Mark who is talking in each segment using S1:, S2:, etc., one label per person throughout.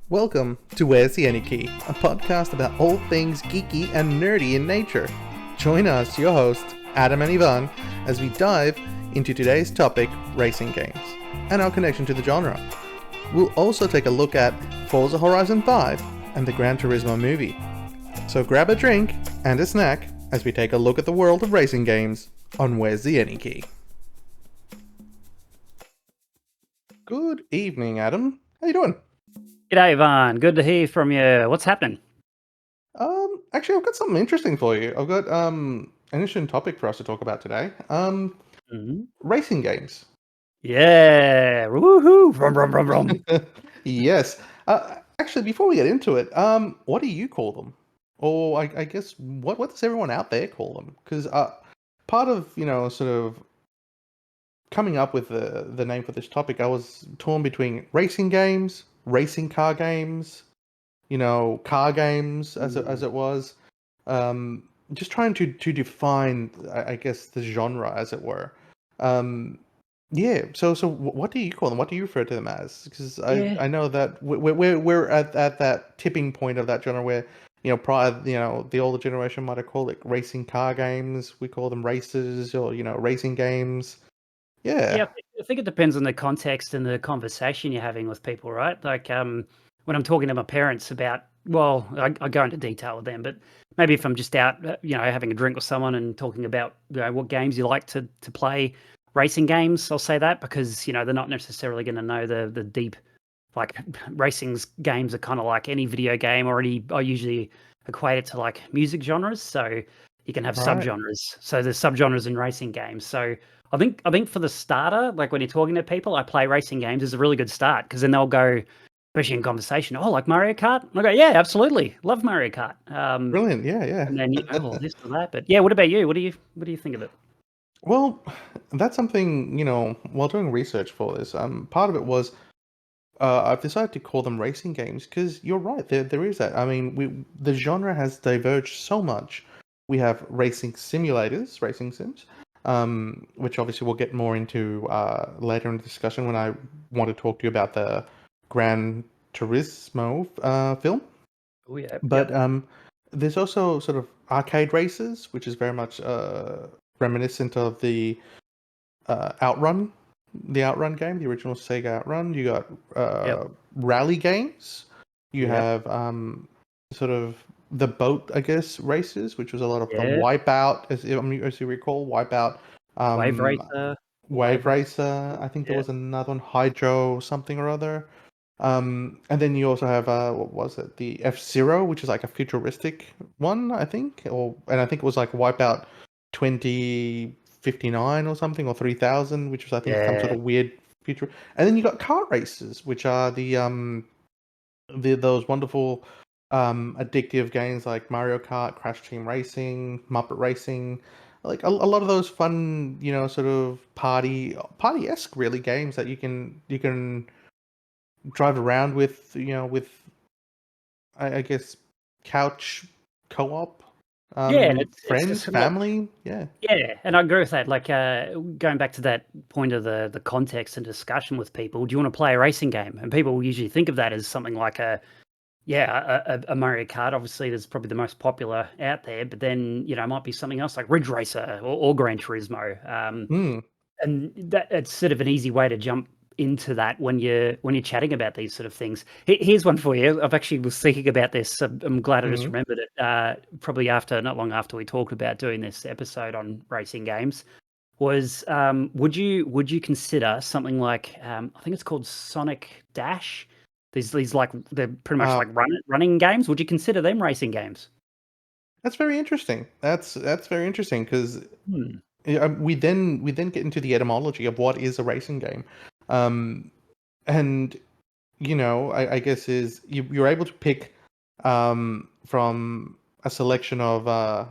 S1: Welcome to Where's the Any Key, a podcast about all things geeky and nerdy in nature. Join us, your hosts, Adam and Ivan, as we dive into today's topic, racing games, and our connection to the genre. We'll also take a look at Forza Horizon 5 and the Gran Turismo movie. So grab a drink and a snack as we take a look at the world of racing games on Where's the Any Key. Good evening, Adam. How you doing?
S2: G'day, Ivan. Good to hear from you. What's happening?
S1: Actually, I've got something interesting for you. I've got an interesting topic for us to talk about today. Racing games.
S2: Yeah. Woohoo. Rum, rum, rum, rum.
S1: Yes. Actually, before we get into it, what do you call them? Or I guess what does everyone out there call them? Because part of sort of coming up with the name for this topic, I was torn between racing games, racing car games, car games as it was. Just trying to define, I guess, the genre, as it were. Yeah. So what do you call them? What do you refer to them as? Because I know that we're at that tipping point of that genre where prior the older generation might have called it racing car games. We call them races or racing games. Yeah.
S2: I think it depends on the context and the conversation you're having with people, right? Like when I'm talking to my parents about, well, I go into detail with them, but maybe if I'm just out, having a drink with someone and talking about what games you like to play, racing games, I'll say that because they're not necessarily going to know the deep, like racing games are kind of like any video game already. I usually equate it to like music genres, so you can have subgenres. So there's subgenres in racing games. So I think for the starter, like when you're talking to people, I play racing games is a really good start because then they'll go, especially in conversation, oh, like Mario Kart? And I go, yeah, absolutely, love Mario Kart.
S1: Brilliant. Yeah.
S2: And then well, this or that. But yeah, what about you? What do you think of it?
S1: Well, that's something, while doing research for this, part of it was I've decided to call them racing games because you're right, there is that. I mean, the genre has diverged so much. We have racing simulators, racing sims, which obviously we'll get more into later in the discussion when I want to talk to you about the Gran Turismo film.
S2: Oh yeah.
S1: But there's also sort of arcade races, which is very much reminiscent of the Outrun, the Outrun game, the original Sega Outrun. You got rally games. You have sort of the boat, I guess, races, which was a lot of fun. Wipeout, as you recall, Wipeout.
S2: Wave Racer.
S1: Wave Racer. I think there was another one, Hydro something or other. And then you also have what was it? The F-Zero, which is like a futuristic one, I think, and I think it was like Wipeout 2059 or something, or 3000, which was I think some sort of weird future. And then you got kart races, which are those wonderful addictive games like Mario Kart, Crash Team Racing, Muppet Racing, like a lot of those fun, sort of party-esque really games that you can drive around with, with I guess couch co-op, friends, family, yeah,
S2: and I agree with that. Like going back to that point of the context and discussion with people, do you want to play a racing game? And people will usually think of that as something like a Mario Kart. Obviously, that's probably the most popular out there. But then it might be something else like Ridge Racer or Gran Turismo. And that it's sort of an easy way to jump into that when you're chatting about these sort of things. Here's one for you. I've actually was thinking about this. I'm glad I just remembered it. Probably not long after we talked about doing this episode on racing games, was would you consider something like I think it's called Sonic Dash? These like they're pretty much like running games. Would you consider them racing games?
S1: That's very interesting. That's very interesting because we then get into the etymology of what is a racing game, and I guess is you're able to pick from a selection of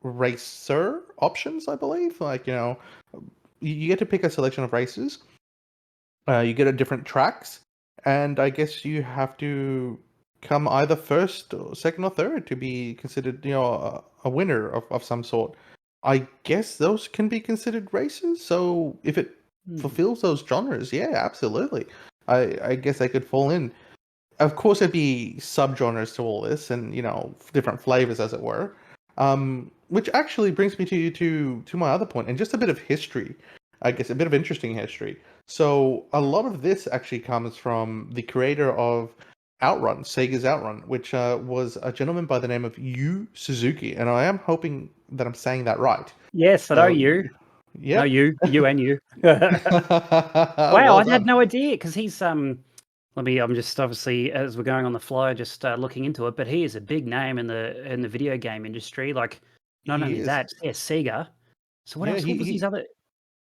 S1: racer options, I believe. Like you get to pick a selection of races. You get a different tracks, and I guess you have to come either first, or second, or third to be considered, a winner of some sort. I guess those can be considered races. So if it fulfills those genres, yeah, absolutely. I guess they could fall in. of course, there'd be subgenres to all this, and different flavors, as it were. Which actually brings me to my other point, and just a bit of history, I guess, a bit of interesting history. So a lot of this actually comes from the creator of Outrun, Sega's Outrun, which was a gentleman by the name of Yu Suzuki, and I am hoping that I'm saying that right.
S2: Yes, I know
S1: So,
S2: you. No,
S1: yep.
S2: you and you. Wow,
S1: Well
S2: I had
S1: done.
S2: no idea because he's I'm just obviously as we're going on the fly, just looking into it. But he is a big name in the video game industry. Like, not
S1: He
S2: only
S1: is.
S2: that, yeah, Sega. So what
S1: Yeah,
S2: else? What was his
S1: he
S2: other?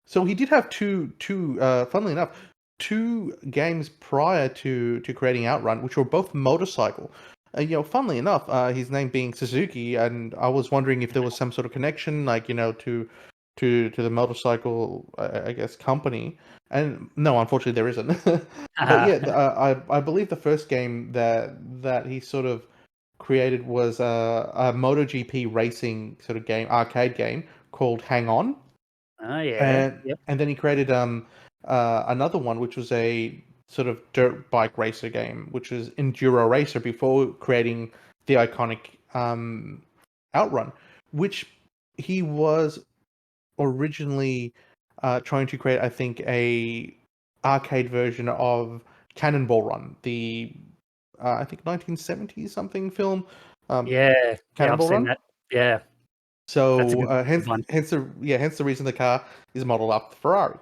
S1: so he did have funnily enough, two games prior to creating Outrun, which were both motorcycle. Funnily enough, his name being Suzuki, and I was wondering if there was some sort of connection, like to the motorcycle, I guess, company. And no, unfortunately, there isn't. But yeah, I believe the first game that he sort of created was a MotoGP racing sort of game, arcade game called Hang On.
S2: Oh yeah,
S1: and
S2: yep,
S1: and then he created another one, which was a sort of dirt bike racer game, which was Enduro Racer, before creating the iconic Outrun, which he was originally trying to create, I think, a arcade version of Cannonball Run, the I think 1970s something film, um,
S2: yeah, yeah. I've
S1: Cannonball
S2: seen
S1: Run.
S2: that. Yeah, that's a
S1: So
S2: good good one.
S1: hence the reason the car is modeled after Ferrari.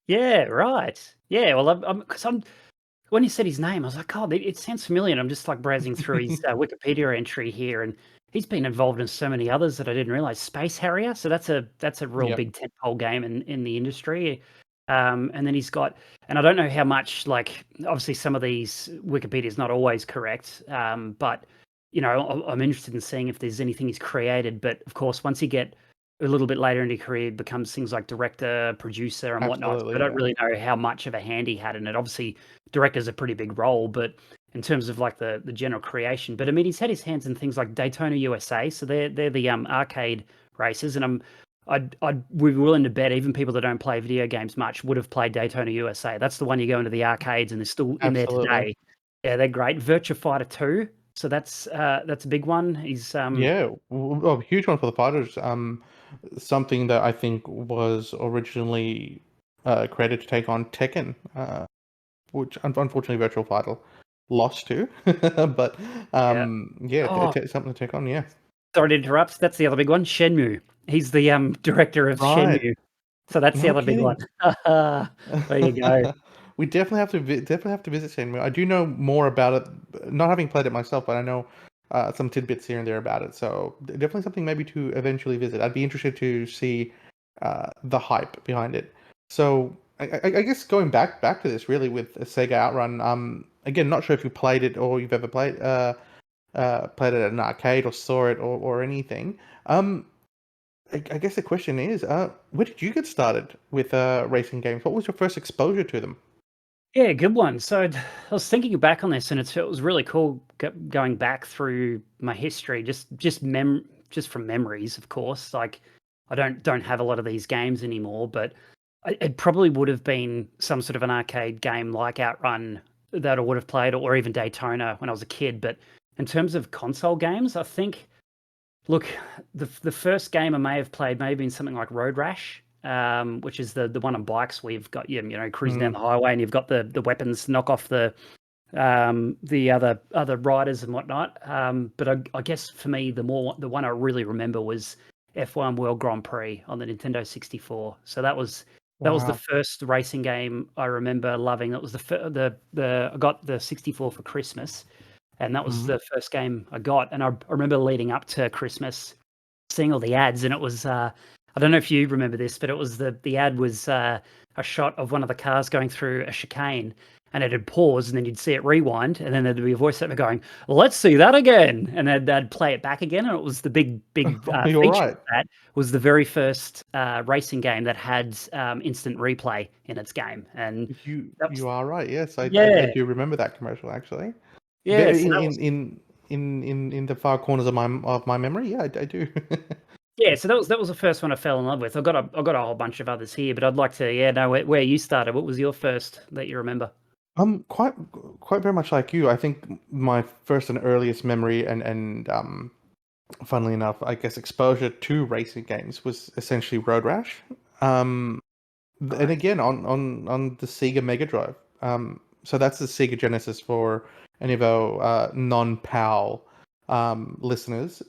S2: Yeah, right. Yeah, well, because I'm when you said his name, I was like, "Oh, it sounds familiar." And I'm just like browsing through his Wikipedia entry here, and he's been involved in so many others that I didn't realize. Space Harrier, so that's a real
S1: Yeah,
S2: big tentpole game in the industry. And then he's got, and I don't know how much. Like, obviously, some of these Wikipedia is not always correct, but I'm interested in seeing if there's anything he's created. But of course, once you get a little bit later in your career, it becomes things like director, producer, and whatnot. So I
S1: absolutely.
S2: don't
S1: Yeah,
S2: really know how much of a hand he had in it. Obviously, director's a pretty big role, but in terms of like the general creation. But I mean, he's had his hands in things like Daytona USA, so they're the arcade races, and I'd be willing to bet even people that don't play video games much would have played Daytona USA. That's the one you go into the arcades and they're still in there
S1: absolutely.
S2: today. Yeah, they're great. Virtua Fighter 2, so that's a big one. He's
S1: Yeah, huge one for the fighters. Something that I think was originally created to take on Tekken, which unfortunately Virtual Fighter lost to. But
S2: yeah.
S1: yeah,
S2: Oh,
S1: something to take on. Yeah,
S2: sorry to interrupt. That's the other big one. Shenmue. He's the director of
S1: right.
S2: Shenmue. So that's the
S1: No
S2: other big one.
S1: kidding.
S2: There you go.
S1: We definitely have to definitely have to visit Shenmue. I do know more about it, not having played it myself, but I know some tidbits here and there about it. So definitely something maybe to eventually visit. I'd be interested to see the hype behind it. So I guess going back to this really with Sega Outrun. Again, not sure if you played it or you've ever played it at an arcade or saw it or anything. Um, I guess the question is, where did you get started with racing games? What was your first exposure to them?
S2: Yeah, good one. So I was thinking back on this, and it was really cool going back through my history, just from memories, of course. Like I don't have a lot of these games anymore, but it probably would have been some sort of an arcade game like Outrun that I would have played, or even Daytona when I was a kid. But in terms of console games, I think look, the first game I may have played may have been something like Road Rash, which is the one on bikes where you've got cruising down
S1: Mm,
S2: the highway and you've got the weapons knock off the other riders and whatnot. But I guess for me the one I really remember was F1 World Grand Prix on the Nintendo 64. So that was the
S1: wow.
S2: first racing game I remember loving. That was the I got the 64 for Christmas, and that was
S1: Mm.
S2: the first game I got. And I remember leading up to Christmas, seeing all the ads, and it was I don't know if you remember this, but it was the ad was a shot of one of the cars going through a chicane, and it had paused, and then you'd see it rewind, and then there'd be a voiceover going, "Let's see that again," and then they'd play it back again, and it was the big
S1: You're
S2: feature of
S1: right.
S2: that was the very first racing game that had instant replay in its game, and that was
S1: You are right. Yes, I
S2: yeah
S1: do remember that commercial actually.
S2: yeah. So
S1: In
S2: that was
S1: in the far corners of my memory. Yeah, I do.
S2: Yeah, so that was the first one I fell in love with. I've got a whole bunch of others here, but I'd like to know where you started. What was your first that you remember?
S1: Quite very much like you. I think my first and earliest memory and funnily enough, I guess exposure to racing games was essentially Road Rash. Um, and
S2: Right.
S1: again on the Sega Mega Drive. So that's the Sega Genesis for any of our non-PAL listeners.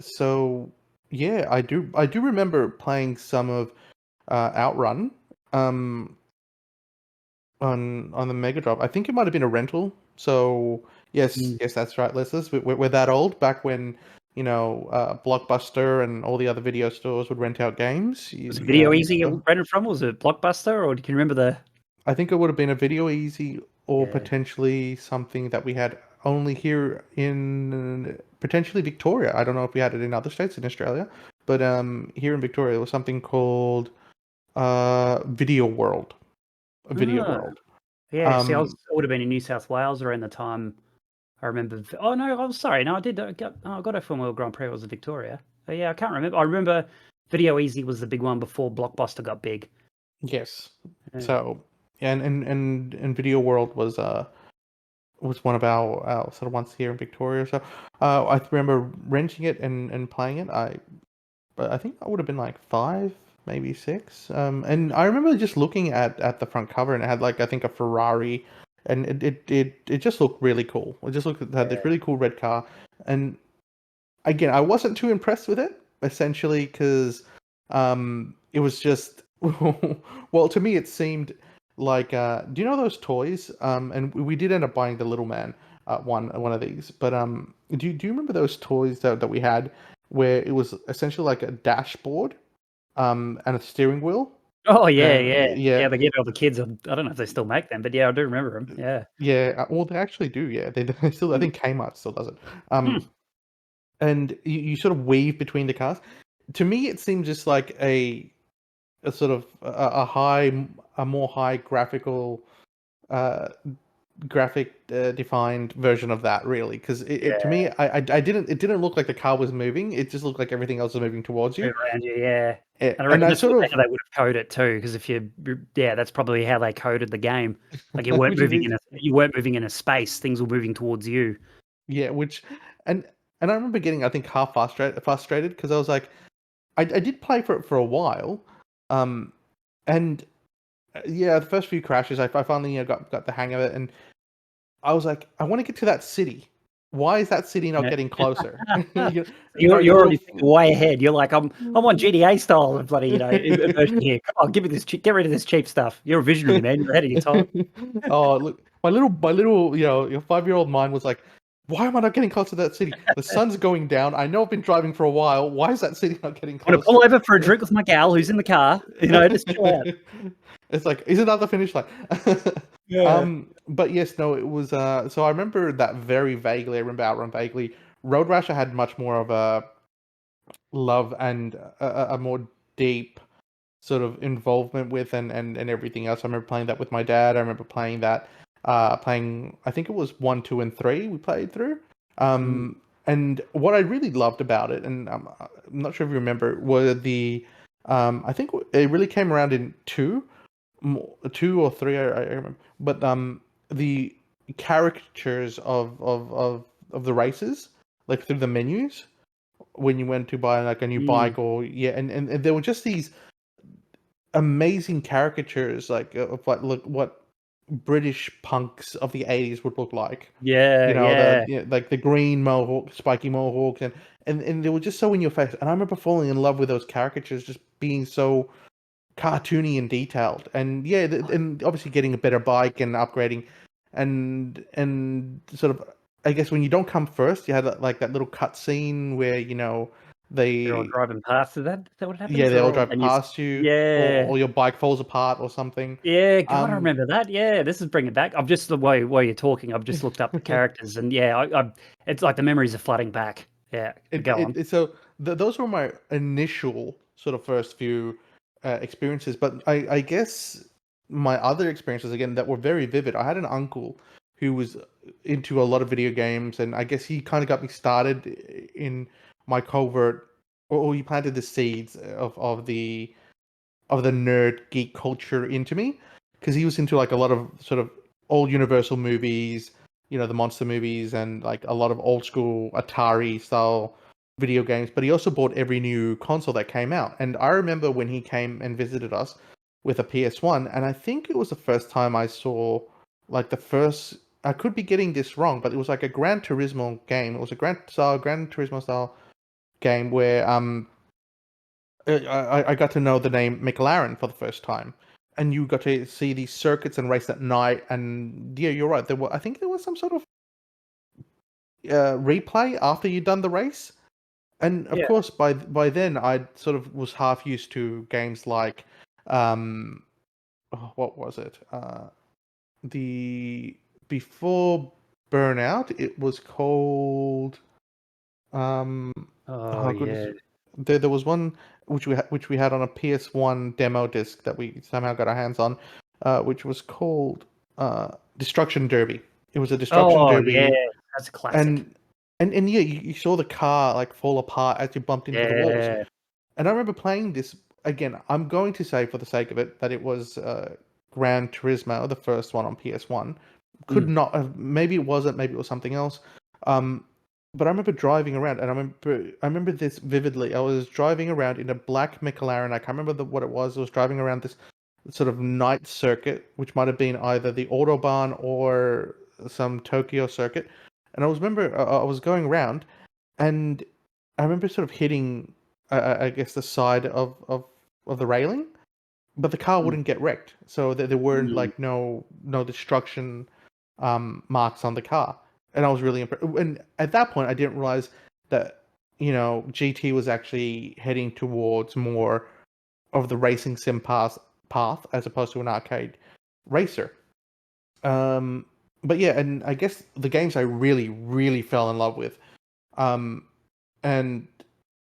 S1: So yeah, I do remember playing some of Outrun um on the Mega Drive. I think it might have been a rental. So yes,
S2: Mm.
S1: yes, that's right, listeners. We're that old. Back when Blockbuster and all the other video stores would rent out games.
S2: Was it
S1: You
S2: Video
S1: know,
S2: Easy you rented from? Was it Blockbuster, or do you remember the?
S1: I think it would have been a Video Easy or
S2: Yeah.
S1: potentially something that we had only here in potentially Victoria. I don't know if we had it in other states in Australia, but here in Victoria it was something called Video World. Video
S2: Ah,
S1: World.
S2: yeah. See,
S1: Um,
S2: I would have been in New South Wales around the time. I remember. Oh no, I'm sorry. No, I did. I got a Formula Grand Prix. It was in Victoria. But yeah, I can't remember. I remember Video Easy was the big one before Blockbuster got big.
S1: yes.
S2: Yeah.
S1: So and Video World was one of our sort of ones here in Victoria. So I remember renting it and playing it. But I think I would have been like five, maybe six. And I remember just looking at the front cover, and it had like I think a Ferrari, and it just looked really cool. It just looked it had this
S2: Yeah.
S1: really cool red car, and again, I wasn't too impressed with it, essentially because it was just well, to me it seemed like do you know those toys? And we did end up buying the little man one of these, but do you remember those toys that we had where it was essentially like a dashboard and a steering wheel?
S2: Oh yeah, yeah,
S1: Yeah,
S2: yeah. They gave all the kids. I don't know if they still make them, but yeah, I do remember them. Yeah.
S1: yeah. Well, they actually do. Yeah, they still. I
S2: Hmm.
S1: think Kmart still does it.
S2: Hmm.
S1: And you sort of weave between the cars. To me, it seemed just like a sort of a more high uh, graphic defined version of that, really. Because it to
S2: Yeah.
S1: me, I didn't it didn't look like the car was moving. It just looked like everything else was moving towards you.
S2: Move around you, yeah. And I
S1: And
S2: reckon
S1: I
S2: that's
S1: sort
S2: probably
S1: of,
S2: how they would have coded it too, because if yeah, that's probably how they coded the game. Like
S1: which is
S2: you weren't moving in a space, things were moving towards you.
S1: yeah, which and and I remember getting I think half frustrated because I was like I did play for it for a while, um, and yeah, the first few crashes I finally got the hang of it, and I was like I want to get to that city. Why is that city not
S2: Yeah.
S1: getting closer?
S2: You're
S1: Your
S2: already
S1: little
S2: thinking way ahead. You're like, I'm on GTA style of bloody, immersion here. Come on, give me this get rid of this cheap stuff. You're a visionary, man. You're ahead of your time.
S1: Oh, look, my little, your 5-year-old mind was like, why am I not getting close to that city? The sun's going down. I know I've been driving for a while. Why is that city not getting
S2: I'm gonna pull
S1: closer?
S2: over for a drink with my gal who's in the car. Just chill out.
S1: It's like, isn't that the finish line?
S2: Yeah.
S1: But yes, no, it was. So I remember that very vaguely. I remember Outrun vaguely. Road Rash, I had much more of a love and a more deep sort of involvement with and everything else. I remember playing that with my dad. I remember playing that playing I think it was 1, 2, and 3 we played through.
S2: Mm.
S1: And what I really loved about it, and I'm not sure if you remember, were the I think it really came around in two or three, I remember. But the caricatures of the races, like through the menus when you went to buy like a new
S2: Mm.
S1: bike or yeah, and there were just these amazing caricatures like of what look what British punks of the 80s would look like.
S2: Yeah, yeah.
S1: Like the green mohawk, spiky mohawks, and they were just so in your face. And I remember falling in love with those caricatures, just being so cartoony and detailed. And yeah, and obviously getting a better bike and upgrading, and sort of, I guess when you don't come first, you had like that little cut scene where
S2: They're all
S1: they
S2: driving past. Is that what
S1: yeah,
S2: happens?
S1: they all
S2: Or
S1: drive
S2: and you
S1: past you,
S2: yeah.
S1: or your bike falls apart or something.
S2: Yeah, God, I
S1: Um,
S2: remember that. Yeah, this is bringing back. I've just the way while you're talking, I've just looked up the characters, and yeah, it's like the memories are flooding back. Yeah, go on.
S1: so those were my initial sort of first few experiences, but I guess my other experiences again that were very vivid. I had an uncle who was into a lot of video games, and I guess he kind of got me started in my covert, or he planted the seeds of the nerd geek culture into me. because he was into like a lot of sort of old Universal movies, the monster movies, and like a lot of old school Atari style video games. But he also bought every new console that came out. And I remember when he came and visited us with a PS1, and I think it was the first time I saw like the first. I could be getting this wrong, but it was like a Gran Turismo game. It was a Gran Turismo style game where I got to know the name McLaren for the first time, and you got to see these circuits and race at night. And yeah, you're right. I think there was some sort of replay after you'd done the race. And of
S2: Yeah.
S1: course, by then I sort of was half used to games like, um, what was it? The before Burnout, it was called um,
S2: Oh
S1: oh goodness,
S2: yeah.
S1: there was one which we had on a PS1 demo disc that we somehow got our hands on, which was called Destruction Derby. It was a Destruction
S2: Oh yeah.
S1: Derby,
S2: That's a classic.
S1: and yeah, you saw the car like fall apart as you bumped into the walls.
S2: Yeah.
S1: And I remember playing this again. I'm going to say, for the sake of it, that it was Gran Turismo, the first one on PS1. Could
S2: Mm.
S1: not have. Maybe it wasn't. Maybe it was something else. Um, but I remember driving around, and I remember this vividly. I was driving around in a black McLaren. I can't remember what it was. I was driving around this sort of night circuit, which might have been either the Autobahn or some Tokyo circuit. And I was going around, and I remember sort of hitting, I guess, the side of the railing, but the car
S2: Mm.
S1: wouldn't get wrecked, so there weren't
S2: Mm.
S1: like no destruction marks on the car, and I was really impressed. And at that point, I didn't realize that GT was actually heading towards more of the racing sim path as opposed to an arcade racer. Um, but yeah, and I guess the games I really really fell in love with. Um, and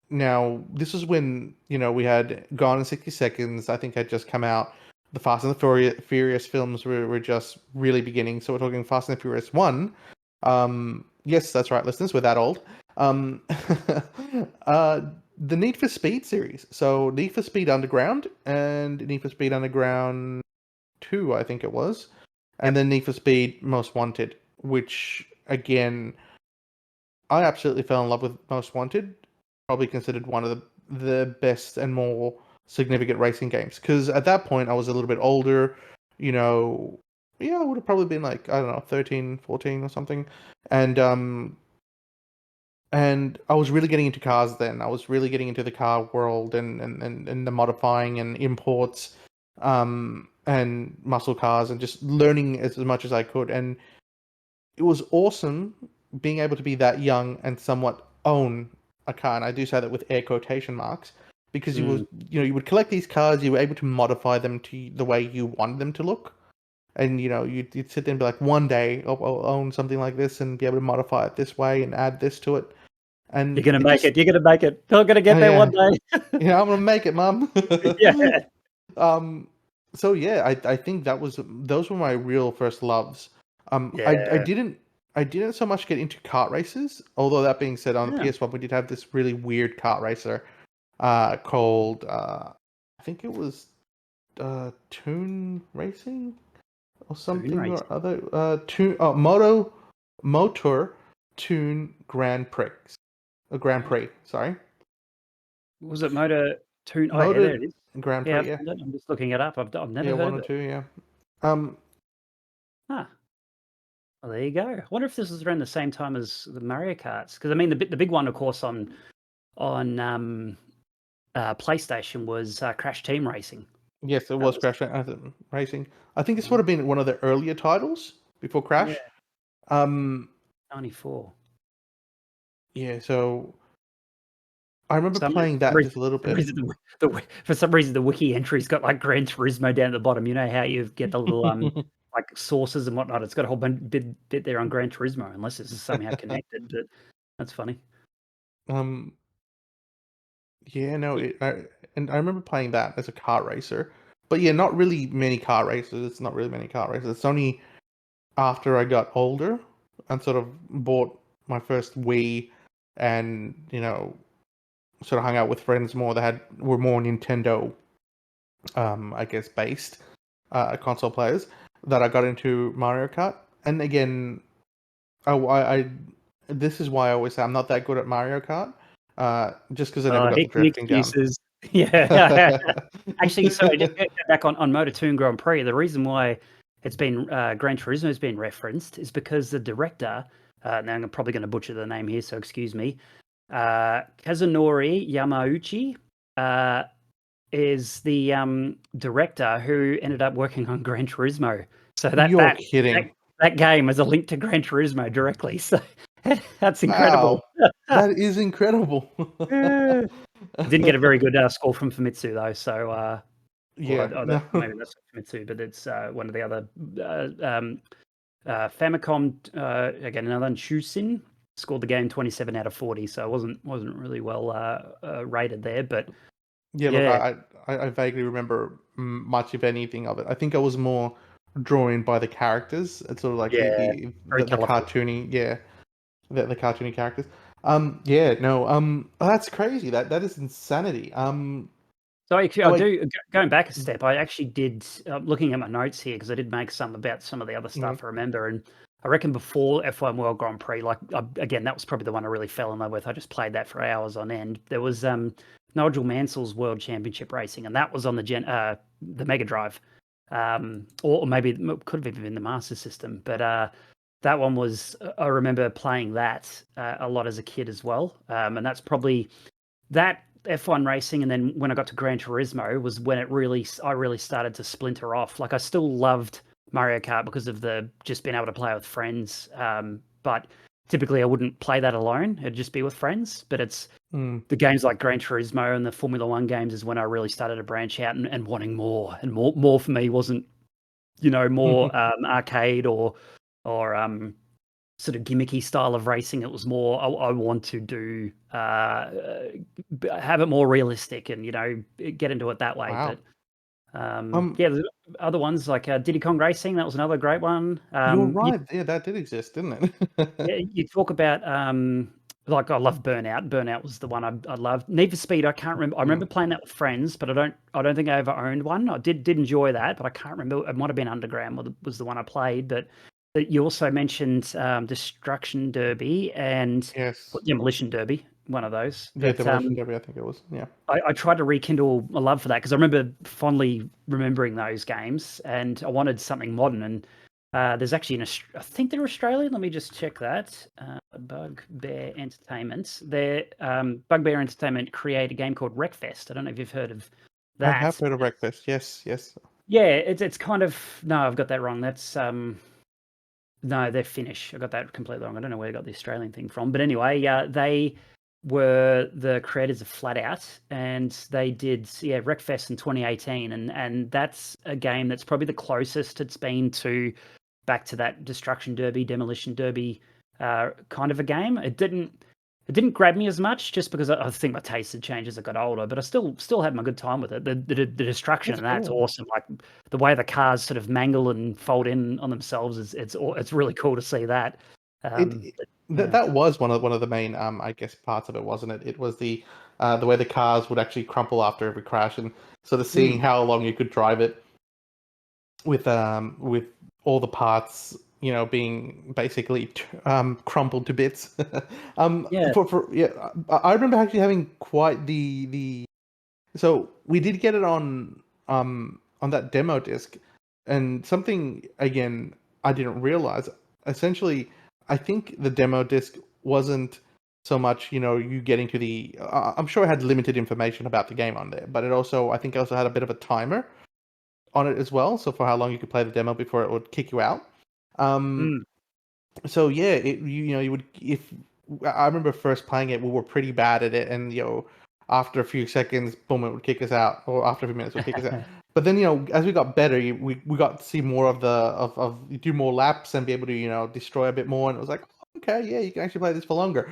S1: now this is when we had Gone in 60 Seconds. I think had just come out. The Fast and the Furious films were just really beginning. So we're talking Fast and the Furious 1. Yes, that's right, listeners. We're that old. Um, uh, the Need for Speed series. So Need for Speed Underground and Need for Speed Underground 2, I think it was, and
S2: Yep.
S1: then Need for Speed Most Wanted, which again I absolutely fell in love with Most Wanted. Probably considered one of the best and more significant racing games. Because at that point, I was a little bit older. You know, yeah, I would have probably been like, I don't know, 13, 14 or something. And I was really getting into cars then. I was really getting into the car world and the modifying and imports, and muscle cars, and just learning as much as I could. And it was awesome being able to be that young and somewhat own a car. And I do say that with air quotation marks, because
S2: Mm.
S1: you would collect these cars, you were able to modify them to the way you wanted them to look. And you'd sit there and be like, one day I'll own something like this and be able to modify it this way and add this to it.
S2: You're
S1: And
S2: gonna
S1: it
S2: make
S1: just,
S2: it. You're gonna make it. You're gonna get
S1: oh
S2: there one
S1: yeah,
S2: day.
S1: I'm gonna make it, mum.
S2: Yeah.
S1: um, so yeah, I think those were my real first loves.
S2: Yeah.
S1: I didn't so much get into kart races. Although that being said, on the
S2: Yeah.
S1: PS1 we did have this really weird kart racer, called I think it was Toon Racing or
S2: Toon
S1: something
S2: race.
S1: or other. Motor Toon Grand Prix. Grand
S2: Oh,
S1: Prix, sorry.
S2: was it Motor Toon? Oh yeah, there
S1: Motor
S2: it is.
S1: Grand
S2: Yeah,
S1: Prix, yeah.
S2: I'm just looking it up. I've
S1: Yeah,
S2: never heard
S1: one
S2: of
S1: or
S2: it.
S1: two, yeah. Um,
S2: Huh. Well, there you go. I wonder if this was around the same time as the Mario Karts, because I mean the big one, of course, on PlayStation was Crash Team Racing.
S1: yes, it
S2: That
S1: was
S2: was
S1: Crash Racing. I think this would have been one of the earlier titles before
S2: yeah,
S1: Crash. Um,
S2: 94.
S1: yeah, so I remember
S2: Some
S1: playing that just a little bit.
S2: for some reason the wiki entry's got like Gran Turismo down at the bottom. You know how you get the little like sources and whatnot. It's got a whole bit there on Gran Turismo, unless this is somehow connected. But that's funny.
S1: um, yeah, no, and I remember playing that as a kart racer. But yeah, not really many kart races. It's not really many kart races. It's only after I got older and sort of bought my first Wii, and sort of hung out with friends more that were more Nintendo, I guess, based. console players that I got into Mario Kart. And again, I this is why I always say I'm not that good at Mario Kart, just because I never got
S2: Here
S1: the
S2: come the
S1: drifting down.
S2: excuses. Yeah. Actually, sorry, just go back on Moto2 and Grand Prix. The reason why it's been Gran Turismo has been referenced is because the director, now I'm probably going to butcher the name here, so excuse me, Kazunori Yamauchi, is the director who ended up working on Gran Turismo. So that
S1: You're
S2: that
S1: kidding.
S2: that, that game is a link to Gran Turismo directly. So that's incredible.
S1: Wow. That is incredible.
S2: Didn't get a very good score from Famitsu though. So,
S1: Yeah. No.
S2: maybe that's not Famitsu, but it's one of the other Famicom. Again, another one, Shusin scored the game 27 out of 40. So it wasn't really well rated there, but
S1: Yeah, look,
S2: yeah,
S1: I vaguely remember much, if anything, of it. I think I was more drawn in by the characters. It's sort of like
S2: yeah, very
S1: the
S2: colourful.
S1: cartoony, yeah, the cartoony characters. Yeah, no, oh, that's crazy. That is insanity.
S2: So actually,
S1: So
S2: I
S1: like,
S2: do going back a step. I actually did looking at my notes here because I did make some about some of the other
S1: mm,
S2: stuff I remember, and I reckon before F1 World Grand Prix, like again, that was probably the one I really fell in love with. I just played that for hours on end. There was Nigel Mansell's World Championship Racing, and that was on the Mega Drive, or maybe it could have even been the Master System, but that one was. I remember playing that a lot as a kid as well, and that's probably that F1 racing, and then when I got to Gran Turismo was when I really started to splinter off. Like I still loved Mario Kart because of the just being able to play with friends, but typically I wouldn't play that alone. It'd just be with friends. But it's
S1: mm,
S2: the games like Gran Turismo and the Formula One games is when I really started to branch out and wanting more. And more for me wasn't more arcade or sort of gimmicky style of racing. It was more I want to do have it more realistic and get into it that way.
S1: wow.
S2: But
S1: Um,
S2: yeah, the other ones like Diddy Kong Racing, that was another great one.
S1: you're right. Yeah, that did exist, didn't it?
S2: Yeah, you talk about like I love Burnout. Burnout was the one I loved. Need for Speed, I can't remember. I remember
S1: Mm,
S2: playing that with friends, but I don't think I ever owned one. I did enjoy that, but I can't remember. It might have been Underground was the one I played. But you also mentioned Destruction Derby and
S1: yes.
S2: Demolition Derby, one of those.
S1: Yeah,
S2: But
S1: Demolition Derby, I think it was. Yeah.
S2: I tried to rekindle a love for that because I remember fondly remembering those games, and I wanted something modern. And there's actually I think they're Australian. Let me just check that. Bugbear Entertainment. Bugbear Entertainment create a game called Wreckfest. I don't know if you've heard of
S1: I have
S2: that.
S1: heard of breakfast. Yes, yes.
S2: Yeah, it's kind of no, I've got that wrong. That's no, they're Finnish. I got that completely wrong. I don't know where I got the Australian thing from. But anyway, they were the creators of Flat Out, and they did Wreckfest in 2018, and that's a game that's probably the closest it's been to back to that Destruction Derby, Demolition Derby kind of a game. It didn't grab me as much just because I think my taste had changed as I got older, but I still had my good time with it. The destruction
S1: That's
S2: and that's
S1: cool.
S2: awesome. Like the way the cars sort of mangle and fold in on themselves is it's really cool to see that. But yeah,
S1: That was one of the main I guess parts of it, wasn't it? It was the way the cars would actually crumple after every crash, and sort of seeing
S2: mm,
S1: how long you could drive it with all the parts, being basically crumpled to bits.
S2: yeah,
S1: For yeah, I remember actually having quite the so we did get it on that demo disc, and something again I didn't realize. Essentially, I think the demo disc wasn't so much you getting to the. I'm sure it had limited information about the game on there, but I think it also had a bit of a timer on it as well. So for how long you could play the demo before it would kick you out. Um,
S2: mm,
S1: so yeah, you would if I remember first playing it, we were pretty bad at it, and after a few seconds, boom, it would kick us out, or after a few minutes, it would kick us out. But then as we got better, we got to see more of you do more laps and be able to destroy a bit more, and it was like, okay, yeah, you can actually play this for longer.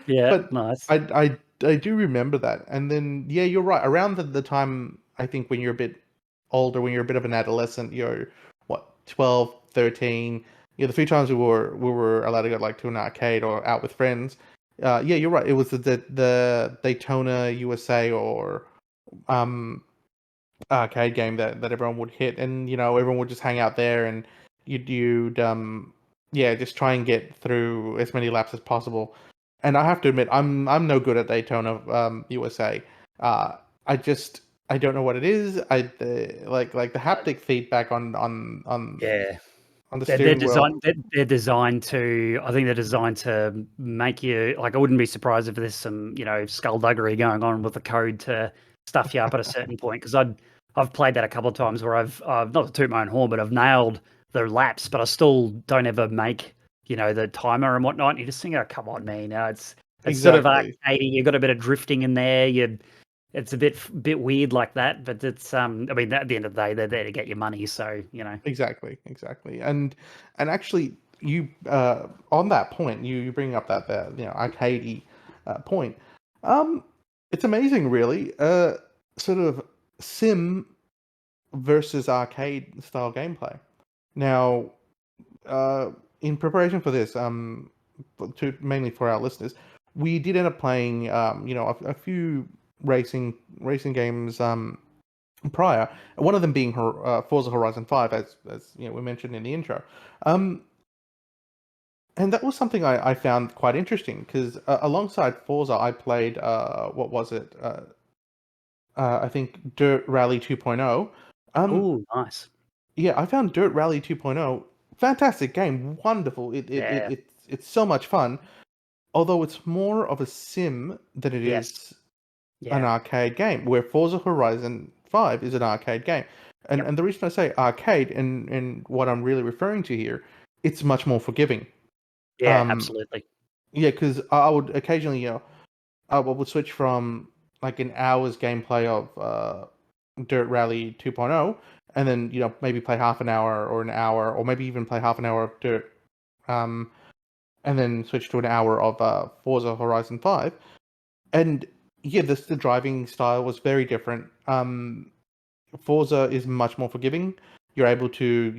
S2: yeah,
S1: But
S2: nice.
S1: I do remember that, and then yeah, you're right. Around the time I think when you're a bit older, when you're a bit of an adolescent, you're what 12, 13. Yeah, the few times we were allowed to go like to an arcade or out with friends. Yeah, you're right. It was the Daytona USA or um arcade game that everyone would hit, and everyone would just hang out there, and you'd yeah, just try and get through as many laps as possible. And I have to admit, I'm no good at Daytona, USA. Uh, I don't know what it is. Like the haptic feedback
S2: Yeah.
S1: on the
S2: They're
S1: steering wheel.
S2: designed. They're designed to. I think they're designed to make you like. I wouldn't be surprised if there's some, skullduggery going on with the code to stuff you up at a certain point. Because I've played that a couple of times where I've not to toot my own horn, but I've nailed the laps, but I still don't ever make the timer and whatnot. And you just think, oh come on, man, it's sort of
S1: Exactly.
S2: arcadey. You've got a bit of drifting in there. It's a bit weird like that, but it's I mean, at the end of the day, they're there to get your money, so
S1: Exactly. And actually, you on that point, you bring up that arcadey point. Um, it's amazing, really. Sort of sim versus arcade style gameplay. Now, uh, in preparation for this, mainly for our listeners, we did end up playing, a few racing games, prior. One of them being Forza Horizon 5, as we mentioned in the intro. Um, and that was something I found quite interesting because alongside Forza, I played what was it? I think Dirt Rally 2.0. Um,
S2: oh, nice.
S1: yeah, I found Dirt Rally 2.0 fantastic game, wonderful.
S2: Yeah.
S1: It's so much fun. Although it's more of a sim than it
S2: Yes.
S1: is an
S2: Yeah.
S1: arcade game, where Forza Horizon 5 is an arcade game.
S2: Yep.
S1: And the reason I say arcade, and what I'm really referring to here, it's much more forgiving.
S2: Yeah,
S1: Um,
S2: absolutely.
S1: yeah, because I would occasionally, I would switch from like an hour's gameplay of Dirt Rally 2.0, and then maybe play half an hour or an hour, or maybe even play half an hour of Dirt, um, and then switch to an hour of Forza Horizon 5. And yeah, the driving style was very different. Forza is much more forgiving. You're able to,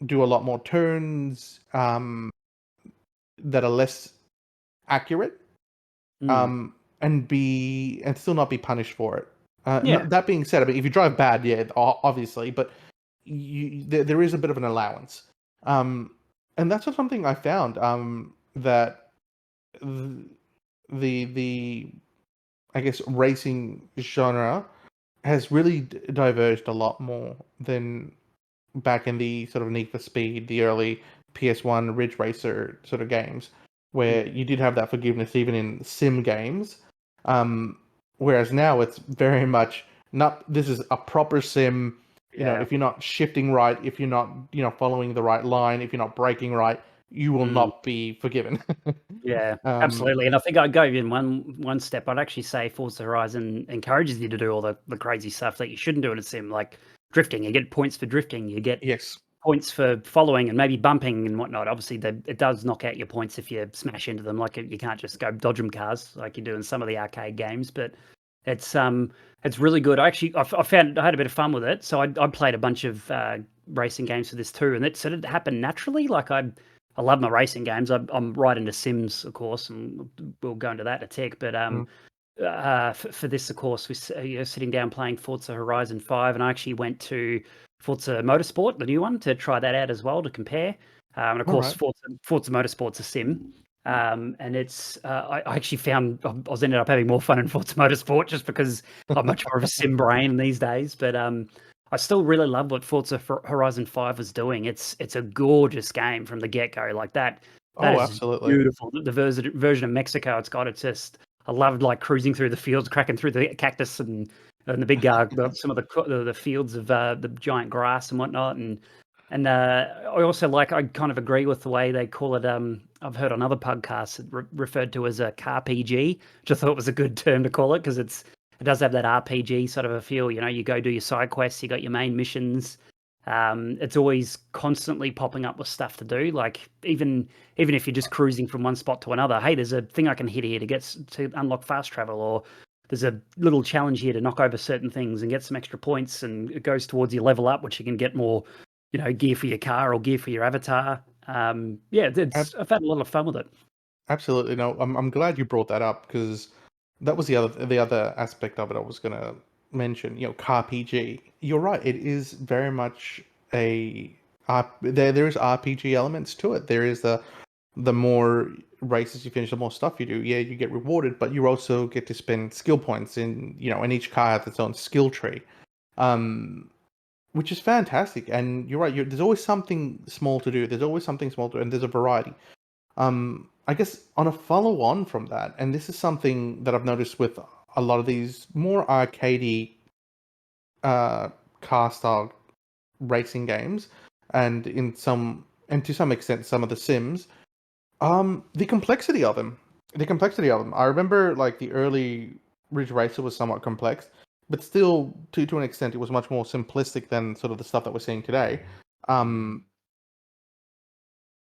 S1: do a lot more turns that are less accurate,
S2: Mm.
S1: and still not be punished for it.
S2: Yeah.
S1: That being said, I mean, if you drive bad, yeah, obviously, but there is a bit of an allowance. Um, and that's just something I found, that the the I guess racing genre has really diverged a lot more than back in the sort of Need for Speed, the early PS1 Ridge Racer sort of games, where
S2: Mm.
S1: you did have that forgiveness even in sim games. Um, Whereas now it's very much not. This is a proper sim.
S2: Yeah.
S1: If you're not shifting right, if you're not following the right line, if you're not braking right, you will
S2: Mm.
S1: not be forgiven.
S2: Yeah,
S1: um,
S2: absolutely. And I think I'd go in one step. I'd actually say Forza Horizon encourages you to do all the crazy stuff that you shouldn't do in a sim, like drifting. You get points for drifting. You get
S1: yes,
S2: points for following and maybe bumping and whatnot. Obviously, it does knock out your points if you smash into them. Like you can't just go dodge them cars like you do in some of the arcade games. But it's really good. I found I had a bit of fun with it. So I played a bunch of racing games for this too, and it sort of happened naturally. Like I love my racing games. I'm right into Sims, of course, and we'll go into that in a tick. But
S1: mm,
S2: for this, of course, we're sitting down playing Forza Horizon 5, and I actually went to Forza Motorsport, the new one, to try that out as well to compare. And of
S1: all
S2: course,
S1: right.
S2: Forza Motorsport's a sim. And it's I actually found I was ended up having more fun in Forza Motorsport just because I'm much more of a sim brain these days. But I still really love what Forza Horizon 5 was doing. It's a gorgeous game from the get go. Like that
S1: Oh,
S2: is just
S1: absolutely.
S2: beautiful. The version of Mexico it's got, it's just I loved like cruising through the fields, cracking through the cactus and the big some of the fields of the giant grass and whatnot. And I also I kind of agree with the way they call it. I've heard on other podcasts it referred to as a car PG, which I thought was a good term to call it because it does have that RPG sort of a feel. You go do your side quests, you got your main missions. It's always constantly popping up with stuff to do. Like even if you're just cruising from one spot to another, hey, there's a thing I can hit here to unlock fast travel, or there's a little challenge here to knock over certain things and get some extra points, and it goes towards your level up, which you can get more, gear for your car or gear for your avatar. Yeah, I've had a lot of fun with it.
S1: Absolutely. No, I'm glad you brought that up because that was the other aspect of it I was gonna mention, car PG. You're right. It is very much there is RPG elements to it. There is the more races you finish, the more stuff you do. Yeah, you get rewarded, but you also get to spend skill points and each car has its own skill tree, um, which is fantastic. And you're right. There's always something small to do. There's always something small to do, and there's a variety. I guess on a follow on from that, and this is something that I've noticed with a lot of these more arcadey car style racing games, and to some extent some of the Sims. The complexity of them. The complexity of them. I remember like the early Ridge Racer was somewhat complex, but still to an extent it was much more simplistic than sort of the stuff that we're seeing today. Um,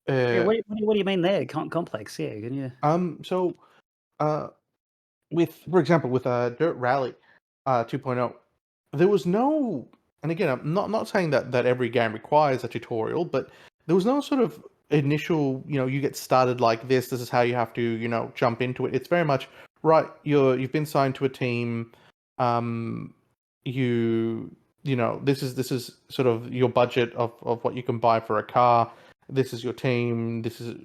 S2: Yeah,
S1: uh,
S2: what do you mean there? Complex, yeah, can you?
S1: so uh, for example, with Dirt Rally 2.0, there was no, and again, I'm not saying that every game requires a tutorial, but there was no sort of initial, you get started like this is how you have to, jump into it. It's very much right. You've been signed to a team. Um, this is sort of your budget of what you can buy for a car. This is your team. This is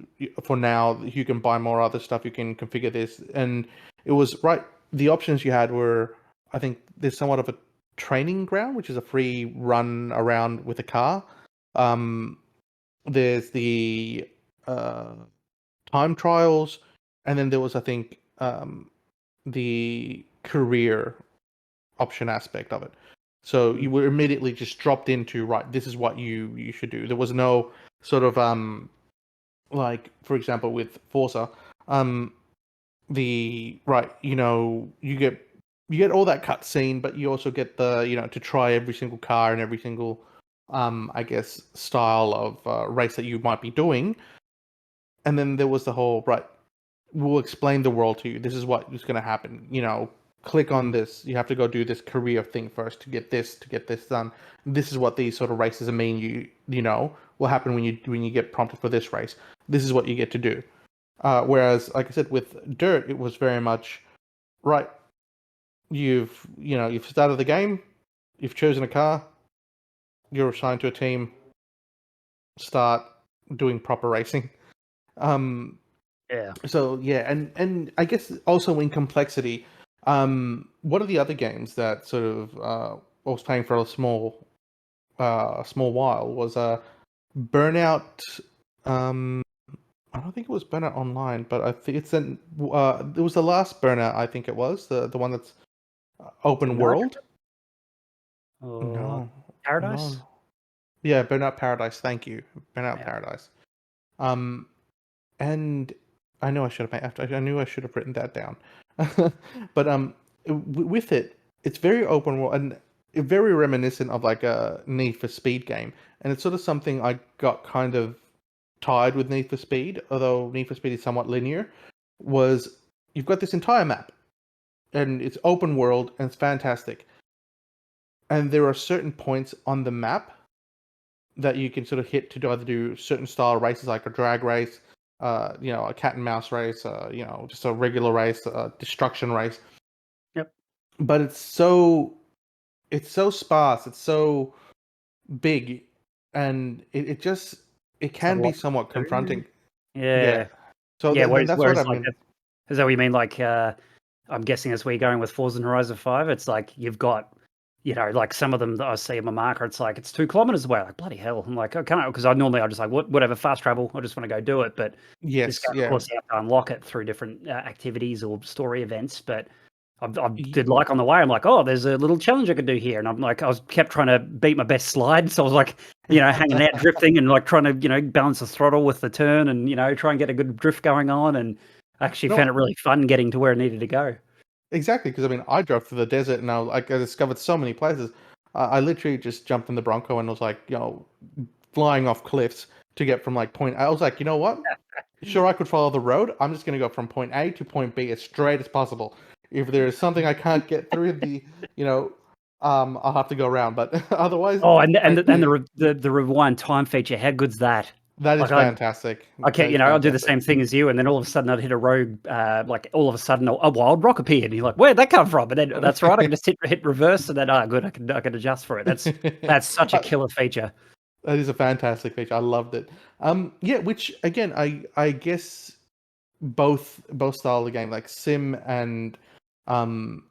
S1: for now. You can buy more other stuff. You can configure this, and it was right. The options you had were, I think, there's somewhat of a training ground, which is a free run around with a car. Um, there's the uh, time trials, and then there was, I think, the career option aspect of it. So you were immediately just dropped into, right, this is what you should do. There was no sort of like, for example, with Forza, um the right, you get all that cutscene, but you also get the, to try every single car and every single I guess style of race that you might be doing. And then there was the whole, right, we'll explain the world to you. This is what is going to happen. Click on this. You have to go do this career thing first to get this done. This is what these sort of races mean. Will happen when you get prompted for this race. This is what you get to do. Whereas, like I said, with Dirt, it was very much right. You've started the game. You've chosen a car. You're assigned to a team. Start doing proper racing.
S2: Yeah.
S1: So yeah, and I guess also in complexity. One of the other games that sort of I was playing for a small while was Burnout. Um, I don't think it was Burnout Online, but I think it was the last Burnout. I think it was the one that's
S2: Is it
S1: open world.
S2: Nitrogen or
S1: No,
S2: Paradise?
S1: no. Yeah, Burnout Paradise. Thank you, Burnout
S2: Yeah.
S1: Paradise. Um, and I know I knew I should have written that down. But with it, it's very open world and very reminiscent of like a Need for Speed game, and it's sort of something I got kind of tired with Need for Speed, although Need for Speed is somewhat linear. Was you've got this entire map, and it's open world and it's fantastic, and there are certain points on the map that you can sort of hit to either do certain style races like a drag race, a cat and mouse race, just a regular race, a destruction race.
S2: Yep.
S1: But it's so sparse, it's so big, and it
S2: It's not a
S1: can be
S2: lot
S1: somewhat
S2: to do.
S1: confronting. Yeah.
S2: Yeah.
S1: So
S2: Yeah,
S1: that's what I
S2: whereas like
S1: mean.
S2: is that what you mean? Like I'm guessing that's where you're going with Forza Horizon 5. It's like you've got, like some of them that I see in my marker, it's like it's 2 kilometers away. Like bloody hell! I'm like, I can't because I just like whatever fast travel. I just want to go do it. But this
S1: Yes,
S2: game, of
S1: yeah.
S2: course, you have to unlock it through different activities or story events. But I
S1: Y-
S2: did like on the way. I'm like, oh, there's a little challenge I could do here, and I'm like, I was kept trying to beat my best slide, so I was like, hanging out, drifting, and like trying to balance the throttle with the turn, and try and get a good drift going on, and I actually found
S1: No,
S2: it really fun getting to where I needed to go.
S1: exactly, because I mean, I drove through the desert and I discovered so many places. I literally just jumped in the Bronco and was like, flying off cliffs to get from like point. I was like, you know what? Sure, I could follow the road. I'm just going to go from point A to point B as straight as possible. If there is something I can't get through I'll have to go around. But otherwise,
S2: Oh, and
S1: I
S2: the rewind time feature, how good's that?
S1: That is
S2: Like
S1: fantastic.
S2: I can't,
S1: That is
S2: I'll do the
S1: fantastic.
S2: same thing as you, and then all of a sudden I'd hit a road, like all of a sudden a wild rock appeared, and you're like, "Where'd that come from?" And then that's right, I can just hit reverse, and then good, I can adjust for it. That's such a killer feature.
S1: That is a fantastic feature. I loved it. Yeah, which again, I guess both style of game, like sim um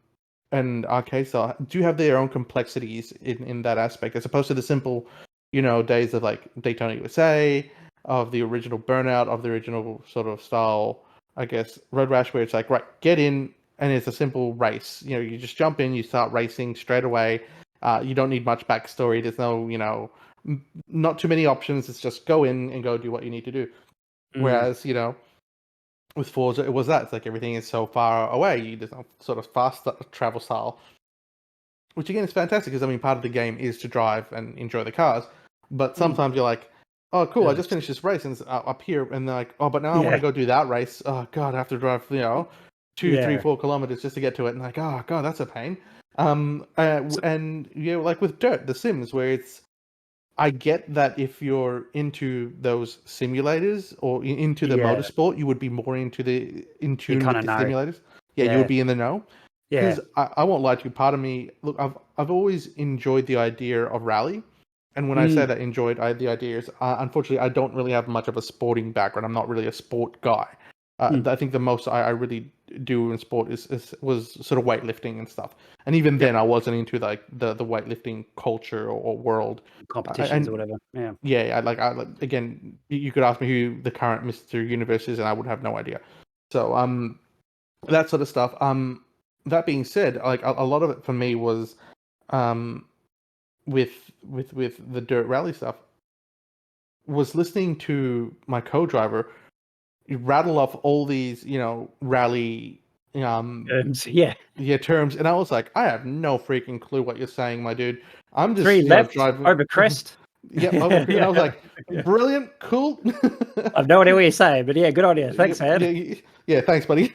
S1: and arcade style, do have their own complexities in that aspect, as opposed to the simple, days of like Daytona USA, of the original Burnout, of the original sort of style, I guess, Road Rash, where it's like, right, get in, and it's a simple race. You just jump in, you start racing straight away. You don't need much backstory. There's no, not too many options. It's just go in and go do what you need to do.
S2: Mm,
S1: Whereas, with Forza, it was that. It's like everything is so far away. There's no sort of fast travel style, which again is fantastic because I mean, part of the game is to drive and enjoy the cars. But
S2: mm.
S1: sometimes you're like, oh, cool, I
S2: Ugh,
S1: just finished this race and it's up here, and they're like, oh, but now I want to
S2: yeah,
S1: go do that race. Oh God, I have to drive, 2, 3,
S2: yeah.
S1: 4 kilometers just to get to it, and like, oh God, that's a pain.
S2: So,
S1: And like with Dirt, The Sims, where it's, I get that if you're into those simulators or into the
S2: yeah,
S1: motorsport, you would be more in
S2: you
S1: tune
S2: kind
S1: with
S2: of
S1: the
S2: know.
S1: simulators. Yeah, you would
S2: Yeah,
S1: be in the know.
S2: yeah,
S1: Because I won't lie to you, part of me, look, I've always enjoyed the idea of rally, and when I say
S2: mm,
S1: that enjoyed, the idea is, unfortunately, I don't really have much of a sporting background. I'm not really a sport guy.
S2: mm.
S1: I think the most I really do in sport was sort of weightlifting and stuff. And even
S2: Yep,
S1: then, I wasn't into like the weightlifting culture or world.
S2: competitions or
S1: And
S2: whatever. Yeah,
S1: yeah, again, you could ask me who the current Mr. Universe is, and I would have no idea. So that sort of stuff. That being said, like a lot of it for me was um with the dirt rally stuff, was listening to my co-driver rattle off all these, rally
S2: yeah.
S1: terms, and I was like, I have no freaking clue what you're saying, my dude. I'm
S2: Three
S1: just,
S2: left
S1: driving.
S2: over crest.
S1: Yep, over, and
S2: Yeah,
S1: I was like,
S2: yeah.
S1: brilliant, cool.
S2: I've no idea what you're saying, but yeah, good on you. Thanks,
S1: Yep,
S2: man.
S1: yeah, thanks, buddy.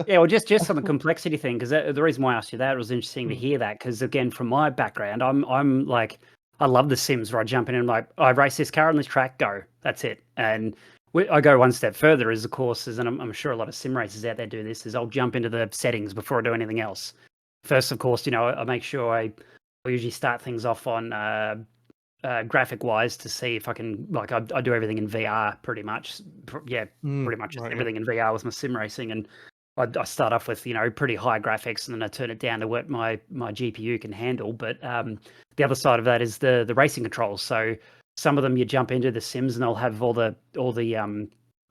S2: Yeah, well, just on the complexity thing, because the reason why I asked you that, it was interesting to
S1: Mm,
S2: hear that, because again, from my background, I'm like, I love The Sims, where I jump in and like, I race this car on this track, go, that's it. And I go one step further, is of course, and I'm sure a lot of sim racers out there do this, is I'll jump into the settings before I do anything else. First, of course, I make sure I usually start things off on graphic wise to see if I can, like, I do everything in VR pretty much. Yeah, pretty much just
S1: right,
S2: everything in VR with my sim racing, and I start off with pretty high graphics, and then I turn it down to what my GPU can handle. But the other side of that is the racing controls. So some of them you jump into the Sims and they'll have all the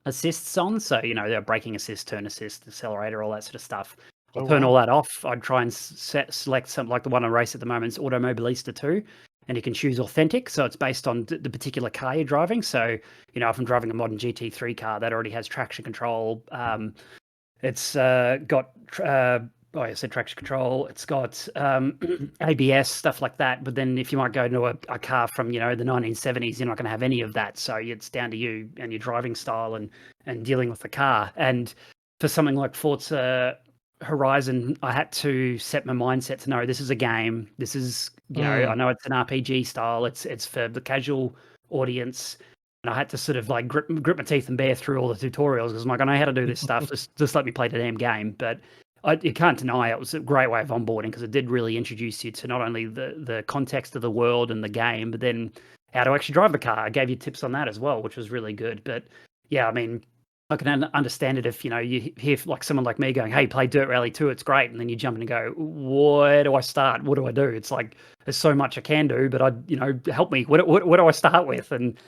S2: assists on. So they're braking assist, turn assist, accelerator, all that sort of stuff. I'll
S1: oh
S2: turn all
S1: wow,
S2: that off. I'd try and select something like the one I race at the moment is Automobilista 2, and you can choose authentic. So it's based on the particular car you're driving. So, if I'm driving a modern GT3 car that already has traction control, it's got, I said traction control. It's got ABS, stuff like that. But then if you might go into a car from, the 1970s, you're not going to have any of that. So it's down to you and your driving style and dealing with the car. And for something like Forza Horizon, I had to set my mindset to know this is a game. This is, I
S1: mm.
S2: know it's an RPG style. It's for the casual audience, and I had to sort of like grip my teeth and bear through all the tutorials because I'm like, I know how to do this stuff. Just let me play the damn game. But you can't deny it was a great way of onboarding, because it did really introduce you to not only the context of the world and the game, but then how to actually drive the car. I gave you tips on that as well, which was really good. But yeah, I mean, I can understand it if you hear like someone like me going, "Hey, play Dirt Rally 2, it's great," and then you jump in and go, "Where do I start? What do I do?" It's like there's so much I can do, but help me. What do I start with? And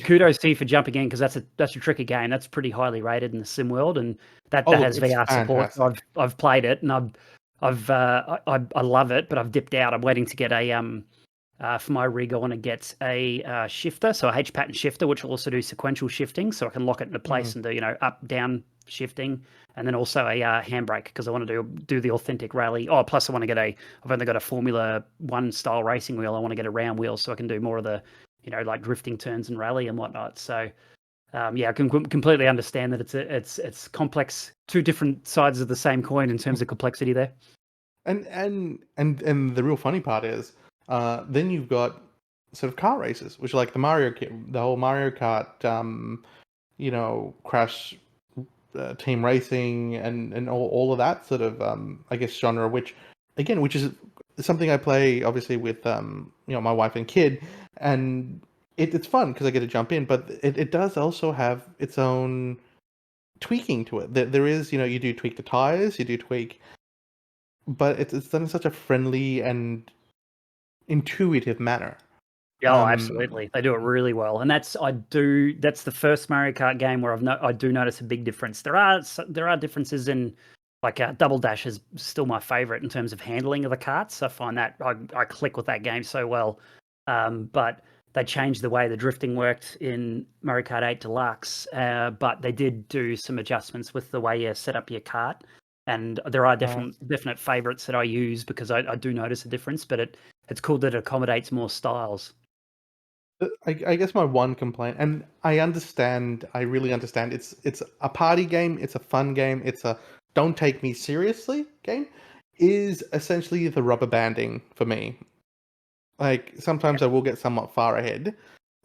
S2: kudos to you for jumping in, because that's a tricky game. That's pretty highly rated in the sim world, and that
S1: Oh, look,
S2: has
S1: it's
S2: VR support. So
S1: fantastic.
S2: I've played it, and I love it, but I've dipped out. I'm waiting to get a for my rig, I want to get a shifter, so a H pattern shifter, which will also do sequential shifting, so I can lock it into place
S1: Mm.
S2: and do up down shifting, and then also a handbrake, because I want to do the authentic rally. Oh, plus I want to get I've only got a Formula One style racing wheel. I want to get a round wheel so I can do more of the like drifting turns and rally and whatnot. So yeah, I can completely understand that it's complex. Two different sides of the same coin in terms of complexity there.
S1: And the real funny part is, then you've got sort of car races, which are like the whole Mario Kart, Crash team racing and all of that sort of I guess genre, which is something I play obviously with my wife and kid, and it's fun because I get to jump in, but it does also have its own tweaking to it. There is, you do tweak the tires, you do tweak, but it's done in such a friendly and intuitive manner.
S2: Oh, absolutely. They do it really well. And that's the first Mario Kart game where I do notice a big difference. There are differences in, like, Double Dash is still my favorite in terms of handling of the karts. I find that I click with that game so well. But they changed the way the drifting worked in Mario Kart 8 Deluxe. But they did do some adjustments with the way you set up your kart. And there are definite favorites that I use because I do notice a difference, but it's cool that it accommodates more styles.
S1: I guess my one complaint, and I really understand, it's a party game, it's a fun game, it's a don't take me seriously game, is essentially the rubber banding for me. Like sometimes I will get somewhat far ahead,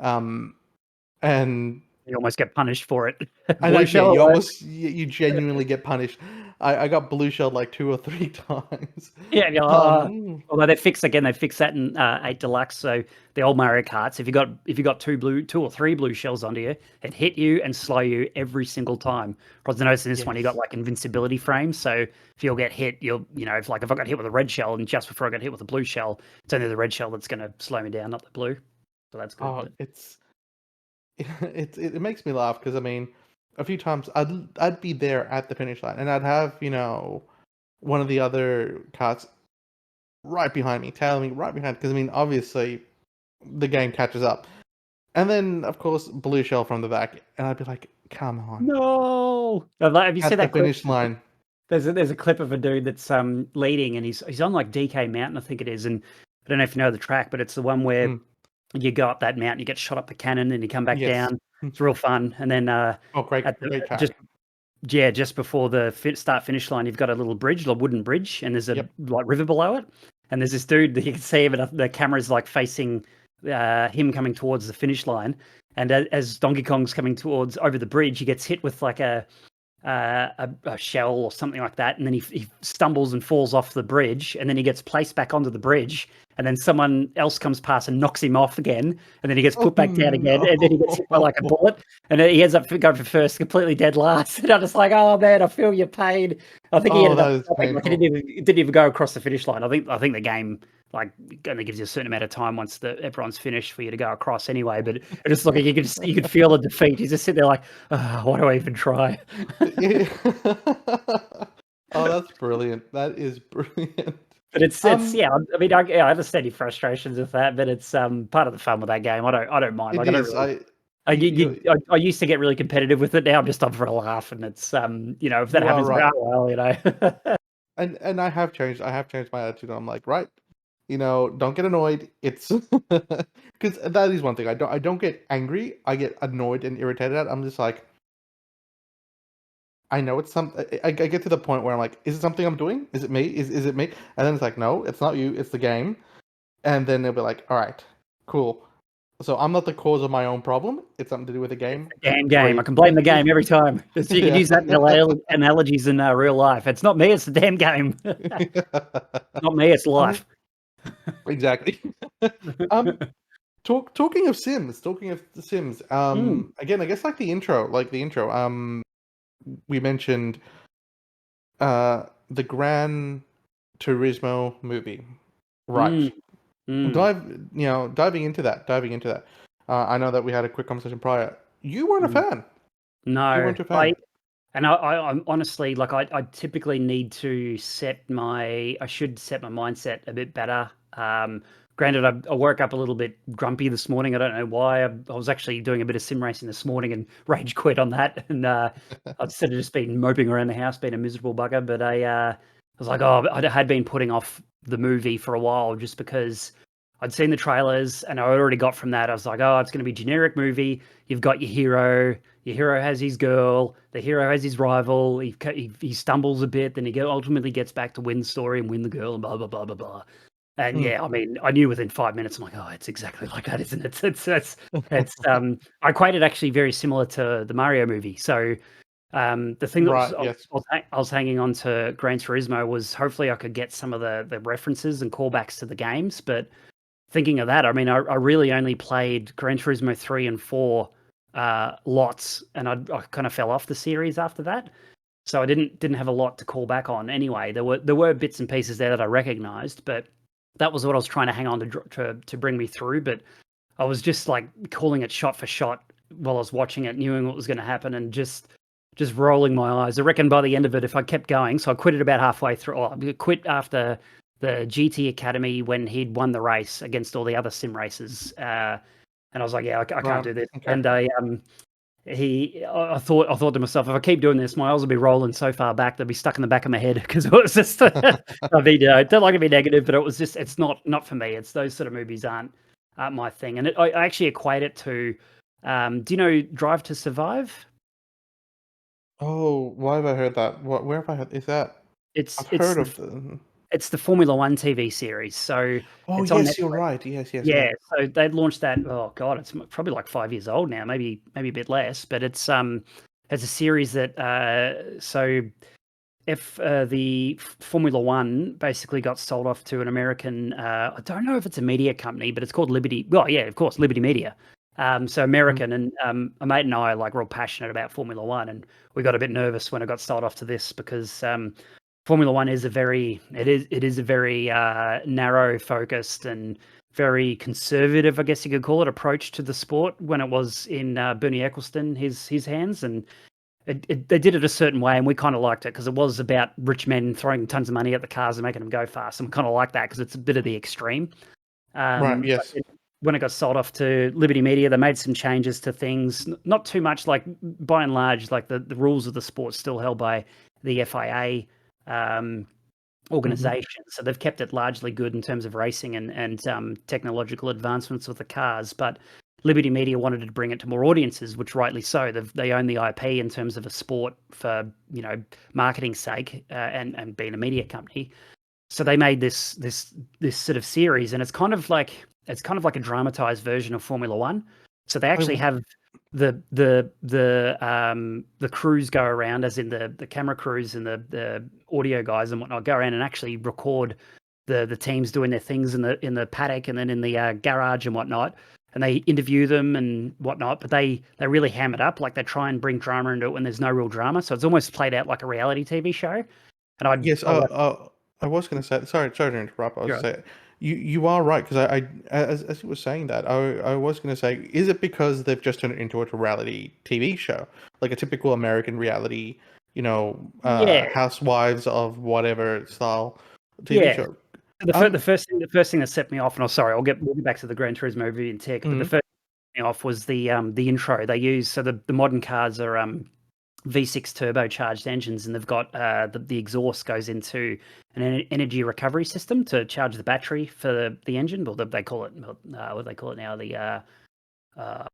S1: and
S2: You almost get punished for it.
S1: I know,
S2: Blue
S1: yeah,
S2: shell alert.
S1: you genuinely get punished. I got blue shelled like 2 or 3 times.
S2: Yeah,
S1: Um,
S2: although they fixed that in 8 Deluxe. So the old Mario Karts, if you got two or three blue shells onto you, it hit you and slow you every single time. Whereas I noticed in this one, you got
S1: yes.
S2: like invincibility frames. So if you'll get hit, if I got hit with a red shell and just before I got hit with a blue shell, it's only the red shell that's going to slow me down, not the blue. So that's good.
S1: Oh, it makes me laugh because I mean, a few times I'd be there at the finish line and I'd have one of the other carts right behind me, tailing me right behind, because I mean obviously the game catches up, and then of course blue shell from the back, and I'd be like, come on,
S2: No, have you seen
S1: at the
S2: that clip?
S1: finish line.
S2: There's a clip of a dude that's leading, and he's on like DK Mountain, I think it is, and I don't know if you know the track, but it's the one where
S1: Mm,
S2: you go up that mountain, you get shot up the cannon, and you come back
S1: yes.
S2: down. It's real fun. And then
S1: Oh, great,
S2: at the
S1: great track.
S2: just before the start finish line, you've got a little bridge, a wooden bridge, and there's a
S1: Yep.
S2: like river below it. And there's this dude that you can see, but the camera's like facing him coming towards the finish line. And as Donkey Kong's coming towards over the bridge, he gets hit with like a shell or something like that, and then he stumbles and falls off the bridge, and then he gets placed back onto the bridge, and then someone else comes past and knocks him off again, and then he gets
S1: Oh
S2: put back down again, and then he gets hit by like a
S1: no.
S2: bullet, and then he ends up going for first, completely dead last. And I'm just like, oh man, I feel your pain. I think he
S1: Oh,
S2: ended up
S1: that is
S2: stopping, like he
S1: painful.
S2: didn't even go across the finish line. I think the game like only gives you a certain amount of time once everyone's finished for you to go across anyway. But it just look like you could feel the defeat. He's just sitting there like, oh, why do I even try?
S1: Yeah. Oh, that's brilliant. That is brilliant.
S2: But it's
S1: Um,
S2: yeah. I mean, I understand your frustrations with that, but it's part of the fun with that game. I don't mind.
S1: it
S2: Like I don't
S1: is.
S2: really. I used to get really competitive with it. Now I'm just on for a laugh, and it's if that
S1: You are
S2: happens, I'm like,
S1: right.
S2: oh well.
S1: And I have changed. I have changed my attitude. I'm like, right, don't get annoyed. It's because that is one thing. I don't get angry. I get annoyed and irritated at. I'm just like, I know it's I get to the point where I'm like, is it something I'm doing? Is it me? Is it me? And then it's like, no, it's not you. It's the game. And then they'll be like, all right, cool. So I'm not the cause of my own problem. It's something to do with the
S2: It's
S1: game.
S2: the damn game. I
S1: Great.
S2: can blame the game every time. You can
S1: Yeah.
S2: use that in analogies in real life. It's not me. It's the damn game. Not me. It's
S1: um,
S2: life.
S1: exactly. um, talking of Sims, talking of the Sims.
S2: Mm,
S1: Again, I guess like the intro. We mentioned the Gran Turismo movie, right?
S2: mm, mm,
S1: Diving into that. I know that we had a quick conversation prior. You weren't a
S2: mm.
S1: fan. You
S2: No,
S1: weren't a fan.
S2: I'm honestly like I typically need to I should set my mindset a bit better. Granted, I woke up a little bit grumpy this morning. I don't know why. I was actually doing a bit of sim racing this morning and rage quit on that. And I've sort of just been moping around the house, being a miserable bugger. But I was like, oh, I had been putting off the movie for a while just because I'd seen the trailers and I already got from that. I was like, oh, it's going to be a generic movie. You've got your hero. Your hero has his girl. The hero has his rival. He stumbles a bit, then he ultimately gets back to win the story and win the girl and blah blah blah blah blah. And
S1: Mm.
S2: yeah, I mean, I knew within 5 minutes, I'm like, "Oh, it's exactly like that, isn't it?" I equate it actually very similar to the Mario movie. So, the thing that was
S1: Right. Yes.
S2: I was hanging on to Gran Turismo was hopefully I could get some of the references and callbacks to the games, but thinking of that, I mean, I really only played Gran Turismo 3 and 4, lots, and I kind of fell off the series after that. So I didn't have a lot to call back on anyway. There were bits and pieces there that I recognized, but that was what I was trying to hang on to bring me through. But I was just like calling it shot for shot while I was watching it, knowing what was going to happen, and just rolling my eyes. I reckon by the end of it, if I kept going, so I quit it about halfway through. Or I quit after the GT Academy when he'd won the race against all the other sim races, and I was like, yeah, I can't
S1: Right.
S2: do this.
S1: Okay.
S2: And I thought to myself, if I keep doing this, my eyes will be rolling so far back they'll be stuck in the back of my head because it was just. I mean, don't like to be negative, but it was just it's not for me. It's those sort of movies aren't my thing, and I actually equate it to. Do you know Drive to Survive?
S1: Oh, why have I heard that? What? Where have I heard? Is that?
S2: It's
S1: I've
S2: it's
S1: heard
S2: the
S1: of the.
S2: it's the Formula One TV series, so
S1: Oh
S2: it's on
S1: yes, you're
S2: Netflix.
S1: right. Yes. Yes. Yeah.
S2: Yeah, so they'd launched that. Oh god, it's probably like 5 years old now, maybe a bit less. But it's a series that so if the Formula One basically got sold off to an American, I don't know if it's a media company, but it's called Liberty. Well, yeah, of course, Liberty Media. So
S1: Mm.
S2: American, and a mate and I are like real passionate about Formula One, and we got a bit nervous when it got sold off to this because Formula One is a very narrow focused and very conservative, I guess you could call it, approach to the sport when it was in Bernie Ecclestone, his hands, and they did it a certain way, and we kind of liked it because it was about rich men throwing tons of money at the cars and making them go fast, and we kind of like that because it's a bit of the extreme.
S1: Right.
S2: But
S1: Yes.
S2: then when it got sold off to Liberty Media, they made some changes to things, not too much. Like by and large, like the rules of the sport still held by the FIA
S1: Hmm.
S2: organization, so they've kept it largely good in terms of racing and technological advancements with the cars, but Liberty Media wanted to bring it to more audiences, which rightly so. They own the IP in terms of a sport for marketing sake, and being a media company. So they made this sort of series, and it's kind of like a dramatized version of Formula One. So they actually have the crews go around, as in the camera crews and the audio guys and whatnot, go around and actually record the teams doing their things in the paddock and then in the garage and whatnot, and they interview them and whatnot. But they really ham it up, like they try and bring drama into it when there's no real drama. So it's almost played out like a reality TV show. And
S1: Yes. I was going to say. Sorry to interrupt. I was
S2: Right.
S1: saying you are right because as you were saying that I was going to say, is it because they've just turned it into a reality TV show, like a typical American reality,
S2: Yeah,
S1: housewives of whatever style TV
S2: yeah.
S1: show?
S2: The
S1: Um.
S2: first thing that set me off, and I'm sorry, we'll get back to the Gran Turismo movie in tech, but the
S1: Mhm.
S2: first thing off was the intro they use. So the modern cars are V6 turbocharged engines, and they've got the exhaust goes into an energy recovery system to charge the battery for the engine. Well, they call it what do they call it now? The uh,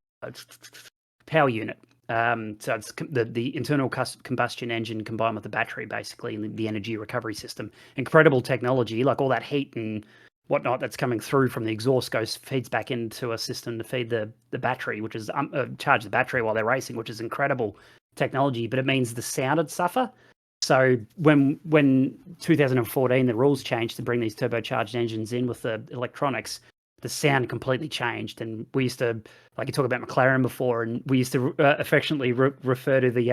S2: power unit. So it's the internal combustion engine combined with the battery, basically, and the energy recovery system. Incredible technology, like all that heat and whatnot that's coming through from the exhaust feeds back into a system to feed the battery, which is charge the battery while they're racing, which is incredible technology. But it means the sound would suffer. So when 2014 the rules changed to bring these turbocharged engines in with the electronics, the sound completely changed. And we used to, like you talked about McLaren before, and we used to affectionately refer to the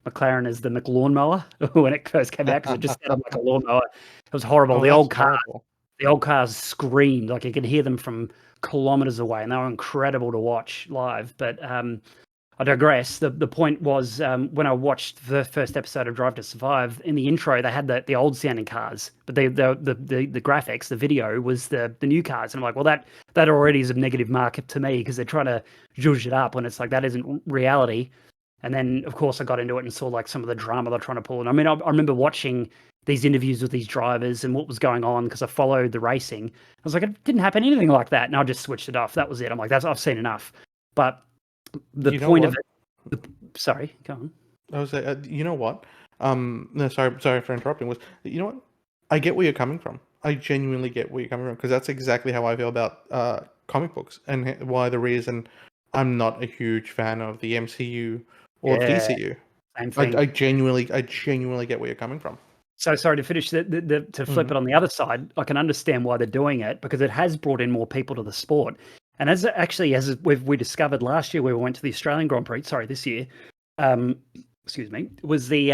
S2: McLaren as the McLawnmower when it first came out because it just sounded like a lawnmower. It was horrible.
S1: Oh, that's horrible.
S2: The old cars screamed, like you could hear them from kilometers away, and they were incredible to watch live. But I digress. The point was, when I watched the first episode of Drive to Survive, in the intro they had the old sounding cars, but the graphics, the video was the new cars, and I'm like, well, that already is a negative mark to me because they're trying to zhuzh it up when it's like that isn't reality. And then of course I got into it and saw like some of the drama they're trying to pull. And I mean, I remember watching these interviews with these drivers and what was going on because I followed the racing. I was like, it didn't happen anything like that, and I just switched it off. That was it. I'm like, I've seen enough. But the
S1: You know
S2: point of
S1: what?
S2: it, sorry, go on.
S1: I was you know what? No, sorry for interrupting. You know what? I get where you're coming from. I genuinely get where you're coming from, because that's exactly how I feel about comic books, and why the reason I'm not a huge fan of the MCU or the
S2: Yeah,
S1: DCU.
S2: same thing.
S1: I genuinely get where you're coming from.
S2: So sorry to finish to flip
S1: Hmm.
S2: it on the other side. I can understand why they're doing it because it has brought in more people to the sport. And as we discovered last year, where we went to the Australian Grand Prix. Sorry, this year. Um, excuse me. Was the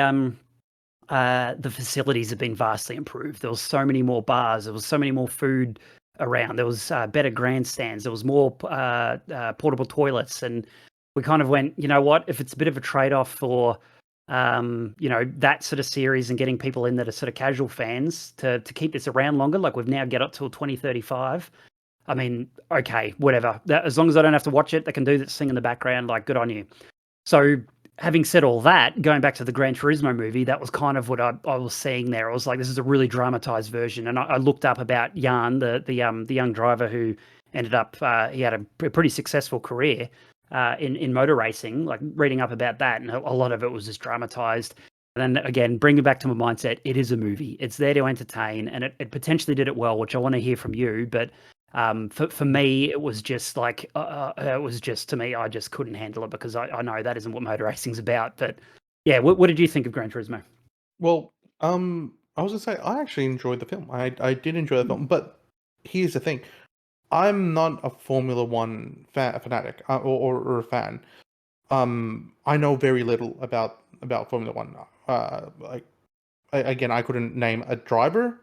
S2: facilities have been vastly improved. There was so many more bars. There was so many more food around. There was better grandstands. There was more portable toilets, and we kind of went, you know what? If it's a bit of a trade-off for, that sort of series and getting people in that are sort of casual fans to keep this around longer, like we've now got up till 2035. I mean, okay, whatever. As long as I don't have to watch it, they can do that thing in the background. Like, good on you. So, having said all that, going back to the Gran Turismo movie, that was kind of what I was seeing there. I was like, this is a really dramatized version, and I looked up about Jan, the young driver who ended up he had a pretty successful career in motor racing. Like reading up about that, and a lot of it was just dramatized. And then again, bringing it back to my mindset, it is a movie. It's there to entertain, and it potentially did it well, which I want to hear from you. But for me, it was just like it was just to me, I just couldn't handle it because I know that isn't what motor racing's about. But yeah, what did you think of Gran Turismo?
S1: Well, I was gonna say I actually enjoyed the film. I did enjoy the
S2: Hmm.
S1: film, but here's the thing: I'm not a Formula One fanatic, or a fan. I know very little about Formula One. Like, again, I couldn't name a driver.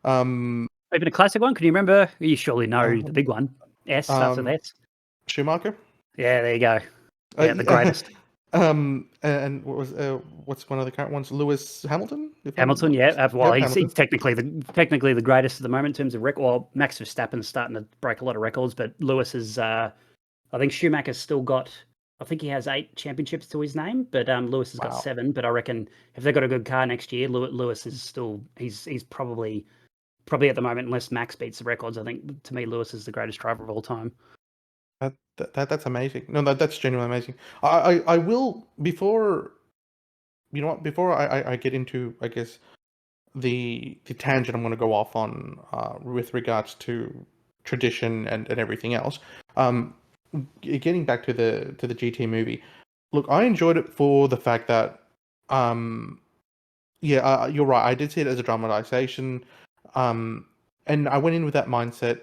S1: Um,
S2: Even a classic one? Can you remember? You surely know the
S1: um,
S2: big one. S starts with
S1: um,
S2: S.
S1: Schumacher.
S2: Yeah, there you go. Yeah, the
S1: Yeah,
S2: greatest.
S1: and what's one of the current ones? Lewis Hamilton, if I'm
S2: Hamilton,
S1: not
S2: yeah. Well,
S1: Yep,
S2: he's
S1: Hamilton.
S2: technically the greatest at the moment in terms of record. Well, Max Verstappen's starting to break a lot of records, but Lewis is. I think Schumacher's still got. I think he has 8 championships to his name, but Lewis has got
S1: Wow.
S2: 7. But I reckon if they've got a good car next year, Lewis is still. He's probably at the moment, unless Max beats the records. I think to me, Lewis is the greatest driver of all time.
S1: That's amazing. No, that's genuinely amazing. I will, before, you know what, before I get into, I guess, the tangent I'm going to go off on, with regards to tradition and everything else. Um, Getting back to the GT movie. Look, I enjoyed it for the fact that, um, yeah, you're right. I did see it as a dramatization, um, and I went in with that mindset.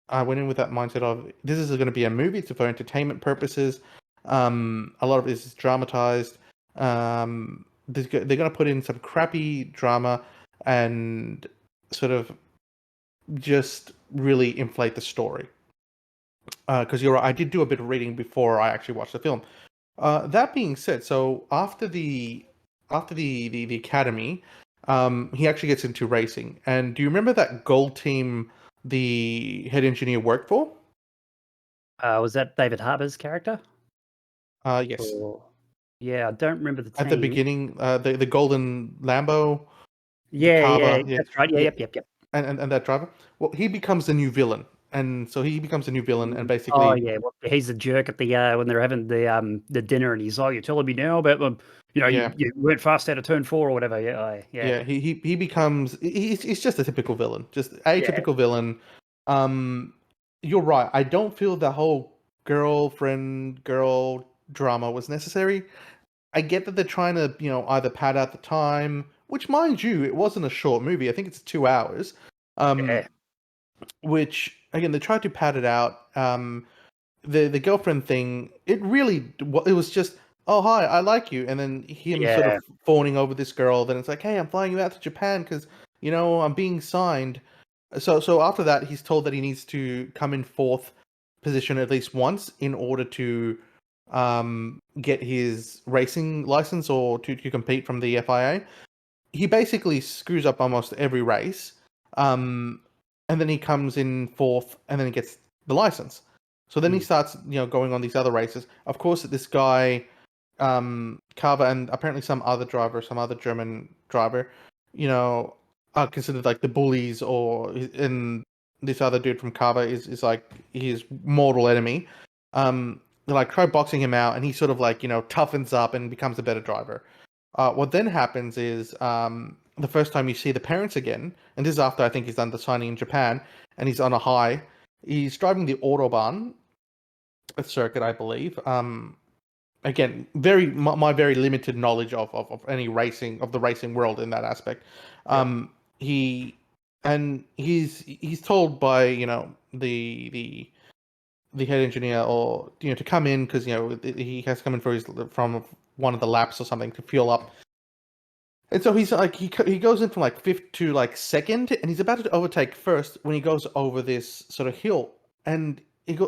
S1: I went in with that mindset of, this is going to be a movie. It's for entertainment purposes. A lot of this is dramatized. They're going to put in some crappy drama and sort of just really inflate the story. Because you're right, I did do a bit of reading before I actually watched the film. That being said, so after the academy, he actually gets into racing. And do you remember that gold team the head engineer worked for?
S2: Was that David Harbour's character?
S1: Yes.
S2: Or yeah, I don't remember the
S1: At the
S2: team.
S1: beginning, the golden Lambo, the
S2: Yeah, yeah,
S1: Carver, yeah,
S2: that's right. Yeah,
S1: yeah,
S2: yep.
S1: and that driver. Well, he becomes the new villain, and so he becomes a new villain, and
S2: Oh
S1: basically,
S2: yeah, well, he's the jerk at the when they're having the dinner, and he's like, "You're telling me now about
S1: yeah,
S2: you went fast out of turn 4 or whatever." Yeah, yeah,
S1: yeah, he becomes, he's just a typical villain, just a
S2: yeah,
S1: typical villain. Um, you're right. I don't feel the whole girlfriend girl drama was necessary. I get that they're trying to, either pad out the time, which, mind you, it wasn't a short movie. I think it's 2 hours.
S2: yeah,
S1: Which, again, they tried to pad it out. The girlfriend thing, it was just, oh, hi, I like you, and then him sort of
S2: yeah,
S1: fawning over this girl. Then it's like, hey, I'm flying you out to Japan because, I'm being signed. So after that, he's told that he needs to come in fourth position at least once in order to get his racing license, or to compete from the FIA. He basically screws up almost every race, um, and then he comes in fourth, and then he gets the license. So then he
S2: mm,
S1: starts, going on these other races. Of course, this guy, Carver, and apparently some other driver, some other German driver, you know, are considered like the bullies, and this other dude from Carver is like his mortal enemy. They like try boxing him out, and he sort of like toughens up and becomes a better driver. What then happens is, the first time you see the parents again, and this is after I think he's done the signing in Japan, and he's on a high. He's driving the autobahn circuit, I believe. Again, my very limited knowledge of any racing of the racing world in that aspect.
S2: Yep.
S1: He and he's told by the head engineer or to come in because he has to come in for his from one of the laps or something to fuel up. And so he's like he goes in from like fifth to like second, and he's about to overtake first when he goes over this sort of hill. And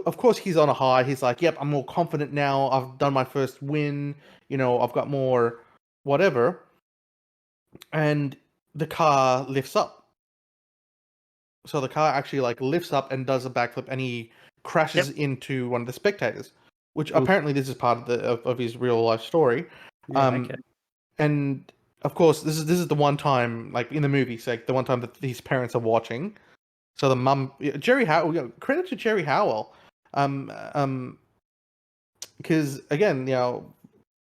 S1: of course he's on a high. He's like, "Yep, I'm more confident now. I've done my first win. I've got more, whatever." And the car lifts up. So the car actually like lifts up and does a backflip, and he crashes
S2: Yep.
S1: into one of the spectators. Which
S2: Oof.
S1: apparently this is part of of his real life story.
S2: Yeah. Okay.
S1: Um, and of course this is the one time, like in the movie, like the one time that these parents are watching. So the mum, Jerry Howell, credit to Jerry Howell, um um because again,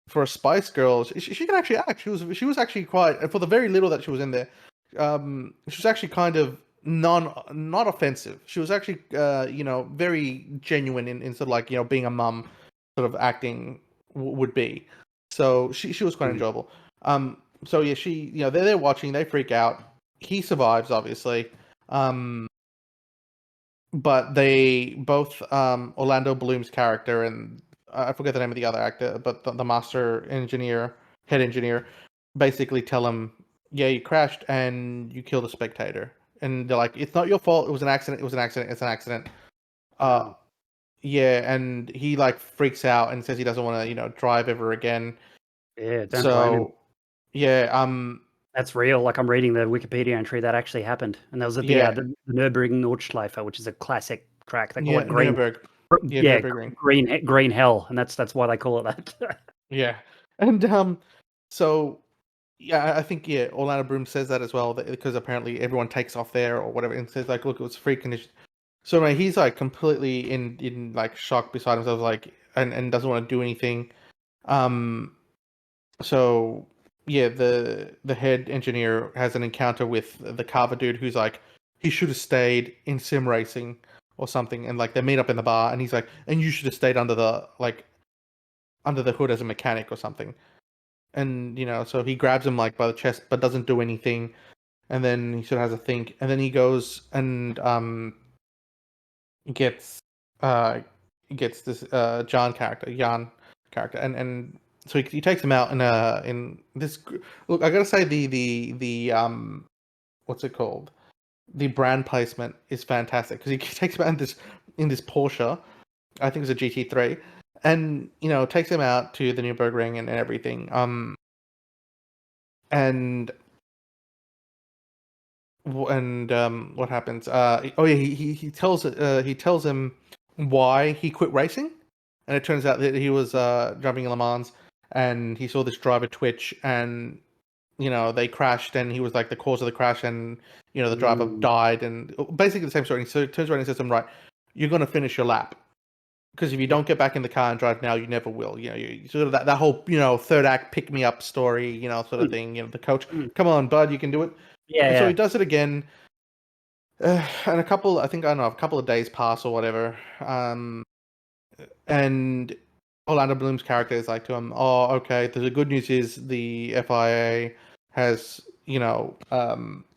S1: for a Spice Girl, she can actually act. She was actually quite, for the very little that she was in there. She was actually kind of not offensive. She was actually very genuine in sort of like being a mum, sort of acting would be. So she was quite
S2: Mm.
S1: enjoyable. So yeah, she they're watching, they freak out. He survives, obviously. Um, but they both, Orlando Bloom's character and I forget the name of the other actor, but the master engineer, head engineer, basically tell him, "Yeah, you crashed and you killed a spectator." And they're like, "It's not your fault. It was an accident. It was an accident. It's an accident." Uh,
S2: Wow.
S1: yeah, and he like freaks out and says he doesn't want to, drive ever again.
S2: Yeah. Don't blame him.
S1: So yeah,
S2: That's real. Like I'm reading the Wikipedia entry that actually happened, and that was at
S1: yeah,
S2: the Nürburgring Nordschleife, which is a classic track. They call
S1: yeah,
S2: it green.
S1: Nuremberg, yeah,
S2: Yeah,
S1: Nuremberg.
S2: green hell, and that's why they call it that.
S1: Yeah, and so yeah, I think Orlando Bloom says that as well, because apparently everyone takes off there or whatever, and says like, "Look, it was free condition." So anyway, he's like completely in like shock beside himself, like, and doesn't want to do anything. Um, so yeah, the head engineer has an encounter with the Carver dude, who's like, he should have stayed in sim racing or something, and like they meet up in the bar, and he's like, and you should have stayed under the hood as a mechanic or something. And so he grabs him like by the chest but doesn't do anything, and then he sort of has a think, and then he goes and gets uh gets this Jan character, and so he takes him out in this. Look, I gotta say, the what's it called, the brand placement is fantastic, because he takes him out in this Porsche. I think it's a GT3, and takes him out to the Nürburgring and everything. And what happens? Oh yeah, he tells him why he quit racing, and it turns out that he was driving in Le Mans, and he saw this driver twitch, and they crashed, and he was like the cause of the crash, and the driver
S2: Mm,
S1: died, and basically the same story. So he turns around and says to him, "Right, you're gonna finish your lap, because if you
S2: yep.
S1: don't get back in the car and drive now, you never will." You sort of that whole third act pick me up story, sort of
S2: Mm,
S1: thing. The coach,
S2: mm.
S1: "Come on, bud, you can do it."
S2: Yeah,
S1: And so he
S2: yeah.
S1: does it again, and I think, I don't know, a couple of days pass or whatever. And Orlando Bloom's character is like to him, "Oh, okay. The good news is the FIA has,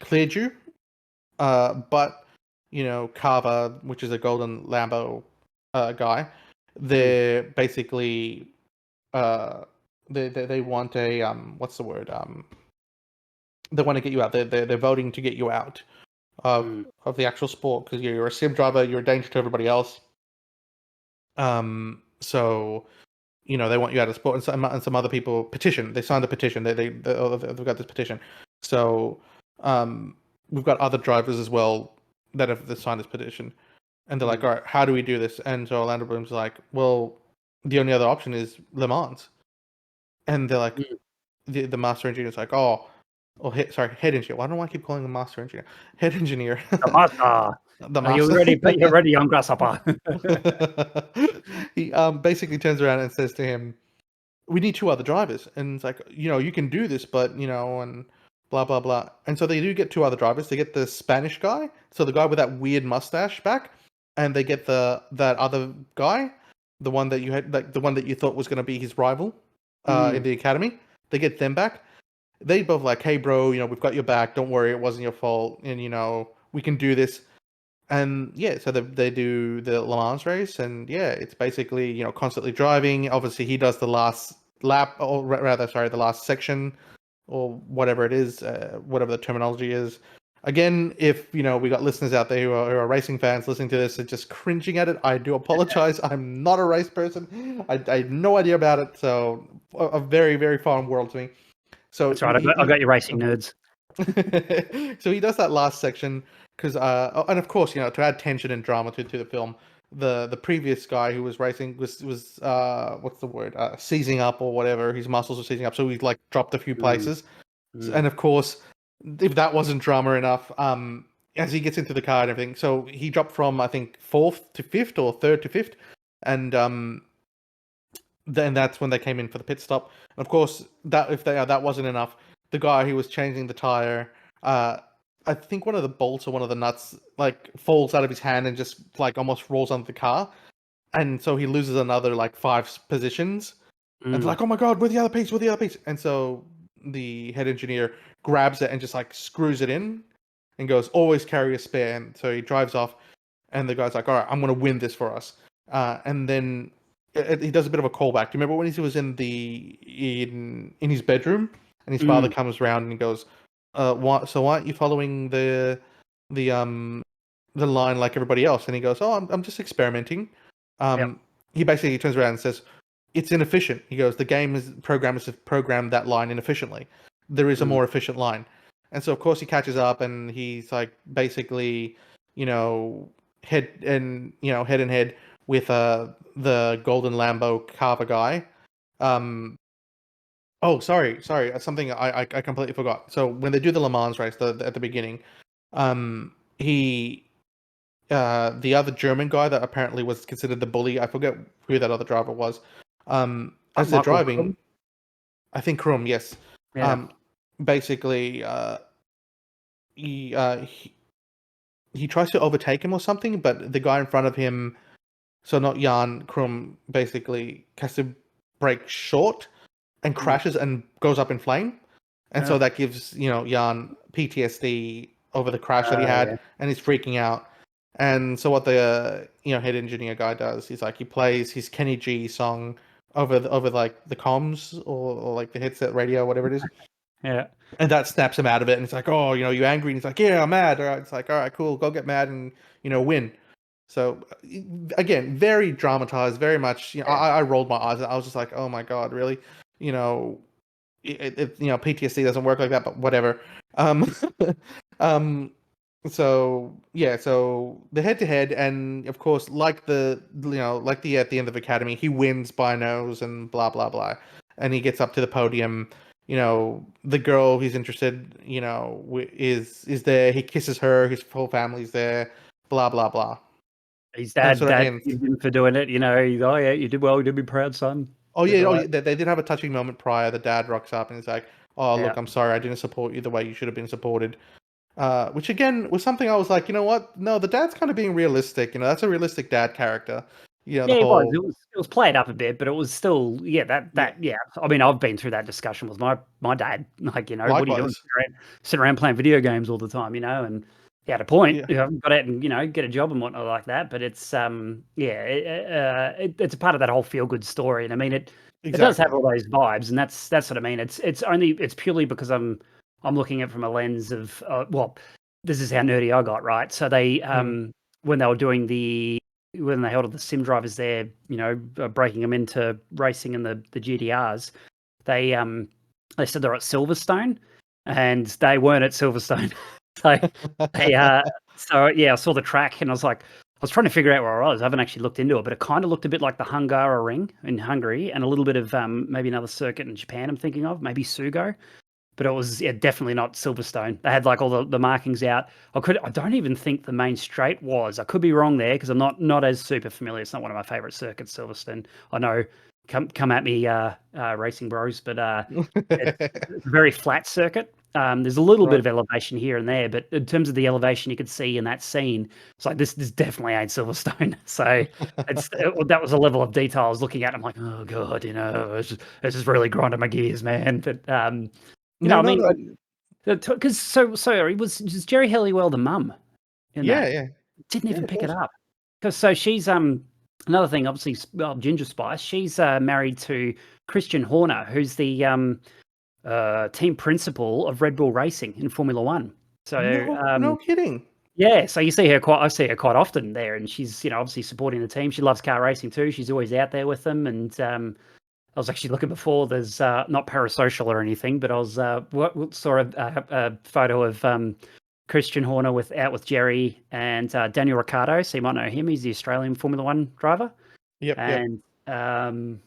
S1: cleared you. But Carver, which is a golden Lambo guy,
S2: Mm,
S1: they're basically uh, they want a what's the word, they want to get you out. They're voting to get you out of
S2: mm,
S1: the actual sport, because you're a sim driver. You're a danger to everybody else. So they want you out of sport, and some other people petition. They signed a petition. They've got this petition. So we've got other drivers as well that have signed this petition, and they're like,
S2: mm,
S1: "All right, how do we do this?" And so Orlando Bloom's like, "Well, the only other option is Le Mans." And they're like,
S2: mm.
S1: the master engineer's like, "Oh, sorry, head engineer. Why don't I keep calling him master engineer? Head engineer,
S2: The master.
S1: the
S2: Are you
S1: master."
S2: ready? You're ready, young grasshopper.
S1: He basically turns around and says to him, "We need two other drivers." And it's like, "You can do this, but and blah blah blah. And so they do get two other drivers. They get the Spanish guy, so the guy with that weird mustache back, and they get that other guy, the one that you had, like the one that you thought was going to be his rival, in
S2: Mm.
S1: the academy. They get them back. They both like, hey bro, we've got your back. Don't worry, it wasn't your fault, and we can do this. And yeah, so they do the Le Mans race, and yeah, it's basically constantly driving. Obviously, he does the last lap, or rather, sorry, the last section, or whatever it is, whatever the terminology is. Again, if we got listeners out there who are racing fans listening to this and just cringing at it, I do apologize. I'm not a race person. I had no idea about it, so a very very foreign world to me. So
S2: That's right. I got your racing nerds.
S1: so he does that last section because, and of course, to add tension and drama to the film, the previous guy who was racing was what's the word, seizing up or whatever. His muscles were seizing up, so he like dropped a few
S2: Mm.
S1: places.
S2: Mm.
S1: And of course, if that wasn't drama enough, as he gets into the car and everything, so he dropped from, I think, fourth to fifth or third to fifth, and then that's when they came in for the pit stop. And of course, that wasn't enough, the guy who was changing the tire, uh, I think one of the bolts or one of the nuts like falls out of his hand and just like almost rolls onto the car, and so he loses another like five positions. And it's
S2: Mm.
S1: like, oh my god, where's the other piece? Where's the other piece? And so the head engineer grabs it and just like screws it in, and goes, always carry a spare. And so he drives off, and the guy's like, all right, I'm going to win this for us. And then he does a bit of a callback. Do you remember when he was in his bedroom, and his father
S2: Mm.
S1: comes around and he goes, why aren't you following the um the line like everybody else? And he goes, oh, I'm just experimenting.
S2: Yep.
S1: He basically turns around and says, it's inefficient. He goes, the game is programmed that line inefficiently. There is a
S2: Mm.
S1: more efficient line. And so of course he catches up, and he's like basically, you know, head and head with the golden Lambo Carver guy. Um oh, sorry, something I completely forgot. So when they do the Le Mans race, at the beginning, he the other German guy that apparently was considered the bully, I forget who that other driver was. As they're
S2: Michael
S1: driving,
S2: Krum.
S1: I think Krum, yes.
S2: Yeah.
S1: Um, basically, he, uh, he he tries to overtake him or something, but the guy in front of him, so not Jan, Krum, basically has to brake short and
S2: Mm.
S1: crashes and goes up in flame. And
S2: Yeah.
S1: so that gives, Jan PTSD over the crash that he had,
S2: Yeah.
S1: and he's freaking out. And so what the head engineer guy does, he's like, he plays his Kenny G song over like the comms, or like the headset radio, whatever it is.
S2: Yeah.
S1: And that snaps him out of it, and it's like, oh, you angry? And he's like, yeah, I'm mad. All right. It's like, all right, cool, go get mad and win. So again, very dramatized, very much.
S2: Yeah.
S1: I rolled my eyes. I was just like, oh my god, really? You know, PTSD doesn't work like that, but whatever. Um, so yeah, so the head to head, and of course, like the at the end of Academy, he wins by nose and blah blah blah, and he gets up to the podium. The girl he's interested, is there. He kisses her. His whole family's there. Blah blah blah.
S2: His
S1: And
S2: dad
S1: so that ends.
S2: forgived him for doing it. He's, oh yeah, you did well. You did me proud, son.
S1: Oh
S2: Bit
S1: yeah,
S2: like,
S1: they did have a touching moment prior. The dad rocks up and he's like, "Oh
S2: yeah.
S1: look, I'm sorry, I didn't support you the way you should have been supported." Which again was something I was like, you know what? No, the dad's kind of being realistic. That's a realistic dad character. The
S2: Yeah, it was. It
S1: whole
S2: was it was played up a bit, but it was still, yeah,
S1: yeah.
S2: yeah. I mean, I've been through that discussion with my dad. Like, what are you doing?
S1: Likewise,
S2: Sit around playing video games all the time, and he had a point.
S1: yeah,
S2: Got out and get a job and whatnot like that. But it's yeah, it's a part of that whole feel good story, and I mean it does have
S1: exactly.
S2: all those vibes, and that's what I mean. It's purely because I'm looking at it from a lens of well, this is how nerdy I got, right? So they
S1: Mm.
S2: when they were doing when they held the sim drivers there, breaking them into racing in the GDRs, they they said they're at Silverstone, and they weren't at Silverstone. so they so yeah, I saw the track and I was like, I was trying to figure out where I was. I haven't actually looked into it, but it kind of looked a bit like the Hungara Ring in Hungary, and a little bit of maybe another circuit in Japan. I'm thinking of maybe Sugo, but it was, yeah, definitely not Silverstone. They had like all the markings out. I don't even think the main straight was. I could be wrong there because I'm not as super familiar. It's not one of my favorite circuits, Silverstone. I know, come at me, racing bros, but it's a very flat circuit. There's a little bit
S1: Right.
S2: of elevation here and there, but in terms of the elevation you could see in that scene, it's like this definitely ain't Silverstone. So that was a level of detail I was looking at. I'm like, oh god, it's just really grinding my gears, man. But
S1: No,
S2: I
S1: no,
S2: mean,
S1: no.
S2: because so sorry, was Jerry Halliwell the mum in
S1: Yeah,
S2: that?
S1: yeah,
S2: Didn't
S1: yeah.
S2: even
S1: It
S2: pick it
S1: was.
S2: up. Because so she's another thing, obviously, well, Ginger Spice. She's married to Christian Horner, who's the team principal of Red Bull Racing in Formula One. So
S1: No, no kidding.
S2: yeah, so you see her quite. I see her quite often there, and she's obviously supporting the team. She loves car racing too. She's always out there with them. And I was actually looking before. There's not parasocial or anything, but I was saw a photo of Christian Horner out with Jerry and Daniel Ricciardo. So you might know him. He's the Australian Formula One driver,
S1: Yep, yep.
S2: and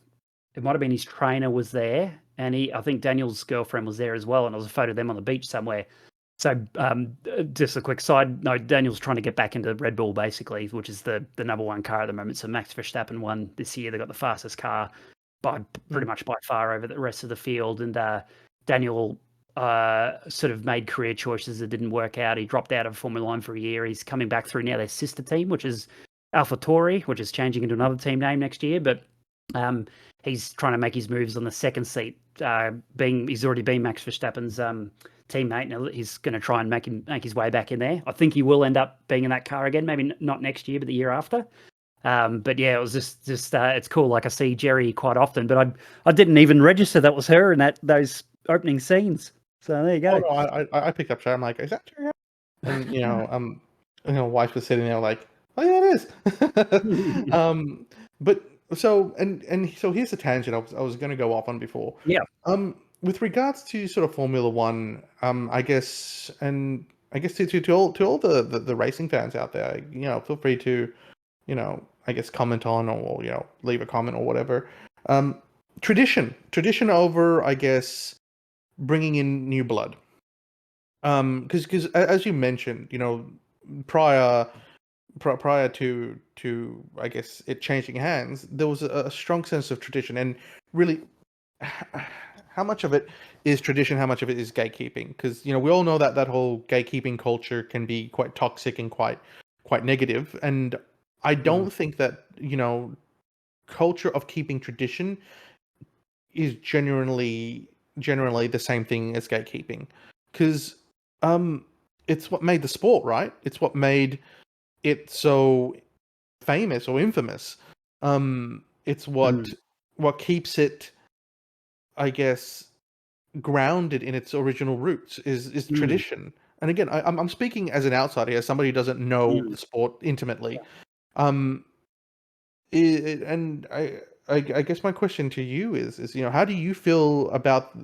S2: it might have been his trainer was there, and I think Daniel's girlfriend was there as well. And there was a photo of them on the beach somewhere. So just a quick side note: Daniel's trying to get back into Red Bull, basically, which is the number one car at the moment. So Max Verstappen won this year. They got the fastest car by pretty
S1: Mm.
S2: much by far over the rest of the field. And Daniel sort of made career choices that didn't work out. He dropped out of Formula One for a year. He's coming back through now their sister team, which is AlphaTauri, which is changing into another team name next year. But he's trying to make his moves on the second seat. He's already been Max Verstappen's teammate, and he's going to try and make his way back in there. I think he will end up being in that car again, maybe not next year, but the year after. But yeah, it was just it's cool. Like I see Jerry quite often, but I didn't even register that was her in those opening scenes. So there you
S1: Oh
S2: go.
S1: no, I picked up Shay. I'm like, is that Shay? And wife was sitting there like, oh yeah, it is. But so here's the tangent I was going to go off on before.
S2: Yeah.
S1: With regards to sort of Formula One, I guess, and I guess to all the racing fans out there, feel free to, I guess comment on or leave a comment or whatever. Tradition over, I guess, bringing in new blood. Because as you mentioned, prior prior to I guess it changing hands, there was a strong sense of tradition, and really, how much of it is tradition, how much of it is gatekeeping? Because we all know that whole gatekeeping culture can be quite toxic and quite negative, and I
S2: Mm,
S1: don't think that culture of keeping tradition is generally the same thing as gatekeeping, because um it's what made the sport, right? It's what made it so famous or infamous. It's
S2: mm,
S1: what keeps it, I guess, grounded in its original roots is
S2: mm,
S1: tradition. And again, I'm speaking as an outsider, as somebody who doesn't know
S2: mm.
S1: the sport intimately.
S2: Yeah.
S1: Um, and I guess my question to you is how do you feel about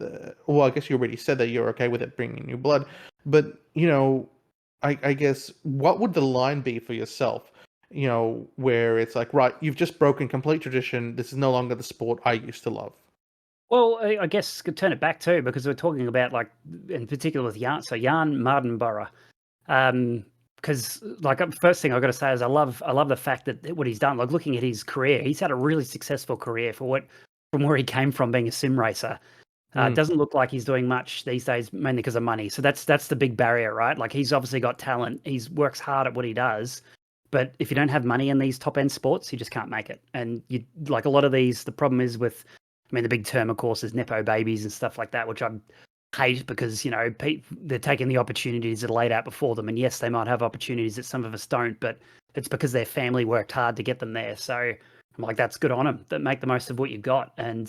S1: well, I guess you already said that you're okay with it bringing new blood, but I guess what would the line be for yourself, where it's like, right, you've just broken complete tradition, this is no longer the sport I used to love.
S2: Well, I guess could turn it back too, because we're talking about, like, in particular with Jan. So Jan Mardenborough. Because like first thing I got to say is I love the fact that what he's done. Like looking at his career, he's had a really successful career from where he came from being a sim racer.
S1: Mm,
S2: Doesn't look like he's doing much these days, mainly because of money. So that's the big barrier, right? Like he's obviously got talent. He's works hard at what he does, but if you don't have money in these top end sports, you just can't make it. And you like a lot of these. The problem is with, I mean, the big term, of course, is nepo babies and stuff like that, which I hate because they're taking the opportunities that are laid out before them. And yes, they might have opportunities that some of us don't, but it's because their family worked hard to get them there. So I'm like, that's good on them. That make the most of what you've got. And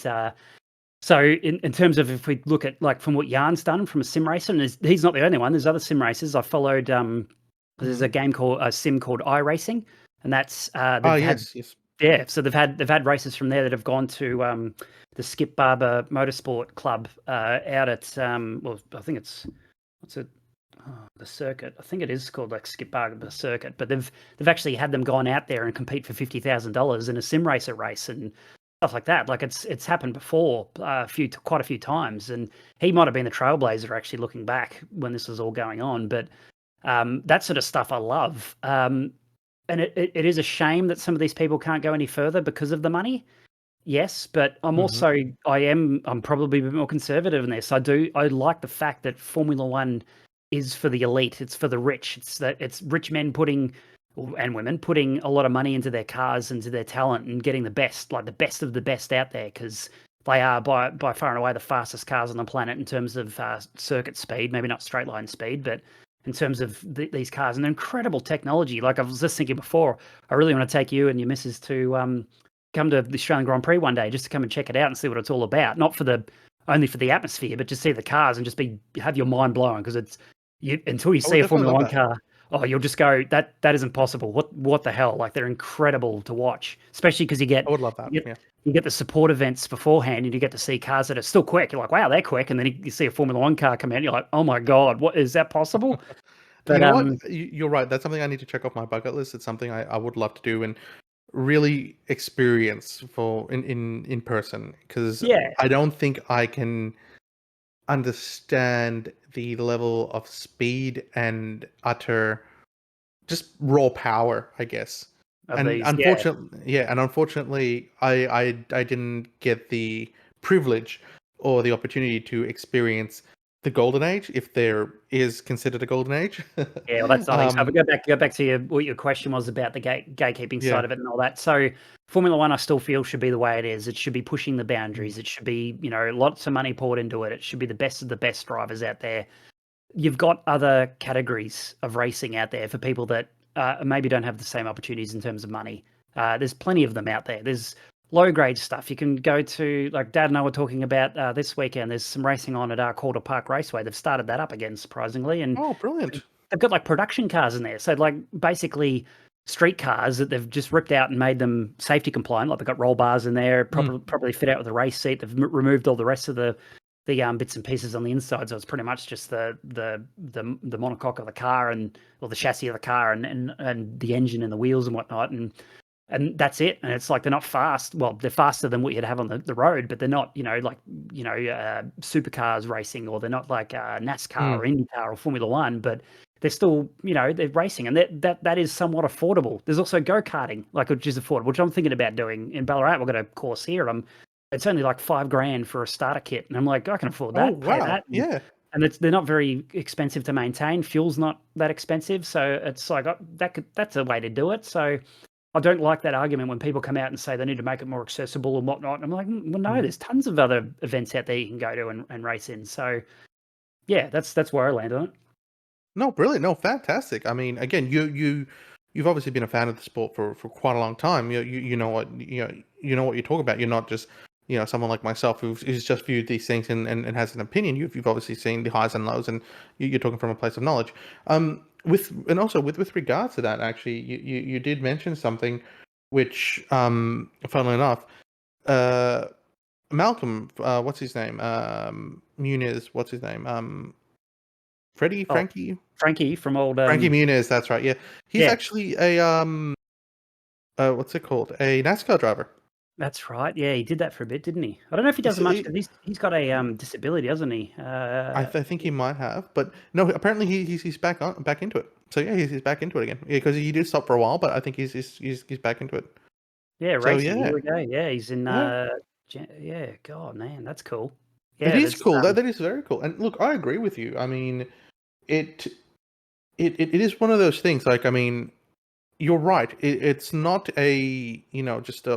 S2: so in terms of if we look at like from what Jan's done from a sim racer, and he's not the only one. There's other sim racers. I followed. There's a
S1: mm.
S2: game called a sim called iRacing, and that's
S1: Ah,
S2: they've had
S1: yes, yes.
S2: yeah. So they've had races from there that have gone to the Skip Barber Motorsport Club out at well, I think it's what's it the circuit. I think it is called like Skip Barber Circuit, but they've actually had them gone out there and compete for $50,000 in a sim racer race and stuff like that. Like it's happened before quite a few times, and he might have been the trailblazer actually looking back when this was all going on. But that sort of stuff I love. And it is a shame that some of these people can't go any further because of the money. yes, but
S1: Hmm.
S2: I'm probably a bit more conservative in this. I like the fact that Formula One is for the elite. It's for the rich. It's rich men and women putting a lot of money into their cars, into their talent, and getting the best, like the best of the best out there, because they are by far and away the fastest cars on the planet in terms of circuit speed. Maybe not straight line speed, but in terms of these cars and incredible technology. Like I was just thinking before, I really want to take you and your missus to come to the Australian Grand Prix one day just to come and check it out and see what it's all about. Not for the only for the atmosphere, but just see the cars and just have your mind blown, because it's until you
S1: I
S2: see
S1: would
S2: a
S1: definitely
S2: Formula
S1: love
S2: One
S1: that.
S2: car, oh, you'll just go that isn't possible. What the hell? Like they're incredible to watch, especially because
S1: I would love
S2: you
S1: that.
S2: get
S1: Yeah.
S2: you get the support events beforehand, and you get to see cars that are still quick. You're like, wow, they're quick, and then you see a Formula One car come out, and you're like, oh my god, what is that possible?
S1: And you
S2: But
S1: know what? You're right. That's something I need to check off my bucket list. It's something I would love to do and really experience for in person, because
S2: yeah,
S1: I don't think I can understand the level of speed and utter just raw power, I guess.
S2: of
S1: And
S2: these, yeah,
S1: unfortunately, yeah, and unfortunately, I didn't get the privilege or the opportunity to experience the golden age, if there is considered a golden age.
S2: Yeah, well, that's I think so. But
S1: um,
S2: go back to what your question was about the gatekeeping
S1: yeah.
S2: side of it and all that. So Formula One, I still feel should be the way it is. It should be pushing the
S1: Mm.
S2: boundaries. It should be, lots of money poured into it. It should be the best of the best drivers out there. You've got other categories of racing out there for people that maybe don't have the same opportunities in terms of money. There's plenty of them out there. There's low grade stuff. You can go to, like Dad and I were talking about this weekend. There's some racing on at Calder Park Raceway. They've started that up again, surprisingly, and
S1: Oh, brilliant.
S2: they've got like production cars in there. So like basically street cars that they've just ripped out and made them safety compliant. Like they've got roll bars in there,
S1: Mm.
S2: properly fit out with a race seat. They've removed all the rest of the bits and pieces on the inside, so it's pretty much just the monocoque of the car or the chassis of the car and the engine and the wheels and whatnot, and that's it. And it's like they're not fast. Well, they're faster than what you'd have on the road, but they're not, supercars racing, or they're not like NASCAR
S1: Mm.
S2: or IndyCar or Formula One, but they're still, they're racing, and that is somewhat affordable. There's also go-karting, like, which is affordable, which I'm thinking about doing in Ballarat. We've got a course here. It's only like $5,000 for a starter kit, and I'm like, I can afford
S1: Oh,
S2: that, pay
S1: wow.
S2: that,
S1: Yeah.
S2: and they're not very expensive to maintain. Fuel's not that expensive, so it's like that's a way to do it. So I don't like that argument when people come out and say they need to make it more accessible and whatnot. And I'm like, well, no,
S1: Mm.
S2: there's tons of other events out there you can go to and race in. So yeah, that's where I land on it.
S1: No, brilliant. No, fantastic. I mean, again, you've obviously been a fan of the sport for quite a long time. You know what you know what you're talking about. You're not just someone like myself who's just viewed these things and has an opinion. You've obviously seen the highs and lows, and you're talking from a place of knowledge. With regards to that, actually, you did mention something, which funnily enough, uh, Malcolm, what's his name? Muniz, what's his name? Freddie,
S2: Oh,
S1: Frankie.
S2: Frankie from old
S1: Frankie Muniz, that's right. Yeah, he's
S2: yeah,
S1: actually a what's it called? A NASCAR driver.
S2: that's right. Yeah, he did that for a bit, didn't he? I don't know if he does
S1: He's,
S2: it much
S1: he,
S2: because he's got a disability, hasn't he?
S1: I think he might have, but no. Apparently, he's back into it. So yeah, he's back into it again. Yeah, because he did stop for a while, but I think he's back into it.
S2: Yeah,
S1: So
S2: racing. Here
S1: yeah,
S2: we go. Yeah, he's in.
S1: yeah,
S2: Yeah, God, man, that's cool.
S1: it
S2: Yeah,
S1: is
S2: that's
S1: cool. That is very cool. And look, I agree with you. I mean, it it is one of those things. Like, I mean, you're right. It's not a just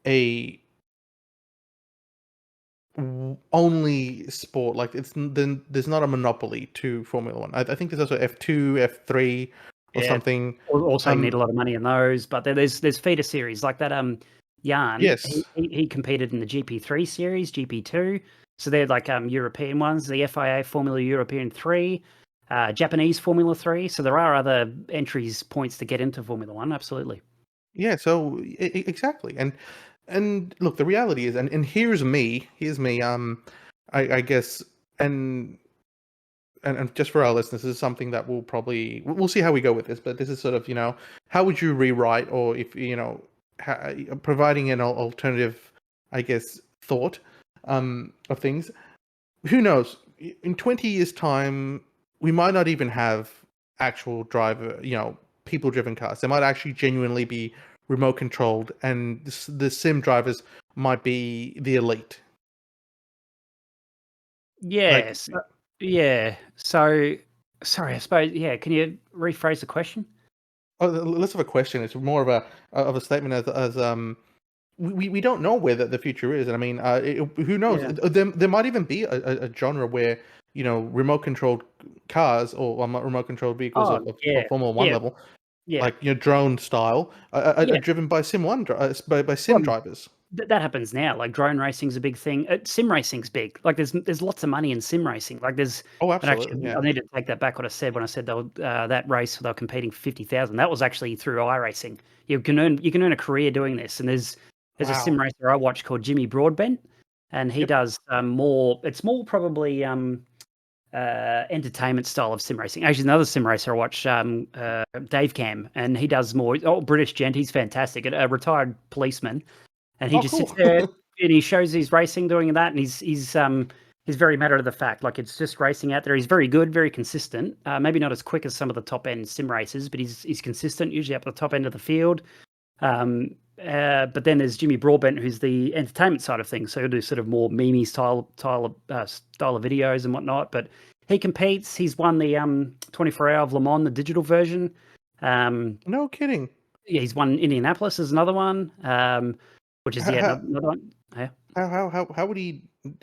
S1: a only sport. Like, then there's not a monopoly to Formula One. I think there's also F2, F3, or
S2: yeah.
S1: something.
S2: Also, you need a lot of money in those, but there's feeder series like that. Jan, he,
S1: Yes,
S2: he he competed in the GP3 series, GP2. So they're like European ones, the FIA Formula European 3, Japanese Formula 3. So there are other entries points to get into Formula One. Absolutely.
S1: yeah. So exactly, and look, the reality is, and here's me. I guess, and and just for our listeners, this is something that we'll see how we go with this. But this is sort of how would you rewrite, or if providing an alternative, I guess, thought of things. Who knows? In 20 years' time, we might not even have actual driver, people driven cars. There might actually genuinely be remote controlled, and the sim drivers might be the elite. Like,
S2: Yes. Yeah. So, sorry, I suppose. Yeah. Can you rephrase the question?
S1: oh, less of a question. It's more of a statement as we don't know where the future is, and I mean, who knows?
S2: Yeah.
S1: There might even be a genre where remote controlled cars or not remote controlled vehicles
S2: Oh,
S1: of
S2: yeah.
S1: Formula One
S2: Yeah.
S1: level,
S2: Yeah.
S1: like drone style, are
S2: Yeah.
S1: driven by by sim
S2: Well,
S1: drivers.
S2: that happens now. Like drone racing's a big thing. Sim racing's big. Like there's lots of money in sim racing. Like there's
S1: Oh,
S2: and
S1: absolutely,
S2: actually
S1: yeah.
S2: I need to take that back what I said when I said they were, that race they were competing for 50,000. That was actually through iRacing. You can earn a career doing this. And there's a sim
S1: Wow.
S2: racer I watch called Jimmy Broadbent, and he
S1: Yep.
S2: does more. It's more probably entertainment style of sim racing. Actually, another sim racer I watch, Dave Cam, and he does more. Oh, British gent, he's fantastic. A retired policeman, and he
S1: Oh,
S2: just sits
S1: cool.
S2: there and he shows his racing doing that, and he's very matter of the fact. Like it's just racing out there. He's very good, very consistent. Maybe not as quick as some of the top end sim racers, but he's consistent, usually up at the top end of the field. But then there's Jimmy Broadbent, who's the entertainment side of things. So he'll do sort of more meme style of videos and whatnot. But he competes. He's won the 24 Hour of Le Mans, the digital version. Um,
S1: No kidding.
S2: yeah, he's won Indianapolis is another one, which is
S1: How
S2: yeah
S1: how
S2: another one. Yeah,
S1: how would he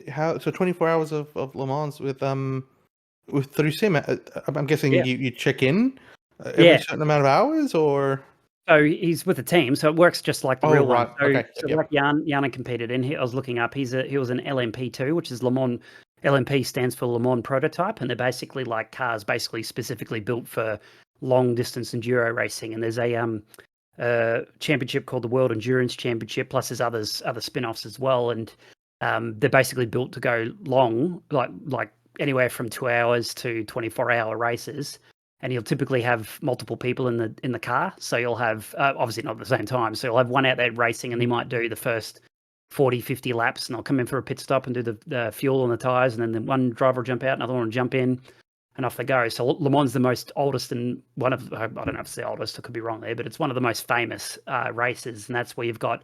S1: how so 24 hours of Le Mans with through sim? I'm guessing
S2: yeah,
S1: you check in every
S2: yeah.
S1: certain amount of hours, or
S2: So he's with a team, so it works just like the
S1: oh
S2: real one.
S1: right,
S2: So
S1: okay,
S2: so
S1: yep.
S2: like Jan competed in. I was looking up. He was an LMP2, which is Le Mans. LMP stands for Le Mans Prototype, and they're basically like cars, basically specifically built for long distance enduro racing. And there's a championship called the World Endurance Championship. Plus, there's other spin-offs as well, and they're basically built to go long, like anywhere from 2 hours to 24-hour races. And you'll typically have multiple people in the car, so you'll have obviously not at the same time. So you'll have one out there racing, and they might do the first 40, 50 laps, and they'll come in for a pit stop and do the fuel and the tires, and then the one driver will jump out, another one will jump in, and off they go. So Le Mans is the most oldest and one of I don't know if it's the oldest, I could be wrong there, but it's one of the most famous races, and that's where you've got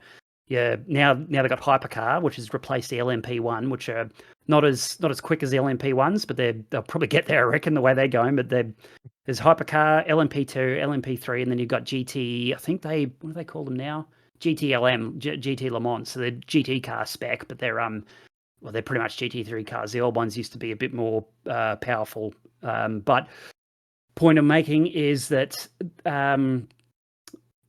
S2: now they've got hypercar, which has replaced the LMP1, which are not as quick as the LMP1s, but they'll probably get there, I reckon, the way they're going. But there's hypercar, LMP2, LMP3, and then you've got GT. I think what do they call them now? GTLM, GT Le Mans. So they're GT car spec, but they're pretty much GT3 cars. The old ones used to be a bit more powerful. But point I'm making is that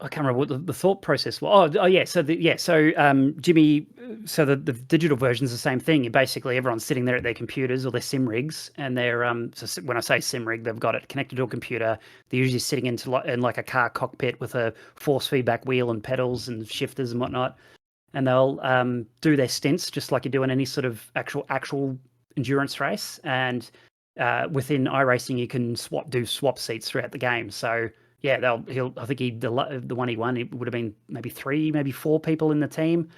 S2: I can't remember what the thought process was. Oh yeah, Jimmy, so the digital version is the same thing. Basically, everyone's sitting there at their computers or their sim rigs, and they're so when I say sim rig, they've got it connected to a computer. They're usually sitting in like a car cockpit with a force feedback wheel and pedals and shifters and whatnot, and they'll do their stints just like you do in any sort of actual endurance race. And within iRacing, you can swap seats throughout the game. So yeah, I think the one he won, it would have been maybe three, maybe four people in the team,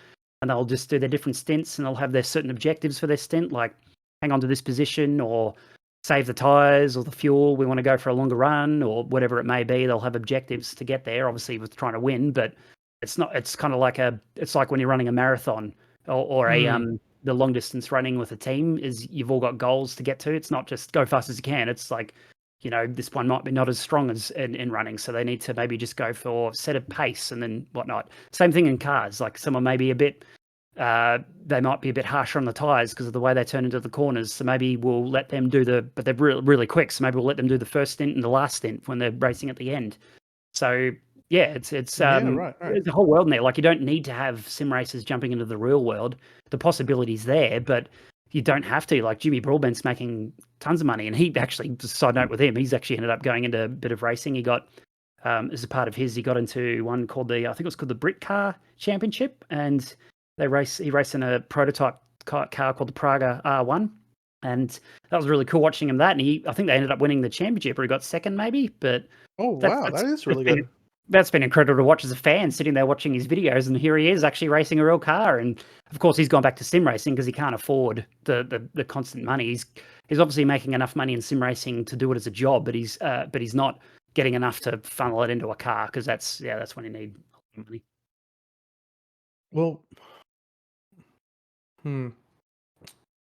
S2: and they'll just do their different stints, and they'll have their certain objectives for their stint, like hang on to this position or save the tires or the fuel. We want to go for a longer run or whatever it may be. They'll have objectives to get there, obviously with trying to win, but it's not. It's kind of like it's like when you're running a marathon or a
S1: Hmm.
S2: the long distance running with a team is you've all got goals to get to. It's not just go fast as you can. It's like, this one might be not as strong as in running, so they need to maybe just go for set a pace and then whatnot. Same thing in cars. Like someone may be a bit, they might be a bit harsher on the tires because of the way they turn into the corners. So maybe we'll let them but they're really, really quick. So maybe we'll let them do the first stint and the last stint when they're racing at the end. So yeah,
S1: Yeah, right, right.
S2: there's a whole world in there. Like you don't need to have sim racers jumping into the real world. The possibility's there, but you don't have to. Like Jimmy Broadbent's making tons of money, and he actually, just a side note with him, he's actually ended up going into a bit of racing. He got as a part of he got into one called I think it was called the Brit Car Championship, and he raced in a prototype car called the Praga R1. And that was really cool watching him that. And I think they ended up winning the championship, or he got second maybe. But
S1: Oh
S2: that's
S1: wow,
S2: that's
S1: that is
S2: that's
S1: really
S2: been
S1: good.
S2: that's been incredible to watch as a fan, sitting there watching his videos, and here he is actually racing a real car. And of course, he's gone back to sim racing because he can't afford the constant money. He's obviously making enough money in sim racing to do it as a job, but he's not getting enough to funnel it into a car because that's when you need Really.
S1: Well, hmm,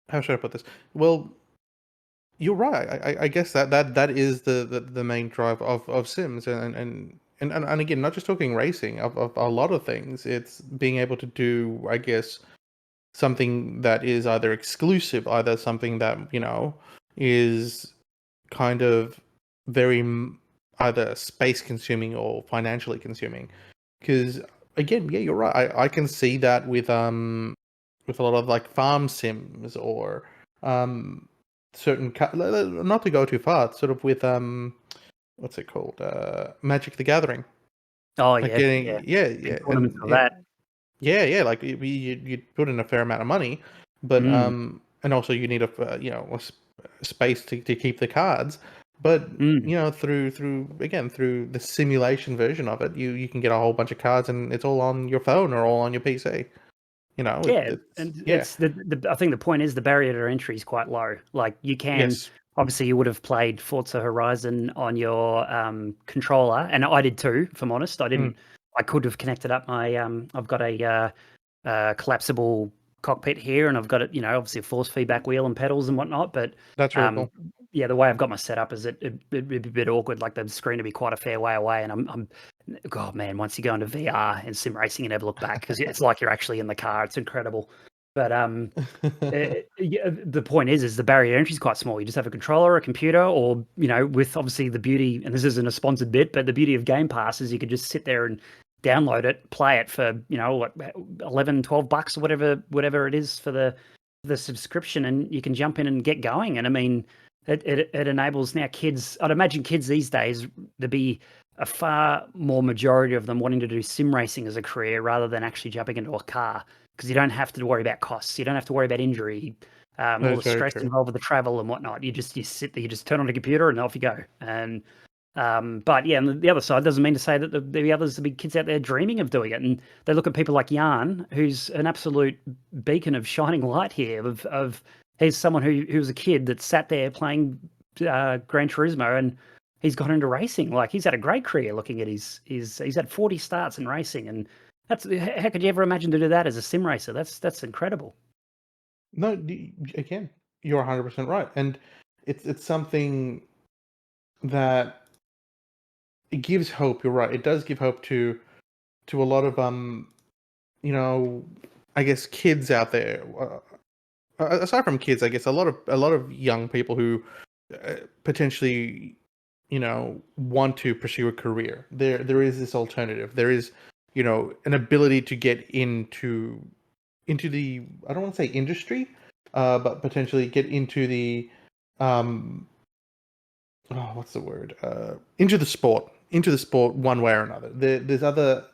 S1: how should I put this? Well, you're right. I guess that is the main drive of Sims, and again, not just talking racing, of a lot of things. It's being able to do, I guess, something that is either exclusive, either something that is kind of very either space consuming or financially consuming. Because again, yeah, you're right. I can see that with a lot of like farm sims or um certain not to go too far, sort of with what's it called, Magic the Gathering,
S2: Oh,
S1: like
S2: yeah, yeah.
S1: getting, yeah,
S2: Big
S1: yeah,
S2: tournaments of that.
S1: yeah, yeah, like you put in a fair amount of money, but
S2: Mm,
S1: and also you need a space to keep the cards, but
S2: mm.
S1: through again through the simulation version of it, you can get a whole bunch of cards and it's all on your phone or all on your PC.
S2: Yeah,
S1: It's
S2: and
S1: yeah,
S2: it's the I think the point is the barrier to entry is quite low. Like, you can
S1: yes,
S2: obviously, you would have played Forza Horizon on your, controller, and I did too, if I'm honest.
S1: mm,
S2: I could have connected up my, I've got a, collapsible cockpit here, and I've got it, obviously a force feedback wheel and pedals and whatnot. But
S1: that's really
S2: um,
S1: cool.
S2: yeah, the way I've got my setup is it'd be a bit awkward. Like, the screen would be quite a fair way away, and God, man, once you go into VR and sim racing, you never look back because it's like you're actually in the car. It's incredible. But yeah, the point is the barrier to entry is quite small. You just have a controller, a computer, or with obviously the beauty, and this isn't a sponsored bit, but the beauty of Game Pass is you could just sit there and download it, play it for what, 11, $12 or whatever it is for the subscription, and you can jump in and get going. And I mean, it enables now kids. I'd imagine kids these days, to be a far more majority of them wanting to do sim racing as a career rather than actually jumping into a car, because you don't have to worry about costs. You don't have to worry about injury, all
S1: That is
S2: the
S1: very
S2: stress
S1: true.
S2: involved with the travel and whatnot. You sit there, you just turn on the computer, and off you go. And but yeah, and the other side doesn't mean to say that the others, the big kids out there dreaming of doing it, and they look at people like Jan, who's an absolute beacon of shining light here. Of he's someone who was a kid that sat there playing Gran Turismo, and he's got into racing. Like, he's had a great career. Looking at he's had 40 starts in racing, and that's, how could you ever imagine to do that as a sim racer? That's incredible.
S1: No, again, you're 100% right, and it's something that it gives hope. You're right. It does give hope to a lot of you know, I guess kids out there. Aside from kids, I guess a lot of young people who potentially, want to pursue a career. There is this alternative. There is, an ability to get into the, I don't want to say industry, but potentially get um what's the word, into the sport one way or another. There's other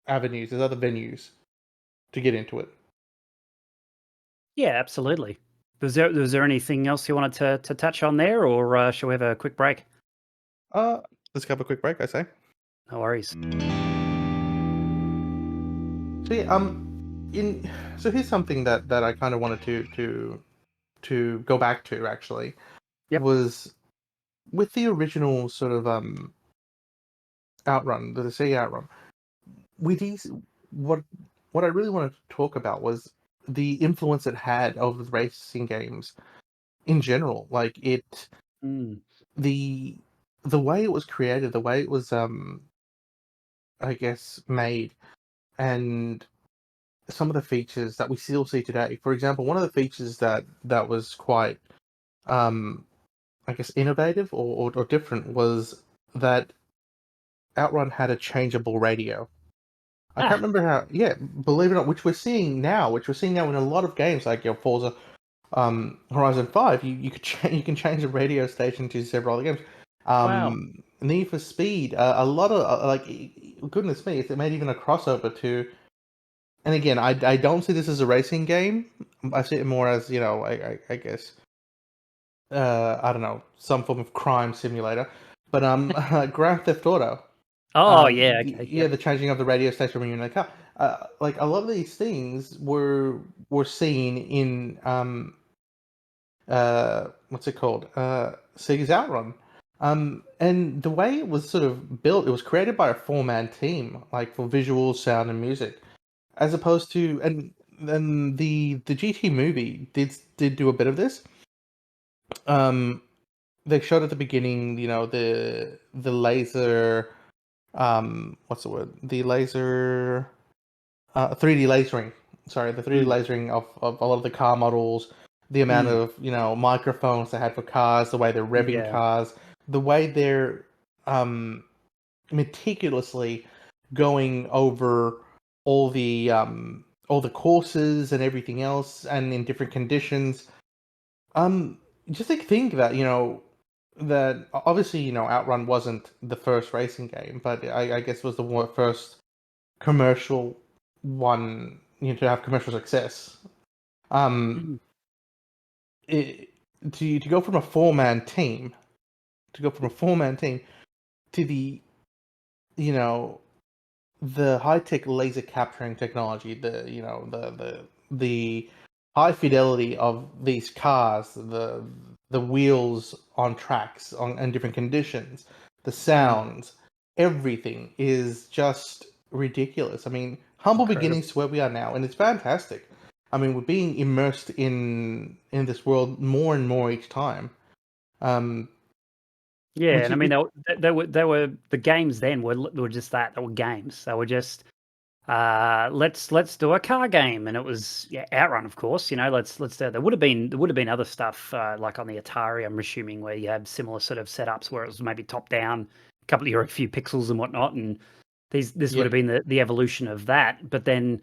S1: avenues, there's other venues to get into it.
S2: Yeah, absolutely. Was there anything else you wanted to touch on there, or shall we have a quick break?
S1: Uh, let's have a quick break, I say.
S2: No worries.
S1: So yeah, in so here's something that I kind of wanted to go back to actually,
S2: Yep.
S1: was with the original sort of Outrun, the Sea Outrun. With these, what what I really wanted to talk about was the influence it had over the racing games in general. Like
S2: Mm.
S1: the the way it was created, the way it was I guess made, and some of the features that we still see today. For example, one of the features that was quite I guess innovative or different was that Outrun had a changeable radio. I can't
S2: Ah,
S1: remember how. Yeah, believe it or not, which we're seeing now in a lot of games like your Forza Horizon 5. You could you can change the radio station to several other games.
S2: wow.
S1: Need for Speed, a lot of goodness me, it made even a crossover to. And again, I don't see this as a racing game. I see it more as, I guess, I don't know, some form of crime simulator. But Grand Theft Auto,
S2: Oh, yeah. Okay.
S1: yeah,
S2: Yep.
S1: the changing of the radio station when you're in a car. Like a lot of these things were seen in what's it called? Sega's Outrun. And the way it was sort of built, it was created by a four-man team, like for visuals, sound, and music, as opposed to and then the GT movie did do a bit of this. Um, they showed at the beginning, the laser, what's the word? The laser, 3D lasering. Sorry, the 3D
S2: Mm,
S1: lasering of a lot of the car models, the amount
S2: mm,
S1: of microphones they had for cars, the way they're revving
S2: yeah,
S1: cars, the way they're um meticulously going over all the courses and everything else, and in different conditions. Um, just think that that obviously Outrun wasn't the first racing game, but I guess was the first commercial one, to have commercial success. Um,
S2: mm,
S1: it, to go from a four-man team to you know the high-tech laser capturing technology, the high fidelity of these cars, the wheels on tracks on in different conditions, the
S2: mm,
S1: sounds, everything is just ridiculous. I mean, humble beginnings
S2: incredible.
S1: to where we are now, and it's fantastic. I mean, we're being immersed in this world more and more each time. Um,
S2: Yeah,
S1: which
S2: and I
S1: is
S2: mean, they were the games then were just that. They were games. They were just let's do a car game, and it was yeah, Outrun, of course. Let's do. There would have been other stuff like on the Atari. I'm assuming where you have similar sort of setups where it was maybe top down, a couple of a few pixels and whatnot, and this would
S1: yeah,
S2: have been the evolution of that. But then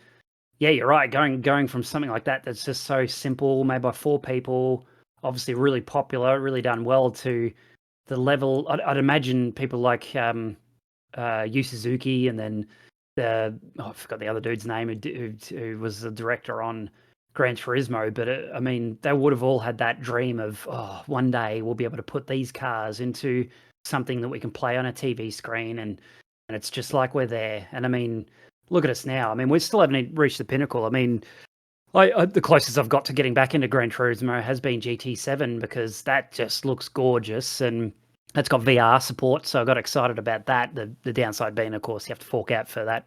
S2: yeah, you're right. Going from something like that that's just so simple, made by four people, obviously really popular, really done well, to the level. I'd imagine people like Yu Suzuki, and then I forgot the other dude's name who was the director on Gran Turismo. But I mean, they would have all had that dream of, oh, one day we'll be able to put these cars into something that we can play on a TV screen, and it's just like we're there. And I mean, look at us now. I mean, we still haven't reached the pinnacle. I mean, the closest I've got to getting back into Gran Turismo has been GT7, because that just looks gorgeous, and it's got VR support, so I got excited about that. The downside being, of course, you have to fork out for that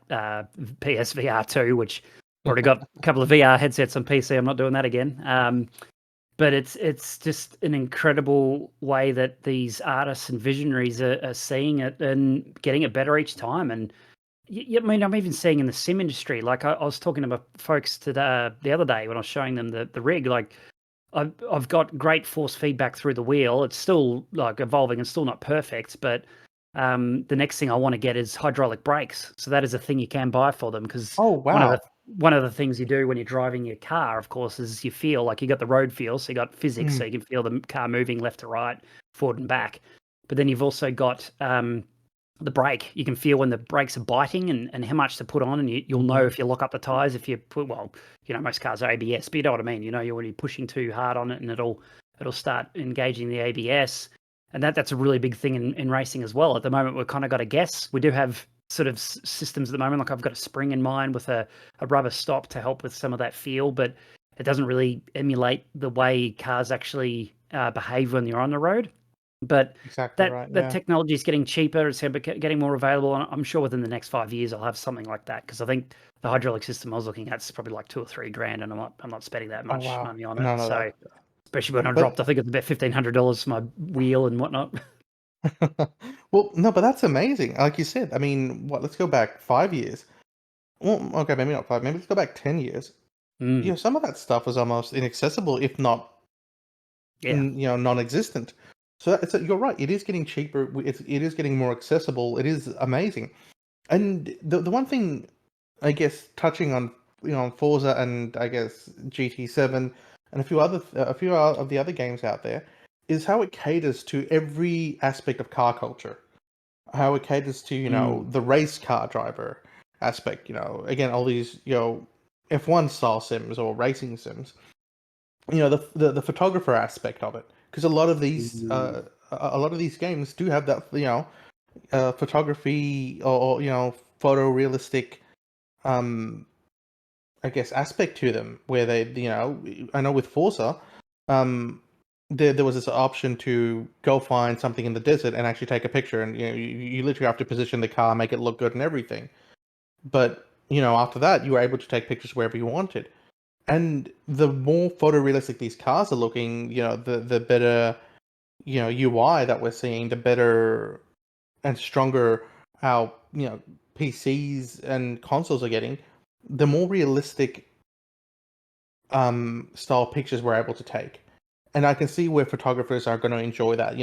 S2: PSVR 2, which already got a couple of VR headsets on PC. I'm not doing that again. But it's just an incredible way that these artists and visionaries are seeing it and getting it better each time. And I mean, I'm even seeing in the sim industry. Like I was talking to my folks the other day when I was showing them the rig. Like I've got great force feedback through the wheel. It's still like evolving and still not perfect, but the next thing I want to get is hydraulic brakes. So that is a thing you can buy for them, because
S1: oh
S2: one of the
S1: wow.
S2: one of the things you do when you're driving your car, of course, is you feel like you got the road feel. So you got physics, so
S1: Mm,
S2: you can feel the car moving left to right, forward and back. But then you've also got the brake. You can feel when the brakes are biting, and how much to put on, and you'll know
S1: mhm.
S2: if you lock up the tires. If you put, well, most cars are ABS, but you know what I mean. You're when you're pushing too hard on it, and it'll start engaging the ABS, and that's a really big thing in racing as well. At the moment, we've kind of got to guess. We do have sort of systems at the moment. Like I've got a spring in mind with a rubber stop to help with some of that feel, but it doesn't really emulate the way cars actually behave when you're on the road. But
S1: Exactly
S2: that
S1: right.
S2: that
S1: Yeah.
S2: technology is getting cheaper. It's getting more available, and I'm sure within the next 5 years I'll have something like that, because I think the hydraulic system I was looking at is probably like 2 or 3 grand, and I'm not spending that
S1: Oh
S2: much
S1: wow.
S2: money on it.
S1: No, no,
S2: So
S1: that.
S2: especially when I dropped, I
S1: But
S2: think it's about $1,500 for my wheel and whatnot.
S1: well, no, but that's amazing. Like you said, I mean, what? Let's go back 5 years. Well, okay, maybe not five. Maybe let's go back 10 years.
S2: Mm,
S1: Some of that stuff was almost inaccessible, if not,
S2: yeah.
S1: non-existent. So you're right. It is getting cheaper. It is getting more accessible. It is amazing. And the one thing, I guess, touching on on Forza and I guess GT7 and a few of the other games out there, is how it caters to every aspect of car culture. How it caters to
S2: Mm,
S1: the race car driver aspect. Again, all these F1 style sims or racing sims. The photographer aspect of it, because
S2: mm,
S1: a lot of these games do have that photography or photorealistic um I guess aspect to them, where they I know with Forza, um there was this option to go find something in the desert and actually take a picture, and you literally have to position the car, make it look good, and everything. But after that, you were able to take pictures wherever you wanted. And the more photorealistic these cars are looking, the better UI that we're seeing, the better and stronger our PCs and consoles are getting, the more realistic style pictures we're able to take. And I can see where photographers are going to enjoy that,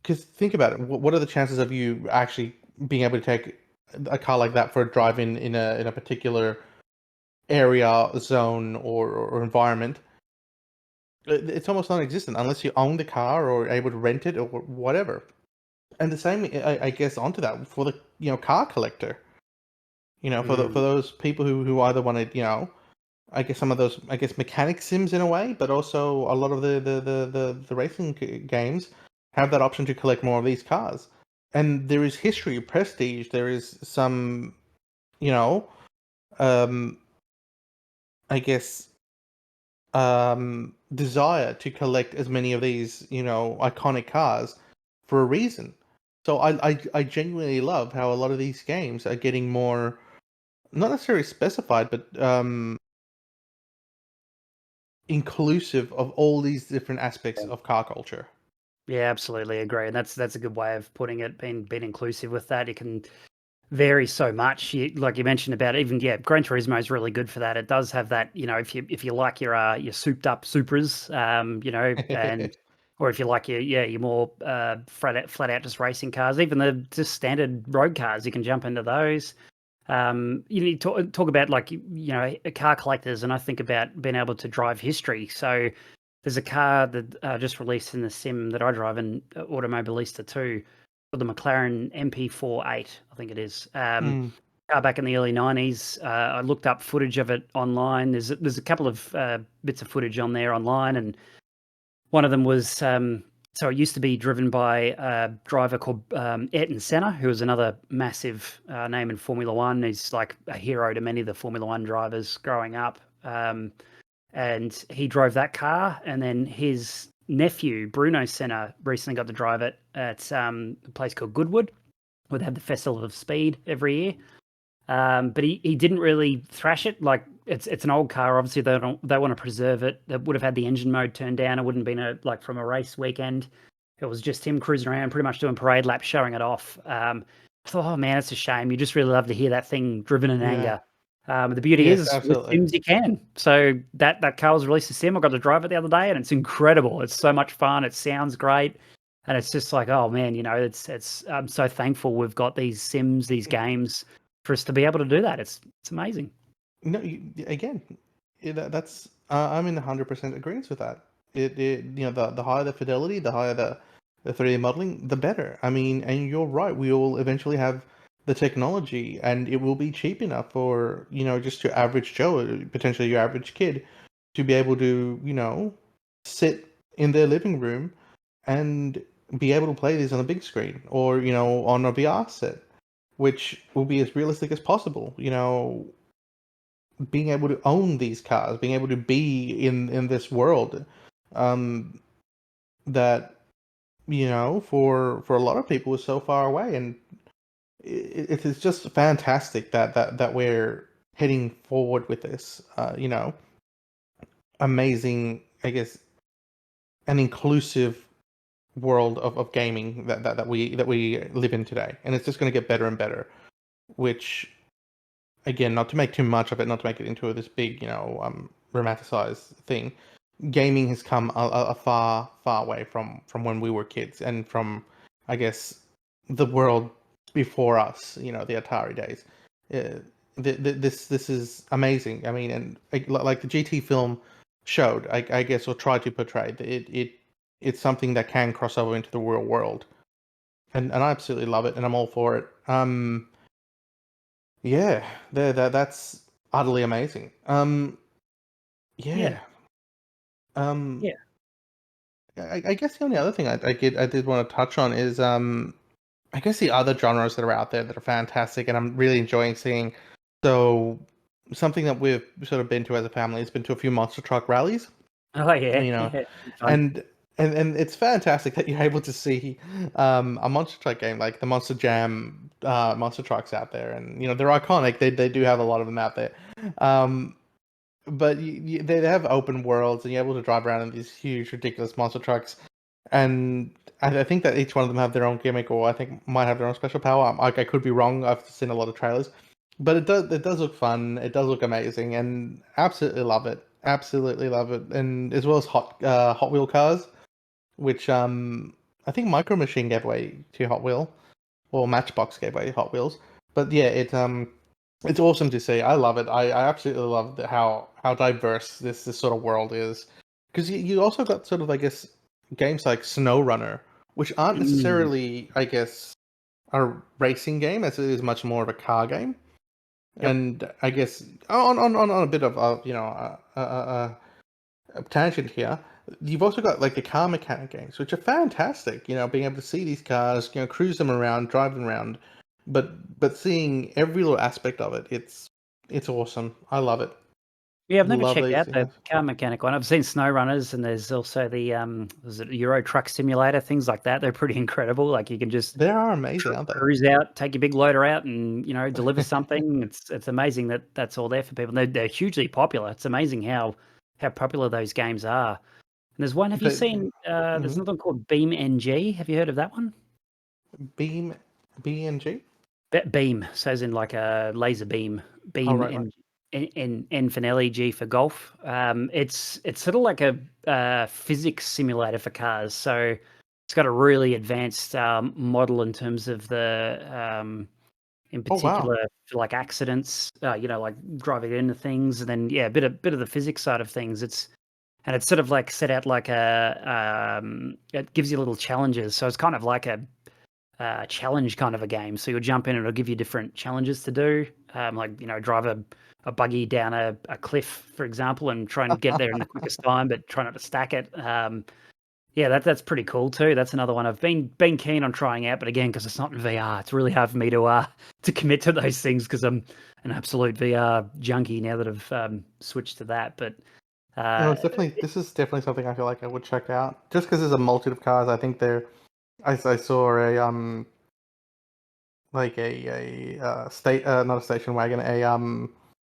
S1: because think about it. What are the chances of you actually being able to take a car like that for a drive in a particular area, zone, or environment? It's almost non-existent unless you own the car or are able to rent it or whatever. And the same, I guess, onto that for the car collector. For
S2: Mm.
S1: those people who either want to, I guess some of those, I guess, mechanic sims in a way, but also a lot of the racing games have that option to collect more of these cars. And there is history, prestige. There is some, you know, um, I guess, desire to collect as many of these, iconic cars for a reason. So I genuinely love how a lot of these games are getting more, not necessarily specified, but inclusive of all these different aspects of car culture.
S2: Yeah, absolutely agree, and that's a good way of putting it. Being inclusive with that, it can vary so much. Like you mentioned about even Gran Turismo is really good for that. It does have that, if you like your souped up Supras, and or if you like your more flat out just racing cars, even the just standard road cars, you can jump into those. You need to talk about like car collectors, and I think about being able to drive history. So there's a car that just released in the sim that I drive in Automobilista 2, called the McLaren MP48, I think it is.
S1: Mm.
S2: Car back in the early 90s. I looked up footage of it online. There's a couple of bits of footage on there online, and one of them was so it used to be driven by a driver called Ayrton Senna, who was another massive name in Formula One. He's like a hero to many of the Formula One drivers growing up. And he drove that car, and then his nephew, Bruno Senna, recently got to drive it at a place called Goodwood, where they have the Festival of Speed every year. But he didn't really thrash it. Like it's an old car. Obviously, they want to preserve it. They would have had the engine mode turned down. It wouldn't have been like from a race weekend. It was just him cruising around, pretty much doing parade laps, showing it off. I thought, oh man, it's a shame. You just really love to hear that thing driven in
S1: Yeah.
S2: anger. The beauty
S1: Yes,
S2: is with
S1: absolutely.
S2: Sims you can. So that car was released to Sim. I got to drive it the other day, and it's incredible. It's so much fun. It sounds great. And it's just like, oh man, it's. I'm so thankful we've got these Sims, these games, for us to be able to do that. It's amazing.
S1: No, again, that's I'm in 100% agreement with that. The higher the fidelity, the higher the 3D modeling, the better. I mean, and you're right. We will eventually have the technology, and it will be cheap enough for just your average Joe, potentially your average kid, to be able to sit in their living room and be able to play these on a big screen or on a VR set, which will be as realistic as possible. Being able to own these cars, being able to be in this world, um, that for a lot of people is so far away, and it is just fantastic that we're heading forward with this. Amazing, I guess, an inclusive world of gaming that we live in today, and it's just going to get better and better. Which again, not to make too much of it, not to make it into this big, romanticized thing. Gaming has come a far, far way from when we were kids, and from, I guess, the world before us. The Atari days. This is amazing. I mean, and like the GT film showed, I guess, or tried to portray it's something that can cross over into the real world, and I absolutely love it, and I'm all for it. Yeah, that's utterly amazing.
S2: Yeah,
S1: Yeah. Um,
S2: yeah,
S1: I guess the only other thing I did want to touch on is I guess the other genres that are out there that are fantastic, and I'm really enjoying seeing. So something that we've sort of been to as a family has been to a few monster truck rallies.
S2: Oh yeah,
S1: You know,
S2: yeah, fun.
S1: and and it's fantastic that you're able to see a monster truck game like the Monster Jam monster trucks out there, and you know they're iconic. They do have a lot of them out there. Um, but they have open worlds, and you're able to drive around in these huge, ridiculous monster trucks. And I think that each one of them have their own gimmick, or I think might have their own special power. I could be wrong. I've seen a lot of trailers, but it does look fun. It does look amazing, and absolutely love it. Absolutely love it, and as well as Hot Wheel cars, which I think Micro Machine gave away to Hot Wheel, or Matchbox gave away Hot Wheels. But yeah, it's awesome to see. I love it. I absolutely love how diverse this sort of world is. Because you also got sort of, I guess, games like Snow Runner, which aren't
S2: Mm,
S1: necessarily, I guess, a racing game as it is much more of a car game.
S2: yep.
S1: And I guess on a bit of a tangent here, you've also got like the car mechanic games, which are fantastic. You know, being able to see these cars, you know, cruise them around, drive them around, but seeing every little aspect of it, it's awesome. I love it.
S2: Yeah, I've never
S1: Love
S2: checked
S1: these
S2: out the
S1: things.
S2: car mechanic one. I've seen Snow Runners, and there's also the was it Euro Truck Simulator, things like that. They're pretty incredible. Like you can just
S1: They are amazing, aren't they?
S2: cruise out, take your big loader out, and deliver something. It's amazing that that's all there for people. They're hugely popular. It's amazing how popular those games are. And there's one. Have you
S1: They,
S2: seen? There's
S1: mhm.
S2: another one called Beam NG. Have you heard of that one?
S1: Beam, BNG.
S2: Beam, so as in like a laser beam.
S1: Oh,
S2: Beam
S1: right, right.
S2: and N for Nelly, G for golf. It's sort of like a physics simulator for cars. So it's got a really advanced model in terms of in
S1: Oh, wow.
S2: particular for like accidents. Like driving into things, and then yeah, a bit of the physics side of things. It's sort of like set out like it gives you little challenges. So it's kind of like a challenge kind of a game. So you'll jump in and it'll give you different challenges to do, like drive a buggy down a cliff, for example, and try and get there in the quickest time, but try not to stack it. Yeah, that's pretty cool too. That's another one I've been keen on trying out, but again, because it's not in VR, it's really hard for me to commit to those things because I'm an absolute VR junkie now that I've switched to that. But
S1: No,
S2: uh,
S1: this is definitely something I feel like I would check out. Just because there's a multitude of cars, I think I saw a like a state not a station wagon, a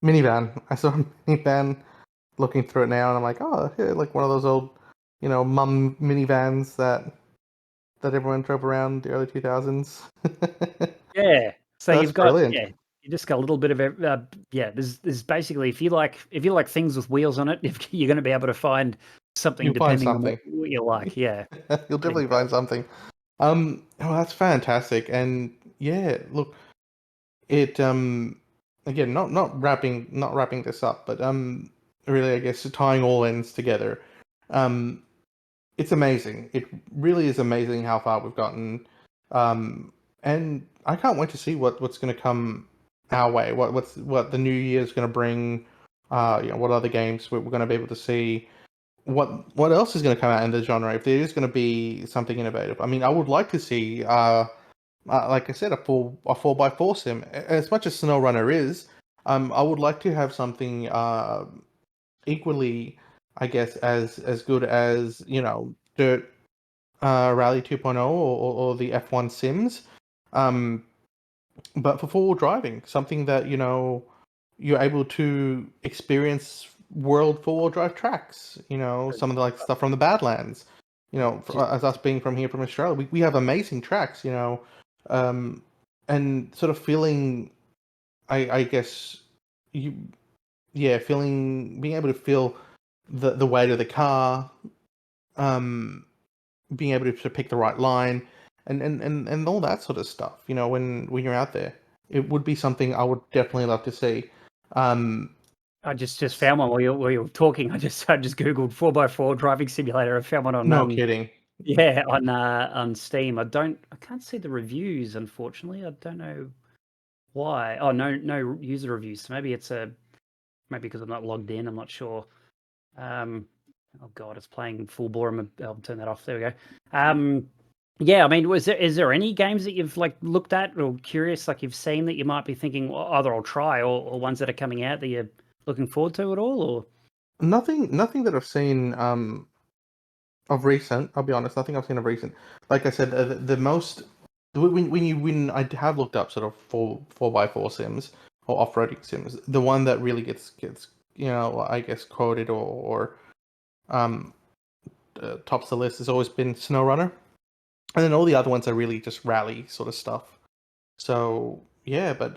S1: minivan. I saw a minivan looking through it now, and I'm like, oh, yeah, like one of those old, you know, mum minivans that everyone drove around the early 2000s.
S2: Yeah. So
S1: That's
S2: you've got
S1: brilliant.
S2: yeah, you just got a little bit of yeah. There's basically if you like things with wheels on it, if you're going to be able to find something
S1: You'll find
S2: depending on what,
S1: something.
S2: what you like. Yeah,
S1: You'll
S2: pretty
S1: definitely find
S2: incredible.
S1: something. Oh, that's fantastic. And yeah, look, it again, not wrapping this up, but really, I guess tying all ends together. Um, it's amazing. It really is amazing how far we've gotten. And I can't wait to see what's going to come our way. What the new year is going to bring. What other games we're going to be able to see. What else is going to come out in the genre? If there is going to be something innovative. I mean, I would like to see. Like I said, a 4x4 sim. As much as Snow Runner is, I would like to have something equally, I guess, as good as Dirt Rally 2.0 or the F1 Sims, um, but for four-wheel driving, something that you're able to experience world four-wheel drive tracks. Some of the like stuff from the Badlands.
S2: Just
S1: As us being from here from Australia, we have amazing tracks. Um, and sort of feeling, I guess you feeling being able to feel the weight of the car, um, being able to pick the right line, and all that sort of stuff. When you're out there, it would be something I would definitely love to see. Um,
S2: I just found one while you were talking. I just googled 4x4 driving simulator. I found one on
S1: no kidding.
S2: yeah on Steam. I can't see the reviews, unfortunately. I don't know why. Oh, no user reviews. So maybe because I'm not logged in. I'm not sure. Um, oh god, it's playing full bore. I'll turn that off. There we go. Yeah, I mean, is there any games that you've like looked at or curious, like you've seen that you might be thinking, well, either I'll try or ones that are coming out that you're looking forward to at all? Or
S1: Nothing that I've seen of recent. I'll be honest, nothing I've seen of recent. Like I said, the most when I have looked up sort of four by four sims or off-roading sims, the one that really gets I guess quoted or um tops the list has always been SnowRunner, and then all the other ones are really just rally sort of stuff. So yeah, but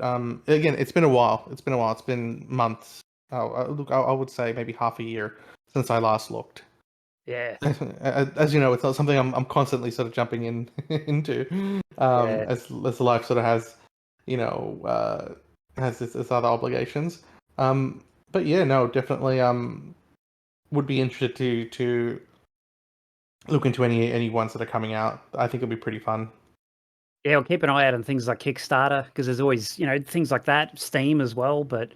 S1: again, it's been a while. It's been a while. It's been months. Look, I would say maybe half a year since I last looked.
S2: Yeah,
S1: As you know, it's not something I'm constantly sort of jumping in into.
S2: yeah.
S1: As life sort of has, has its other obligations. But yeah, no, definitely would be interested to look into any ones that are coming out. I think it'll be pretty fun.
S2: Yeah, I'll keep an eye out on things like Kickstarter because there's always, things like that, Steam as well. But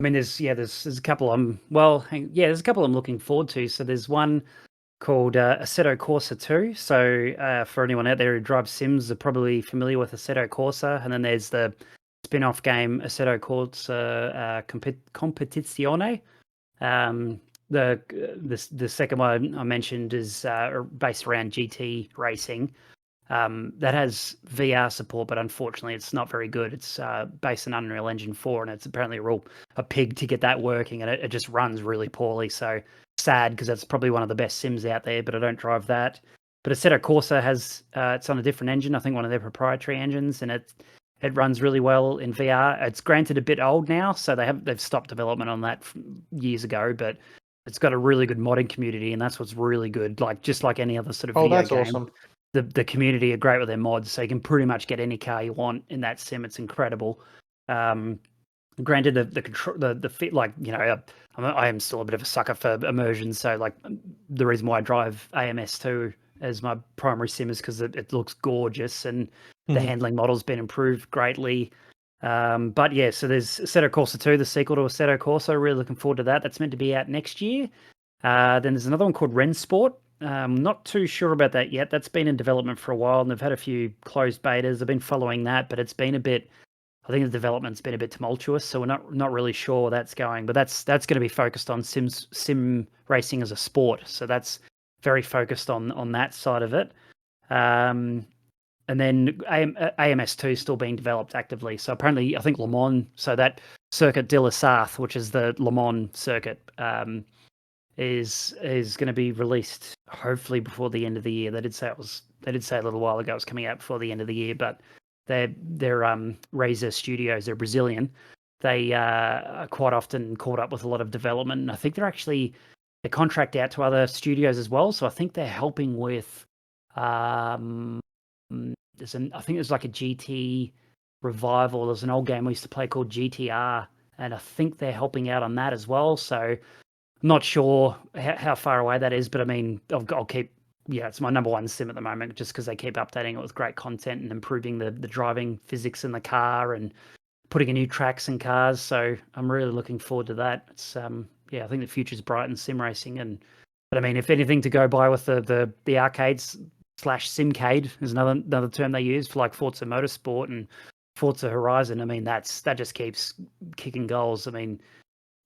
S2: I mean, there's a couple there's a couple I'm looking forward to. So there's one called Assetto Corsa 2. So for anyone out there who drives Sims, are probably familiar with Assetto Corsa. And then there's the spin-off game Assetto Corsa Competizione. Um, the second one I mentioned is based around GT racing. That has VR support, but unfortunately, it's not very good. It's based on Unreal Engine 4, and it's apparently a pig to get that working, and it just runs really poorly. So sad because that's probably one of the best sims out there, but I don't drive that. But Assetto Corsa has it's on a different engine, I think one of their proprietary engines, and it runs really well in VR. It's granted a bit old now, so they've stopped development on that years ago, but it's got a really good modding community, and that's what's really good. Like just like any other sort of
S1: Oh,
S2: video
S1: that's
S2: game,
S1: awesome.
S2: the community are great with their mods, so you can pretty much get any car you want in that sim. It's incredible. Um, Granted, the control, the fit, like I am still a bit of a sucker for immersion. So like the reason why I drive AMS2 as my primary sim is because it looks gorgeous and the
S1: Mhm.
S2: handling model's been improved greatly. But yeah, so there's Assetto Corsa 2, the sequel to Assetto Corsa. Really looking forward to that. That's meant to be out next year. Then there's another one called Rensport. Not too sure about that yet. That's been in development for a while, and they've had a few closed betas. I've been following that, but it's been a bit. I think the development's been a bit tumultuous, so we're not really sure where that's going. But that's going to be focused on sim racing as a sport. So that's very focused on that side of it. Um, and then AMS2 is still being developed actively. So apparently, I think Le Mans, so that Circuit de la Sarthe, which is the Le Mans circuit, is going to be released hopefully before the end of the year. They did say a little while ago it was coming out before the end of the year, but they're Razer Studios, they're Brazilian. They are quite often caught up with a lot of development, and I think they contract out to other studios as well. So I think they're helping with I think there's like a GT revival. There's an old game we used to play called GTR, and I think they're helping out on that as well. So not sure how far away that is, but I mean, I'll keep. Yeah, it's my number one sim at the moment, just because they keep updating it with great content and improving the driving physics in the car and putting in new tracks and cars. So I'm really looking forward to that. It's yeah, I think the future's bright in sim racing, and but I mean, if anything to go by with the arcades slash simcade is another term they use for like Forza Motorsport and Forza Horizon. I mean, that just keeps kicking goals. I mean,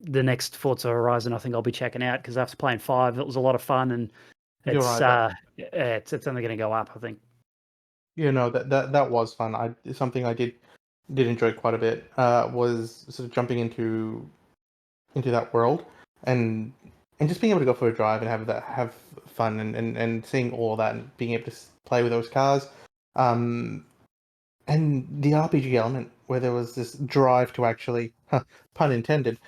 S2: the next Forza Horizon, I think I'll be checking out because after playing 5, it was a lot of fun, and
S1: You're
S2: it's
S1: right.
S2: it's only going to go up, I think.
S1: That was fun. Something I did enjoy quite a bit. Was sort of jumping into that world and just being able to go for a drive and have fun and seeing all that and being able to play with those cars. Um, and the RPG element where there was this drive to actually, pun intended,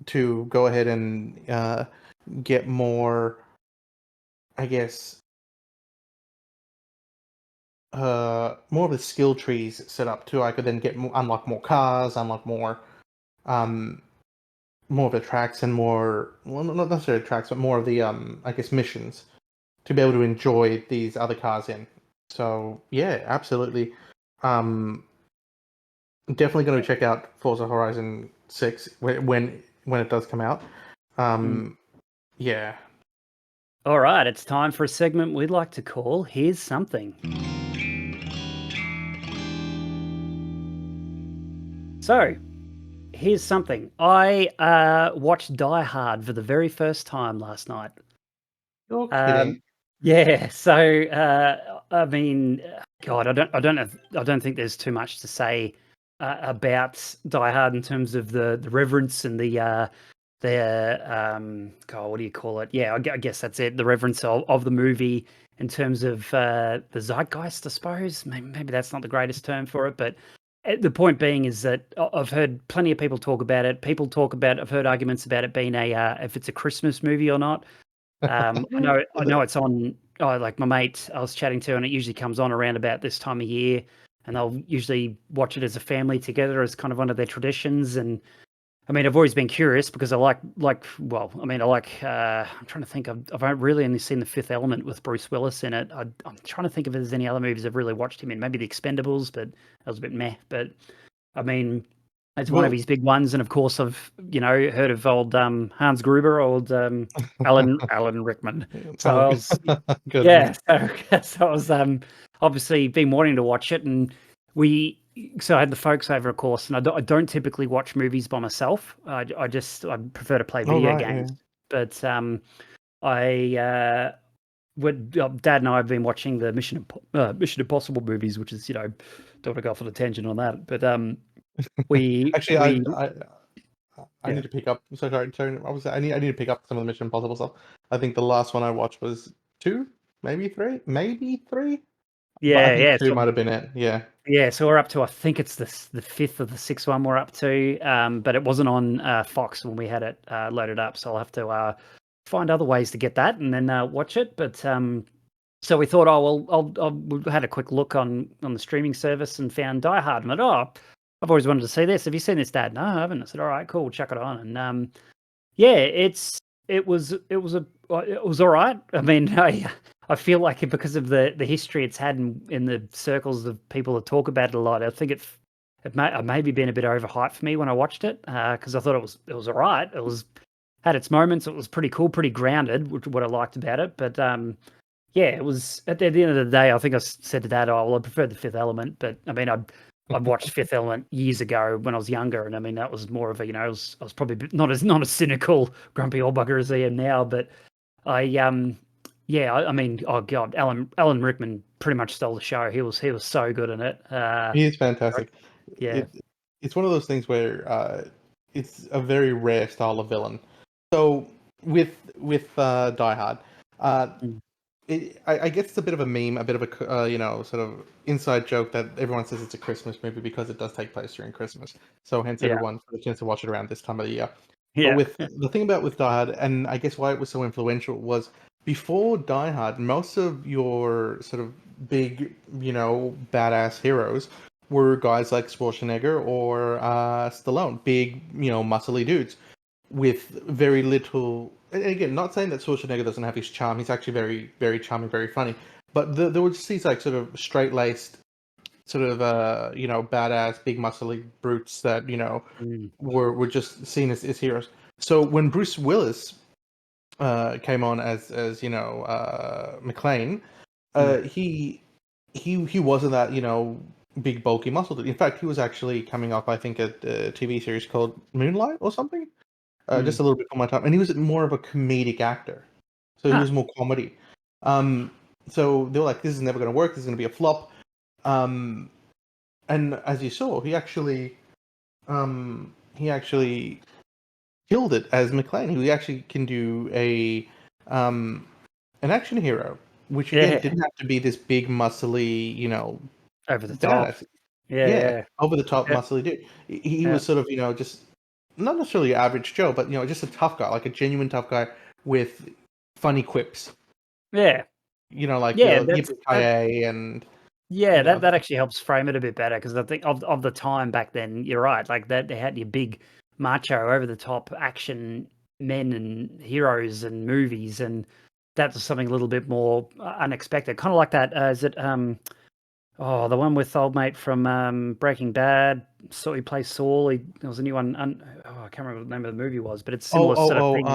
S1: to go ahead and get more, I guess, more of the skill trees set up too. I could then unlock more cars, unlock um, more of the tracks and more, well, not necessarily tracks, but more of the I guess missions to be able to enjoy these other cars in. So yeah, absolutely. Um, Definitely going to check out Forza Horizon 6 when it does come out.
S2: Mm.
S1: Um, yeah.
S2: All right, it's time for a segment we'd like to call "Here's Something." So, here's something. I watched Die Hard for the very first time last night.
S1: You're kidding.
S2: Um, yeah, so I mean, God, I don't think there's too much to say about Die Hard in terms of the reverence and God, what do you call it? Yeah, I guess that's it. The reverence of the movie in terms of the zeitgeist, I suppose. Maybe that's not the greatest term for it, but the point being is that I've heard plenty of people talk about it. I've heard arguments about it being if it's a Christmas movie or not. I know it's on. Oh, like my mate I was chatting to, and it usually comes on around about this time of year, and they'll usually watch it as a family together as kind of one of their traditions. And I mean, I've always been curious because I like. Well, I mean, I like. I'm trying to think. I've really only seen The Fifth Element with Bruce Willis in it. I'm trying to think if there's any other movies I've really watched him in. Maybe The Expendables, but that was a bit meh. But I mean, it's one of
S1: Well,
S2: his big ones, and of course, I've heard of old Hans Gruber, old Alan Rickman. So I was
S1: goodness.
S2: yeah, so I was obviously been wanting to watch it, and we so I had the folks over, of course, and I don't typically watch movies by myself. I prefer to play
S1: All
S2: video
S1: right, yeah.
S2: games, but I Dad and I have been watching the Mission Impossible movies, which is don't want to go off on a tangent on that, but
S1: Actually,
S2: we
S1: I
S2: yeah
S1: need to pick up. Sorry. I need to pick up some of the Mission Impossible stuff. I think the last one I watched was two, maybe three, But I think
S2: yeah
S1: two might have been it. Yeah.
S2: yeah, so we're up to I think it's the fifth or the sixth one we're up to, but it wasn't on Fox when we had it loaded up, so I'll have to find other ways to get that and then watch it. But so we thought, oh well, we had a quick look on the streaming service and found Die Hard. And I went, oh, I've always wanted to see this. Have you seen this, Dad? No, I haven't. I said, all right, cool, chuck it on. And yeah, it was it was all right. I mean, I feel like because of the history it's had in the circles of people that talk about it a lot, I think it maybe been a bit overhyped for me when I watched it because I thought it was all right. It was had its moments. It was pretty cool, pretty grounded, which what I liked about it. But yeah, it was at the end of the day. I think I said to Dad, "Oh, well, I preferred the Fifth Element." But I mean, I'd watched Fifth Element years ago when I was younger, and I mean that was more of a I was probably not as cynical, grumpy old bugger as I am now. But I yeah, I mean, oh god, Alan Rickman pretty much stole the show. He was so good in it.
S1: He is fantastic.
S2: Yeah,
S1: It it's one of those things where it's a very rare style of villain. So with Die Hard, uh,
S2: mm,
S1: I guess it's a bit of a meme, a bit of a sort of inside joke that everyone says it's a Christmas movie because it does take place during Christmas. So hence
S2: yeah,
S1: everyone got a chance to watch it around this time of the year. But
S2: yeah,
S1: with the thing about with Die Hard, and I guess why it was so influential was before Die Hard, most of your sort of big, badass heroes were guys like Schwarzenegger or Stallone, big, muscly dudes with very little. And again, not saying that Schwarzenegger doesn't have his charm. He's actually very, very charming, very funny. But there were just these like sort of straight laced, sort of badass, big muscly brutes that
S2: mm,
S1: were just seen as heroes. So when Bruce Willis came on as McClane,
S2: mm,
S1: he wasn't that big bulky muscle dude. In fact, he was actually coming up, I think, at a TV series called Moonlight or something, just
S2: mm.
S1: a little bit on my time, and he was more of a comedic actor, so he
S2: Huh,
S1: was more comedy. Um, so they were like, "This is never going to work. This is going to be a flop." Um, and as you saw, he actually killed it as McClane. He actually can do um, an action hero, which again
S2: yeah,
S1: didn't have to be this big, muscly,
S2: over the top.
S1: badass.
S2: Yeah,
S1: Yeah,
S2: yeah,
S1: over the top,
S2: yeah,
S1: muscly dude. He
S2: yeah,
S1: was sort of, just not necessarily your average Joe, but just a tough guy, like a genuine tough guy with funny quips.
S2: yeah,
S1: Like
S2: yeah.
S1: your yippee and
S2: Yeah,
S1: the
S2: that actually helps frame it a bit better because I think of the time back then, you're right. Like that, they had your big macho, over the top action men and heroes and movies, and that was something a little bit more unexpected. Kind of like that. Is it the one with old mate from Breaking Bad? So he plays Saul. There was a new one. I can't remember what the name of the movie was, but it's
S1: oh
S2: similar
S1: oh
S2: sort of
S1: oh
S2: thing.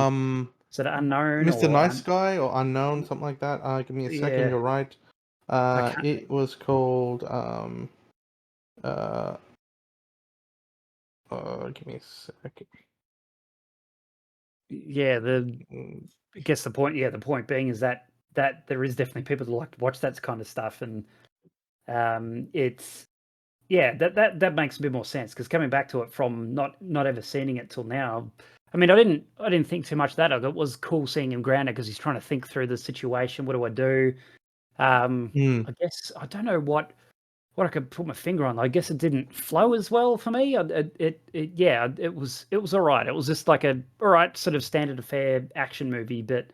S2: Is it Unknown
S1: Mr.
S2: or
S1: Nice Guy or Unknown, something like that. Give me a second.
S2: yeah?
S1: You're right.
S2: I can't.
S1: It was called uh Give me a second.
S2: Yeah, I guess the point. Yeah, the point being is that there is definitely people that like to watch that kind of stuff, and it's yeah, that makes a bit more sense because coming back to it from not ever seeing it till now. I mean, I didn't think too much of that. It was cool seeing him grounded because he's trying to think through the situation. What do I do?
S1: Mm,
S2: I guess I don't know what I could put my finger on. I guess it didn't flow as well for me. Yeah, it was all right. It was just like a all right sort of standard affair action movie, but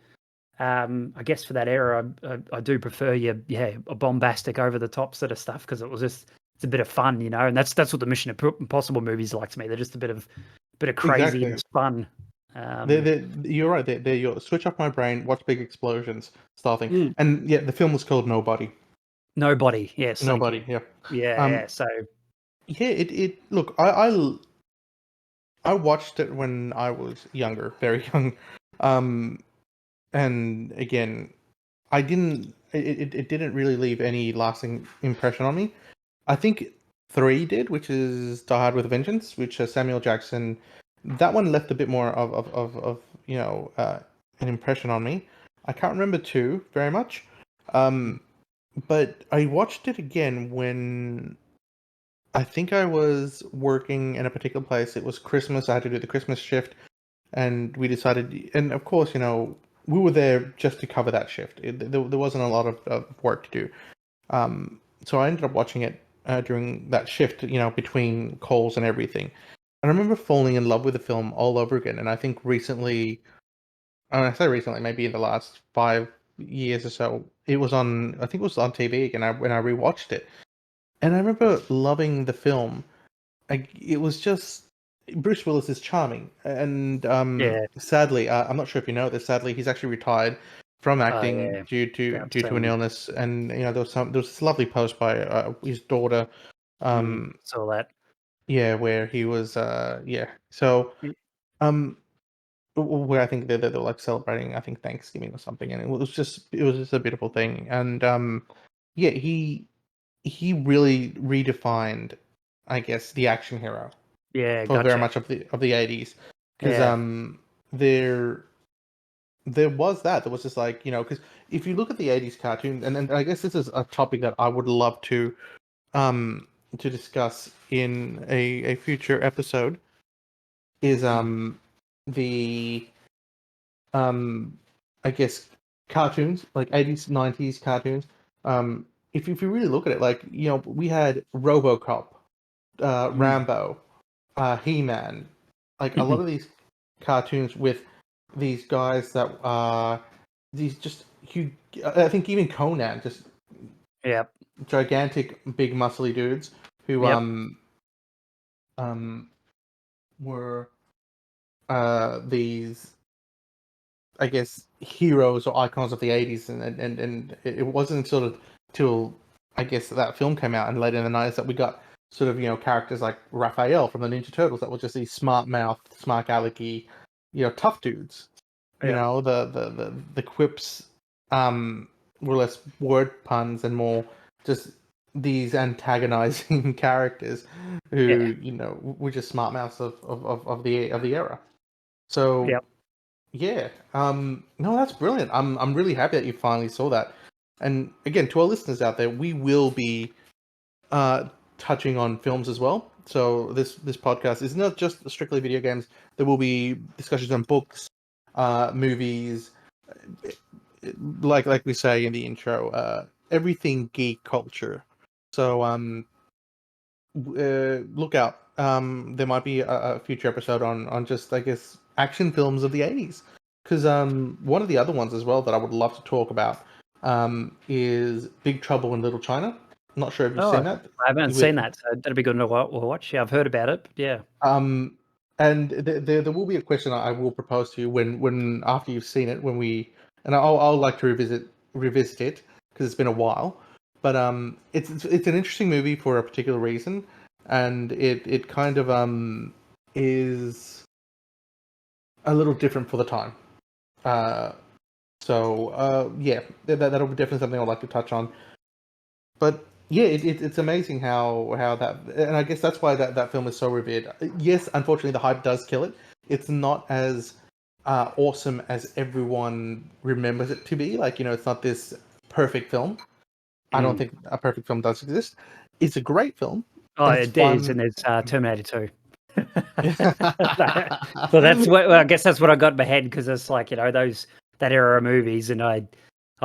S2: I guess for that era, I do prefer a bombastic over the top sort of stuff because it's a bit of fun, you know, and that's what the Mission Impossible movies are like to me. They're just a bit of
S1: exactly.
S2: craziness, fun. Um,
S1: You're right. They're your switch off my brain, watch big explosions, style thing.
S2: mm,
S1: And yeah, the film was called Nobody.
S2: Nobody, yes, thank you.
S1: Nobody. Yeah.
S2: Yeah.
S1: Um.
S2: So
S1: Yeah. It. Look, I watched it when I was younger, very young. Um. And again, I didn't. It didn't really leave any lasting impression on me. I think three did, which is Die Hard with a Vengeance, which Samuel Jackson. That one left a bit more of an impression on me. I can't remember two very much, um, but I watched it again when I think I was working in a particular place. It was Christmas. I had to do the Christmas shift, and we decided. And of course, we were there just to cover that shift. There wasn't a lot of work to do. So I ended up watching it during that shift, between calls and everything. And I remember falling in love with the film all over again. And I think recently, and I say recently, maybe in the last 5 years or so, it was on. I think it was on TV again. When I rewatched it, and I remember loving the film. It was just Bruce Willis is charming, and
S2: yeah,
S1: sadly, I'm not sure if you know this. Sadly, he's actually retired from
S2: oh
S1: acting
S2: yeah,
S1: due to an
S2: outstanding.
S1: illness, and there was this lovely post by his daughter,
S2: Saw that.
S1: yeah, where he was, yeah, so
S2: Mm,
S1: um, where I think they're like celebrating, I think Thanksgiving or something, and it was just a beautiful thing, and yeah, he really redefined, I guess, the action hero
S2: Yeah,
S1: for very
S2: gotcha.
S1: much of the 80s, because
S2: Yeah,
S1: there there was that there was just like, because if you look at the 80s cartoon, and I guess this is a topic that I would love um to discuss in a future episode, is
S2: mm,
S1: the um I guess cartoons, like 80s 90s cartoons. If you really look at it, like, we had RoboCop,
S2: mm.
S1: Rambo, He-Man, like a lot of these cartoons with these guys that are these just huge. I think even Conan, just
S2: Yep,
S1: gigantic, big, muscly dudes who
S2: yep,
S1: um were these, I guess, heroes or icons of the 80s, and it wasn't sort of till, I guess, that film came out and later in the 90s that we got sort of, characters like Raphael from the Ninja Turtles that were just these smart mouth, smart alecky, tough dudes.
S2: yep,
S1: The quips were less word puns and more just these antagonizing characters
S2: yeah,
S1: who, were just smart mouths of the era. So
S2: yep,
S1: yeah. No, that's brilliant. I'm really happy that you finally saw that. And again, to our listeners out there, we will be uh touching on films as well. So this podcast is not just strictly video games. There will be discussions on books, movies, like we say in the intro, everything geek culture. So look out. There might be a future episode on just, I guess, action films of the 80s. Because one of the other ones as well that I would love to talk about is Big Trouble in Little China. I'm not sure if you've
S2: oh,
S1: seen that.
S2: I haven't
S1: With
S2: seen that, so that'd be good to watch. Yeah, I've heard about it, but yeah.
S1: um, and there will be a question I will propose to you when after you've seen it, when we, and I'll like to revisit it because it's been a while. But it's an interesting movie for a particular reason, and it kind of is a little different for the time. Uh, so yeah, that'll be definitely something I'd like to touch on. But Yeah, it's amazing how that, and I guess that's why that film is so revered. Yes, unfortunately, the hype does kill it. It's not as awesome as everyone remembers it to be. Like, it's not this perfect film. I don't
S2: Mm.
S1: think a perfect film does exist. It's a great film.
S2: Oh,
S1: It's
S2: it is, and
S1: fun.
S2: there's Terminator 2. So that's what well, I guess that's what I got in my head because it's like those that era of movies, and I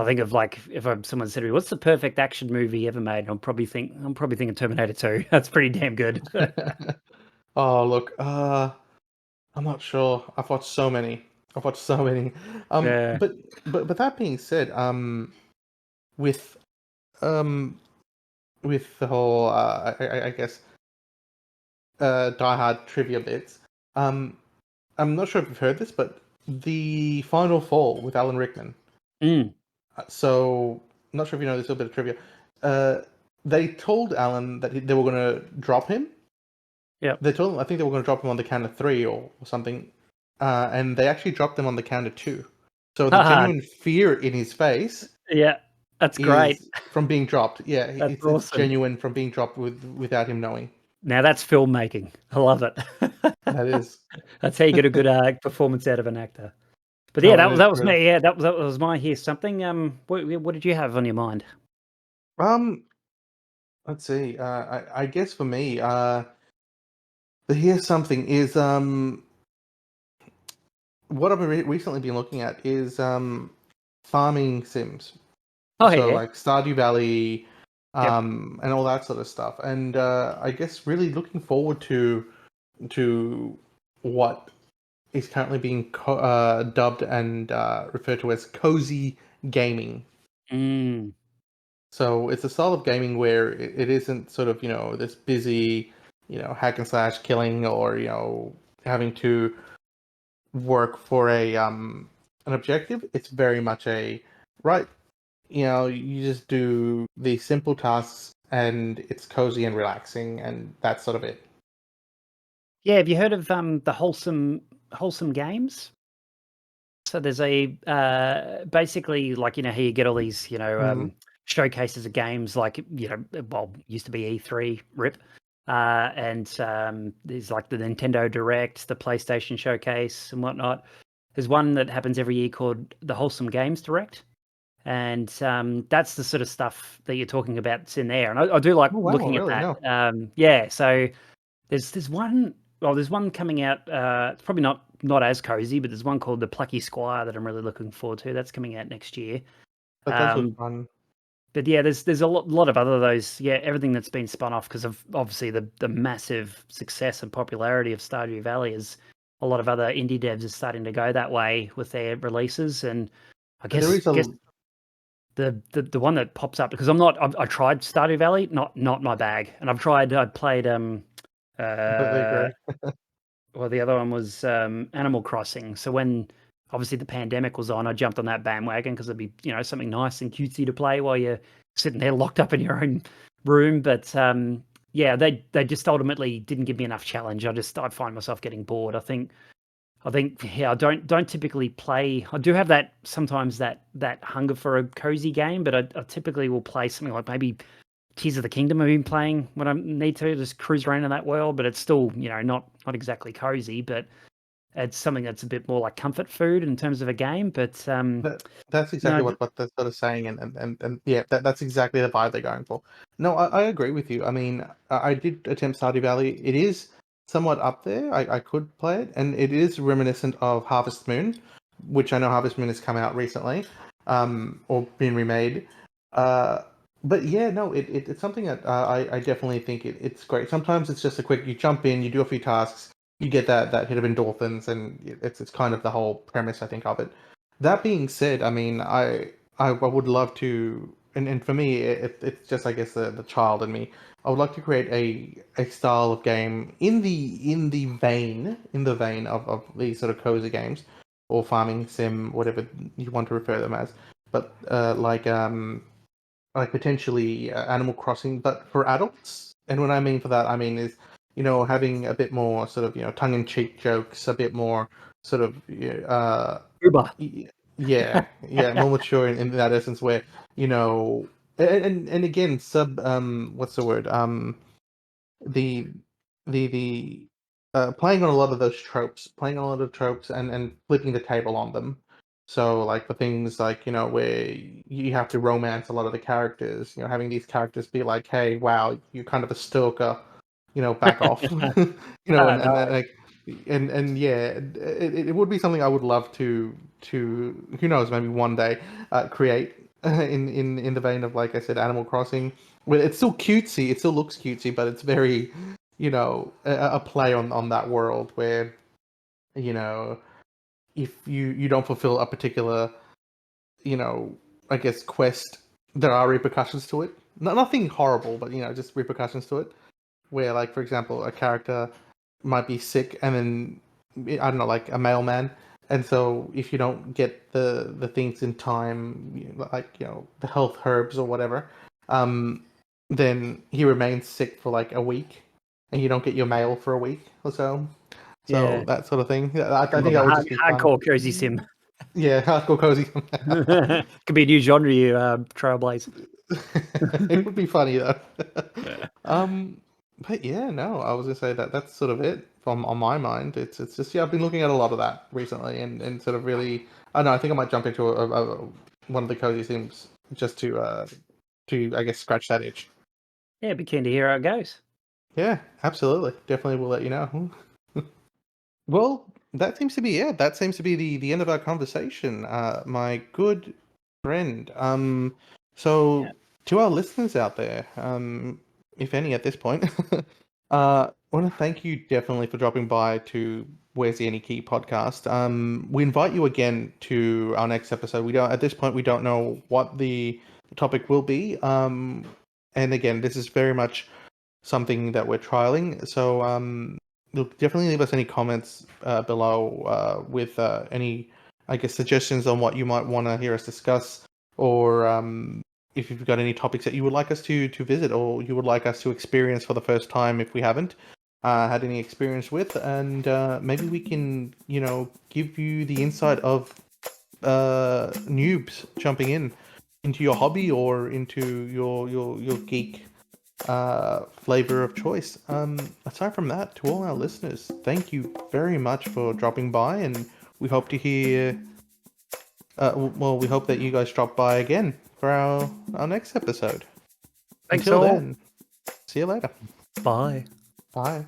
S2: think of like if someone said to me, "What's the perfect action movie ever made?" I'm probably thinking Terminator 2. That's pretty damn good.
S1: Oh, look, I'm not sure. I've watched so many. I've watched so many.
S2: Yeah.
S1: But that being said, with um with the whole I guess Die Hard trivia bits, um, I'm not sure if you've heard this, but the Final Fall with Alan Rickman.
S2: Mm.
S1: So, not sure if you know this little bit of trivia. Uh, they told Alan that they were going to drop him.
S2: Yep.
S1: They told him, I think they were going to drop him on the count of three or something, and they actually dropped him on the count of two. So the
S2: Haha.
S1: genuine fear in his face
S2: Yeah. That's great.
S1: is from being dropped. Yeah,
S2: That's
S1: it's
S2: awesome.
S1: genuine from being dropped without him knowing.
S2: Now that's filmmaking. I love it.
S1: That is.
S2: That's how you get a good performance out of an actor. But yeah,
S1: No, it
S2: that was
S1: is
S2: that was
S1: true.
S2: me. Yeah, that was my here's something. What did you have on your mind?
S1: Um, let's see. I guess for me, the here's something is what I've recently been looking at is farming sims.
S2: Oh
S1: So
S2: yeah.
S1: like Stardew Valley,
S2: Yep.
S1: and all that sort of stuff. And I guess really looking forward to what is currently being dubbed and referred to as cozy gaming.
S2: Mm.
S1: So it's a style of gaming where it isn't sort of this busy hack and slash killing or having to work for a an objective. It's very much a right. You just do the simple tasks and it's cozy and relaxing, and that's sort of it.
S2: Yeah, have you heard of the wholesome games? So there's a basically like how you get all these
S1: Hmm.
S2: showcases of games like well used to be E3 RIP, and there's like the Nintendo Direct, the PlayStation Showcase and whatnot. There's one that happens every year called the Wholesome Games Direct, and that's the sort of stuff that you're talking about that's in there. And I do like
S1: Oh wow,
S2: looking at
S1: really?
S2: that.
S1: No,
S2: Yeah, so there's one. Well, there's one coming out. It's probably not as cozy, but there's one called the Plucky Squire that I'm really looking forward to. That's coming out next year.
S1: that does look
S2: Um,
S1: fun.
S2: but yeah, there's a lot of other those. Yeah, everything that's been spun off because of obviously the massive success and popularity of Stardew Valley is a lot of other indie devs are starting to go that way with their releases. And I
S1: There
S2: guess
S1: is a
S2: the one that pops up because I tried Stardew Valley, not my bag, and I played
S1: completely
S2: uh
S1: agree.
S2: well, the other one was Animal Crossing. So when obviously the pandemic was on, I jumped on that bandwagon because it'd be something nice and cutesy to play while you're sitting there locked up in your own room. But yeah, they just ultimately didn't give me enough challenge. I find myself getting bored. I think yeah, I don't typically play. I do have that sometimes that hunger for a cozy game, but I typically will play something like maybe Tears of the Kingdom I've been playing when I need to just cruise around in that world, but it's still, not exactly cozy, but it's something that's a bit more like comfort food in terms of a game. But
S1: That's exactly
S2: no,
S1: what they're sort of saying, and yeah, that's exactly the vibe they're going for. No, I agree with you. I mean, I did attempt Stardew Valley. It is somewhat up there. I could play it, and it is reminiscent of Harvest Moon, which I know Harvest Moon has come out recently, or been remade. Uh, but yeah, no, it's something that I definitely think it's great. Sometimes it's just a quick, you jump in, you do a few tasks, you get that hit of endorphins, and it's kind of the whole premise, I think, of it. That being said, I mean, I would love to, and for me, it's just I guess the child in me. I would like to create a style of game in the vein of these sort of cozy games or farming sim, whatever you want to refer them as, but like potentially Animal Crossing, but for adults. And what I mean for that, I mean is having a bit more sort of tongue-in-cheek jokes, a bit more sort of
S2: Uber.
S1: yeah, yeah, more mature in that essence where you know and again, what's the word? The the playing on a lot of those tropes, playing on a lot of tropes, and flipping the table on them. So like the things like where you have to romance a lot of the characters, having these characters be like, hey, wow, you're kind of a stalker, back off,
S2: Oh,
S1: and
S2: no.
S1: like and yeah, it would be something I would love to who knows, maybe one day create in the vein of, like I said, Animal Crossing. Well, it's still cutesy. It still looks cutesy, but it's very, a play on that world where, you know, if you don't fulfill a particular, I guess quest, there are repercussions to it. Nothing horrible, but just repercussions to it. Where, like, for example, a character might be sick, and then I don't know, like a mailman, and so if you don't get the things in time, like the health herbs or whatever, um, then he remains sick for like a week, and you don't get your mail for a week or so. So
S2: Yeah.
S1: that sort of thing. Yeah, I
S2: More
S1: think
S2: of a
S1: that would just be fun.
S2: hardcore cozy sim.
S1: Yeah, hardcore cozy.
S2: Could be a new genre you trailblaze.
S1: It would be funny though.
S2: Yeah.
S1: Um, but yeah, no, I was gonna say that's sort of it from on my mind. It's just, yeah, I've been looking at a lot of that recently, and sort of really, I don't know, I think I might jump into one of the cozy sims just to I guess scratch that itch.
S2: Yeah, be keen to hear how it goes.
S1: Yeah, absolutely, definitely, will let you know. Well, that seems to be it. That seems to be the end of our conversation, my good friend.
S2: Yeah.
S1: So to our listeners out there, if any at this point, I want to thank you definitely for dropping by to Where's the Any Key podcast. We invite you again to our next episode. We don't At this point we don't know what the topic will be. And again, this is very much something that we're trialing. So look, definitely leave us any comments below with any, I guess, suggestions on what you might want to hear us discuss, or if you've got any topics that you would like us to visit, or you would like us to experience for the first time if we haven't had any experience with, and maybe we can, give you the insight of noobs jumping into your hobby or into your geek flavor of choice. Aside from that, to all our listeners, thank you very much for dropping by, and we hope to hear. Well, we hope that you guys drop by again for our next episode.
S2: Thanks
S1: Until
S2: all.
S1: then, see you later.
S2: Bye.
S1: Bye.